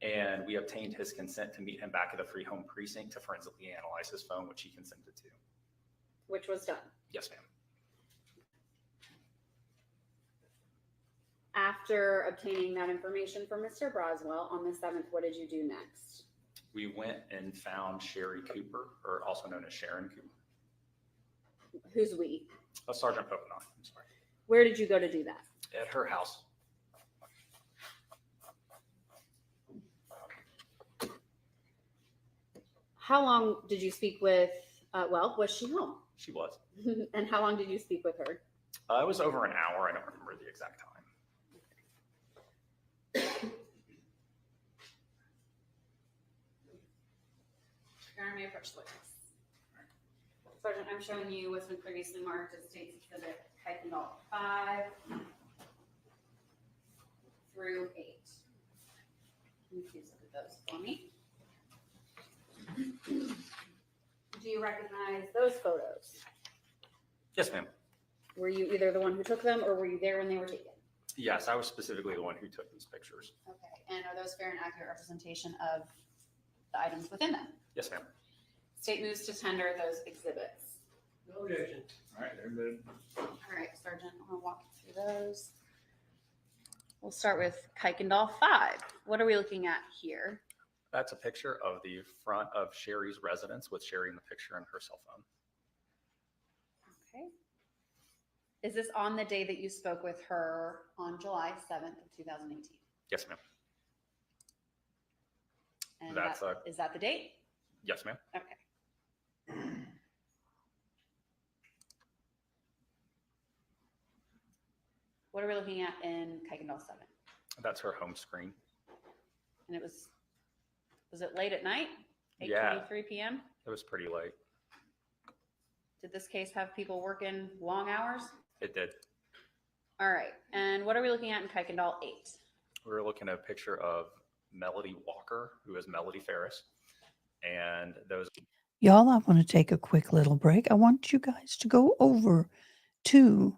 and we obtained his consent to meet him back at the Free Home Precinct to forensically analyze his phone, which he consented to. Which was done. Yes, ma'am. After obtaining that information from Mr. Broswell on the 7th, what did you do next? We went and found Sherry Cooper, or also known as Sharon Cooper. Who's we? Sergeant Popenon, I'm sorry. Where did you go to do that? At her house. How long did you speak with, was she home? She was. And how long did you speak with her? It was over an hour. I don't remember the exact time. May approach the witness. Sergeant, I'm showing you what's been previously marked as State's Exhibit Hiking 5 through 8. Can you please look at those for me? Do you recognize those photos? Yes, ma'am. Were you either the one who took them or were you there when they were taken? Yes, I was specifically the one who took these pictures. Okay, and are those fair and accurate representation of the items within them? Yes, ma'am. State moves to tender those exhibits. No objection. All right, they're good. All right, Sergeant, I'm gonna walk you through those. We'll start with Kuykendall 5. What are we looking at here? That's a picture of the front of Sherry's residence with Sherry in the picture and her cell phone. Okay. Is this on the day that you spoke with her on July 7th of 2018? Yes, ma'am. And That's is that the date? Yes, ma'am. Okay. What are we looking at in Kuykendall 7? That's her home screen. And it was it late at night? Yeah. 8:23 p.m.? It was pretty late. Did this case have people working long hours? It did. All right. And what are we looking at in Kuykendall 8? We were looking at a picture of Melody Walker, who is Melody Farris. And those. Y'all, I want to take a quick little break. I want you guys to go over to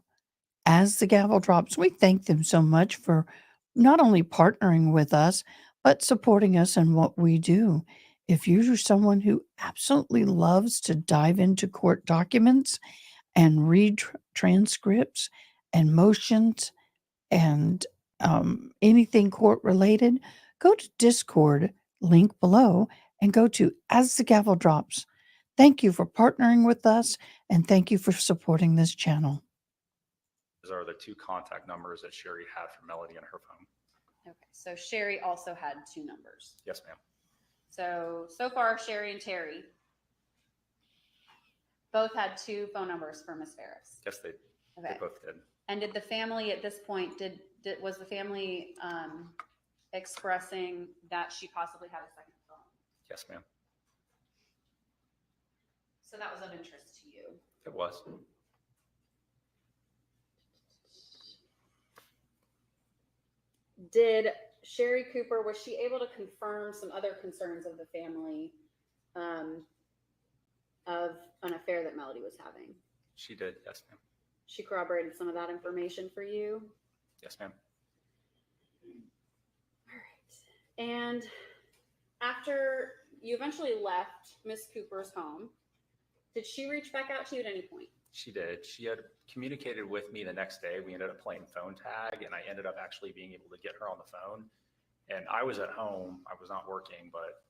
As the Gavel Drops. We thank them so much for not only partnering with us, but supporting us in what we do. If you're someone who absolutely loves to dive into court documents and read transcripts and motions and anything court related, go to Discord, link below, and go to As the Gavel Drops. Thank you for partnering with us, and thank you for supporting this channel. Those are the 2 contact numbers that Sherry had for Melody on her phone. Okay. So Sherry also had 2 numbers. Yes, ma'am. So far, Sherry and Terry both had 2 phone numbers for Miss Farris. Yes, they Okay. both did. And did the family at this point, was the family expressing that she possibly had a second phone? Yes, ma'am. So that was of interest to you. It was. Did Sherry Cooper, was she able to confirm some other concerns of the family of an affair that Melody was having? She did. Yes, ma'am. She corroborated some of that information for you? Yes, ma'am. All right. And after you eventually left Miss Cooper's home, did she reach back out to you at any point? She did. She had communicated with me the next day. We ended up playing phone tag, and I ended up actually being able to get her on the phone. And I was at home. I was not working, but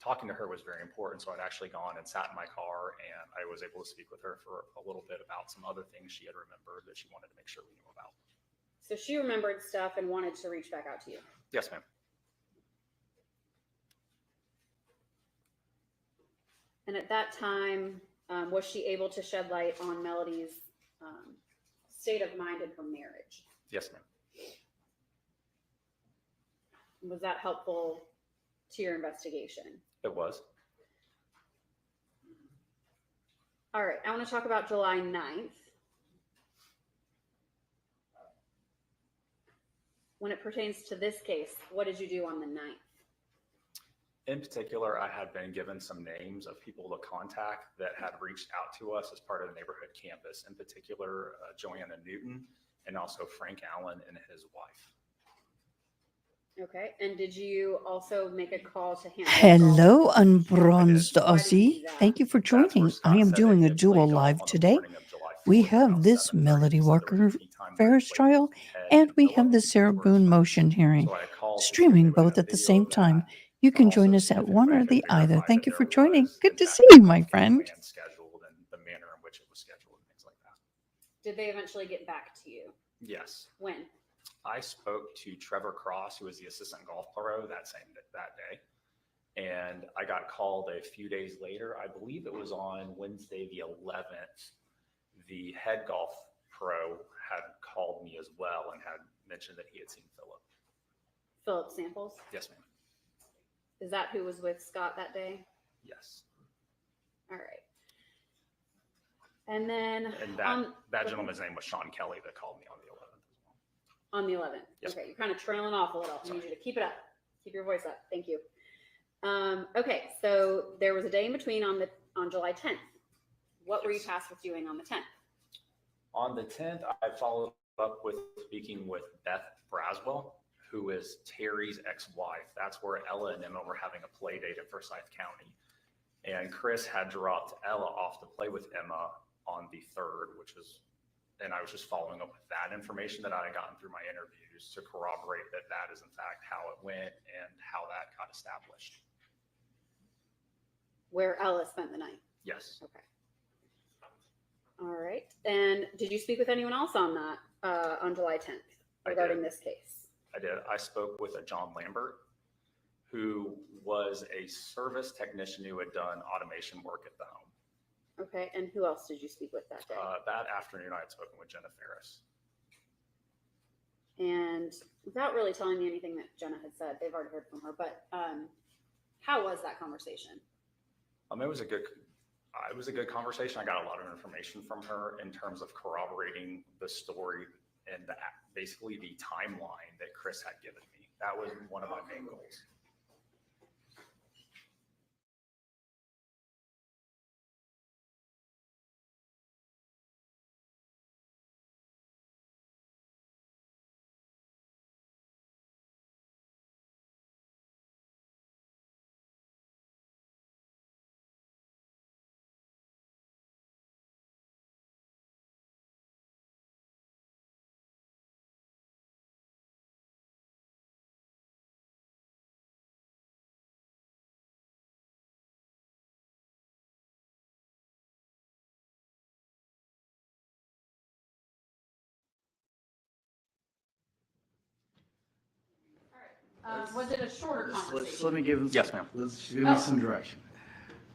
talking to her was very important. So I'd actually gone and sat in my car, and I was able to speak with her for a little bit about some other things she had remembered that she wanted to make sure we knew about. So she remembered stuff and wanted to reach back out to you? Yes, ma'am. And at that time, was she able to shed light on Melody's state of mind in her marriage? Yes, ma'am. Was that helpful to your investigation? It was. All right, I want to talk about July 9th. When it pertains to this case, what did you do on the 9th? In particular, I had been given some names of people to contact that had reached out to us as part of the neighborhood campus, in particular, Joanna Newton and also Frank Allen and his wife. Okay, and did you also make a call to Hampton? Hello, unbronzed Why did you Aussie. do that? Thank you for That's where joining. Scott I am said that doing he a had dual played golf live on the today. morning of July We 4th have around this 7:30. Melody He said there Walker was a tee time where he Farris played trial, with Ted and we Phillip have the Sarah for his Boone friends. motion hearing, So I called to see if they streaming would have both at the video same of time. that, You to can also join us see at if one anybody or the could other. verify Thank that you for there joining. was, Good in to fact, see you, a my game friend. plan scheduled and the manner in which it was scheduled and things like that. Did they eventually get back to you? Yes. When? I spoke to Trevor Cross, who was the assistant golf pro that day. And I got called a few days later. I believe it was on Wednesday, the 11th. The head golf pro had called me as well and had mentioned that he had seen Phillip. Philip Samples? Yes, ma'am. Is that who was with Scott that day? Yes. All right. And then And on that gentleman's name was Sean Kelly that called me on the 11th as well. on the 11th. Yes. Okay, you're kind of trailing off a little. I need you to keep it up. Keep your voice up. Thank you. Okay, so there was a day in between on July 10th. What were you Yes. tasked with doing on the 10th? On the 10th, I followed up with speaking with Beth Braswell, who is Terry's ex-wife. That's where Ella and Emma were having a play date at Forsyth County. And Chris had dropped Ella off to play with Emma on the 3rd, and I was just following up with that information that I had gotten through my interviews to corroborate that that is in fact how it went and how that got established. Where Ella spent the night. Yes. Okay. All right. And did you speak with anyone else on that on July 10th I regarding did. this case? I did. I spoke with a John Lambert, who was a service technician who had done automation work at the home. Okay. And who else did you speak with that day? That afternoon, I had spoken with Jenna Farris. And without really telling me anything that Jenna had said, they've already heard from her, but how was that conversation? It was a good conversation. I got a lot of information from her in terms of corroborating the story and basically the timeline that Chris had given me. That was one of my main goals. Was it a shorter conversation? Let me give him. Yes, ma'am. Let's give me some direction.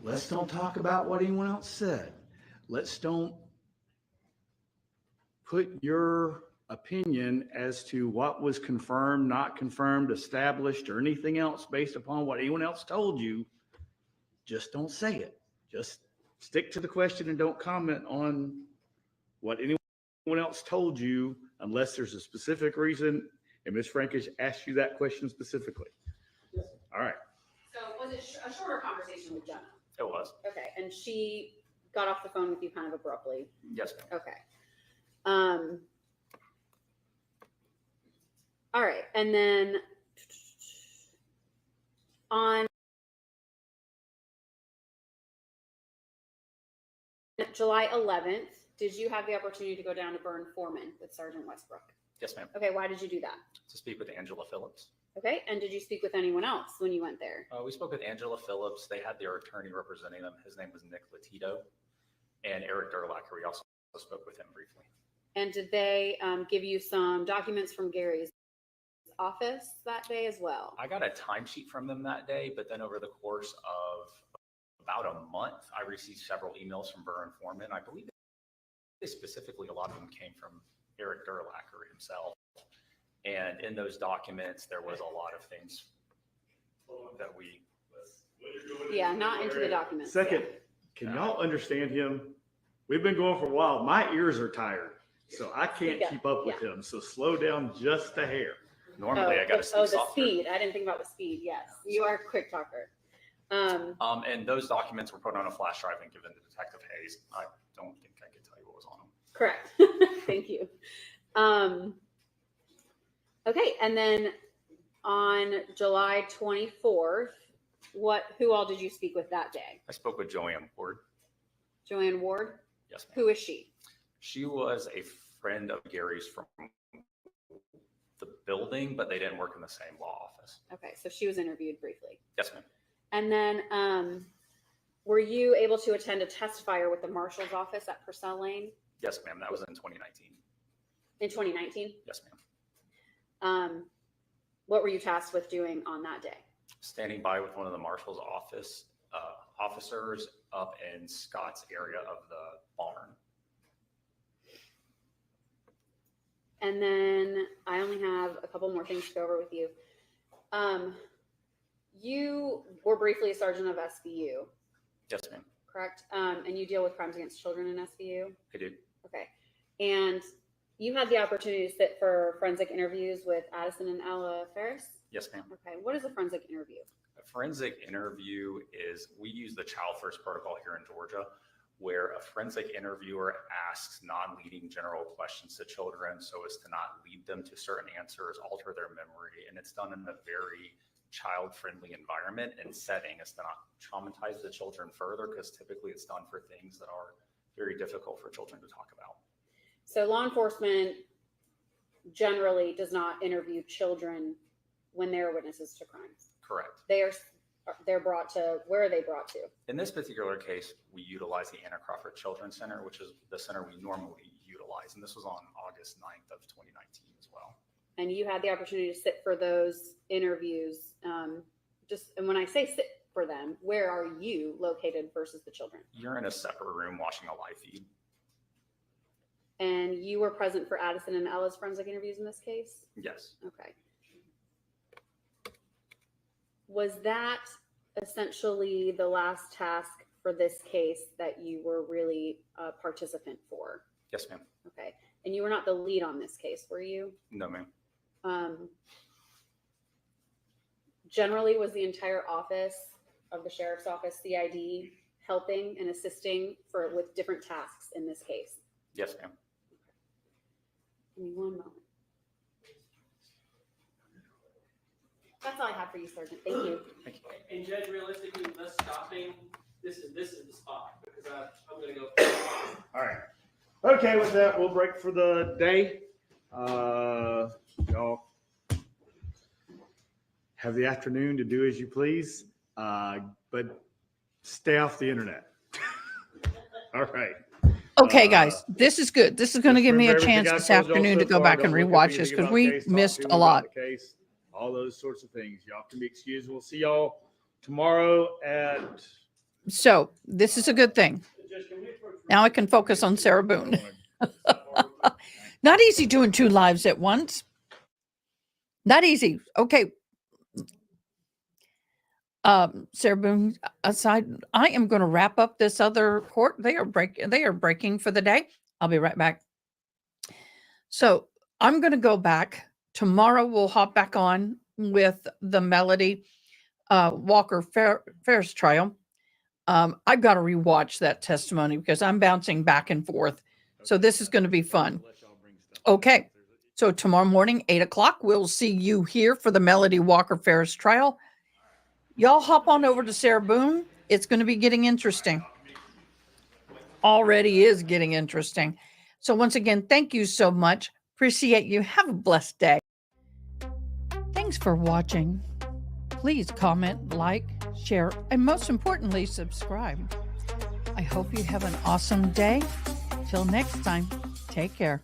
Let's don't talk about what anyone else said. Let's don't put your opinion as to what was confirmed, not confirmed, established, or anything else based upon what anyone else told you. Just don't say it. Just stick to the question and don't comment on what anyone else told you unless there's a specific reason and Ms. Frankish asked you that question specifically. All right. So was it a shorter conversation with Jenna? It was. Okay. And she got off the phone with you kind of abruptly. Yes, ma'am. Okay. All right. And then on July 11th, did you have the opportunity to go down to Burn Foreman with Sergeant Westbrook? Yes, ma'am. Okay. Why did you do that? To speak with Angela Phillips. Okay. And did you speak with anyone else when you went there? We spoke with Angela Phillips. They had their attorney representing them. His name was Nick Latito. And Eric Durlacher. We also spoke with him briefly. And did they give you some documents from Gary's office that day as well? I got a timesheet from them that day, but then over the course of about a month, I received several emails from Burr and Foreman. I believe specifically a lot of them came from Eric Durlacher himself. And in those documents, there was a lot of things that we... Yeah, not into the documents. Second, can y'all understand him? We've been going for a while. My ears are tired, so I can't keep up with him. So slow down just a hair. Normally, I got to speak the softer. speed. I didn't think about the speed. Yes, you are a quick talker. And those documents were put on a flash drive and given to Detective Hayes. I don't think I can tell you what was on them. Correct. Thank you. Okay, and then on July 24th, who all did you speak with that day? I spoke with Joanne Ward. Joanne Ward? Yes, ma'am. Who is she? She was a friend of Gary's from the building, but they didn't work in the same law office. Okay, so she was interviewed briefly. Yes, ma'am. And then were you able to attend a testifier with the marshal's office at Purcell Lane? Yes, ma'am. That was in 2019. In 2019? Yes, ma'am. What were you tasked with doing on that day? Standing by with one of the marshal's office officers up in Scott's area of the barn. And then I only have a couple more things to go over with you. You were briefly a sergeant of SVU, Yes, ma'am. correct? And you deal with crimes against children in SVU? I did. Okay. And you had the opportunity to sit for forensic interviews with Addison and Ella Farris? Yes, ma'am. Okay. What is a forensic interview? A forensic interview is, we use the child first protocol here in Georgia, where a forensic interviewer asks non-leading general questions to children so as to not lead them to certain answers, alter their memory, and it's done in a very child-friendly environment and setting. It's to not traumatize the children further, because typically it's done for things that are very difficult for children to talk about. So law enforcement generally does not interview children when they're witnesses to crimes. Correct. They're brought to, where are they brought to? In this particular case, we utilize the Anna Crawford Children's Center, which is the center we normally utilize. And this was on August 9th of 2019 as well. And you had the opportunity to sit for those interviews. And when I say sit for them, where are you located versus the children? You're in a separate room watching a live feed. And you were present for Addison and Ella's forensic interviews in this case? Yes. Okay. Was that essentially the last task for this case that you were really a participant for? Yes, ma'am. Okay. And you were not the lead on this case, were you? No, ma'am. Generally, was the entire office of the sheriff's office, CID, helping and assisting with different tasks in this case? Yes, ma'am. Give me one moment. That's all I have for you, Sergeant. Thank you. Thank you. And Judge, realistically, with us stopping, this is the spot, because I'm gonna go. All right. Okay, with that, we'll break for the day. Y'all have the afternoon to do as you please, but stay off the internet. All right. Okay, guys, this is good. This is going to give me a Remember chance everything I this told y'all afternoon so to go far. back Don't and look up rewatch anything this because about we the case, talk missed to a them lot. about the case, all those sorts of things. Y'all can be excused. We'll see y'all tomorrow at. So this is a good thing. Now I can focus on Sarah Boone. Not easy doing two lives at once. Not easy. Okay. Sarah Boone aside, I am going to wrap up this other court. They are breaking for the day. I'll be right back. So I'm going to go back tomorrow. We'll hop back on with the Melody Walker Farris trial. I've got to rewatch that testimony because I'm bouncing back and forth. So this is going to be fun. Okay. So tomorrow morning, 8 o'clock, we'll see you here for the Melody Walker Farris trial. Y'all hop on over to Sarah Boone. It's going to be getting interesting. Already is getting interesting. So once again, thank you so much. Appreciate you. Have a blessed day. Thanks for watching. Please comment, like, share, and most importantly, subscribe. I hope you have an awesome day. Till next time, take care.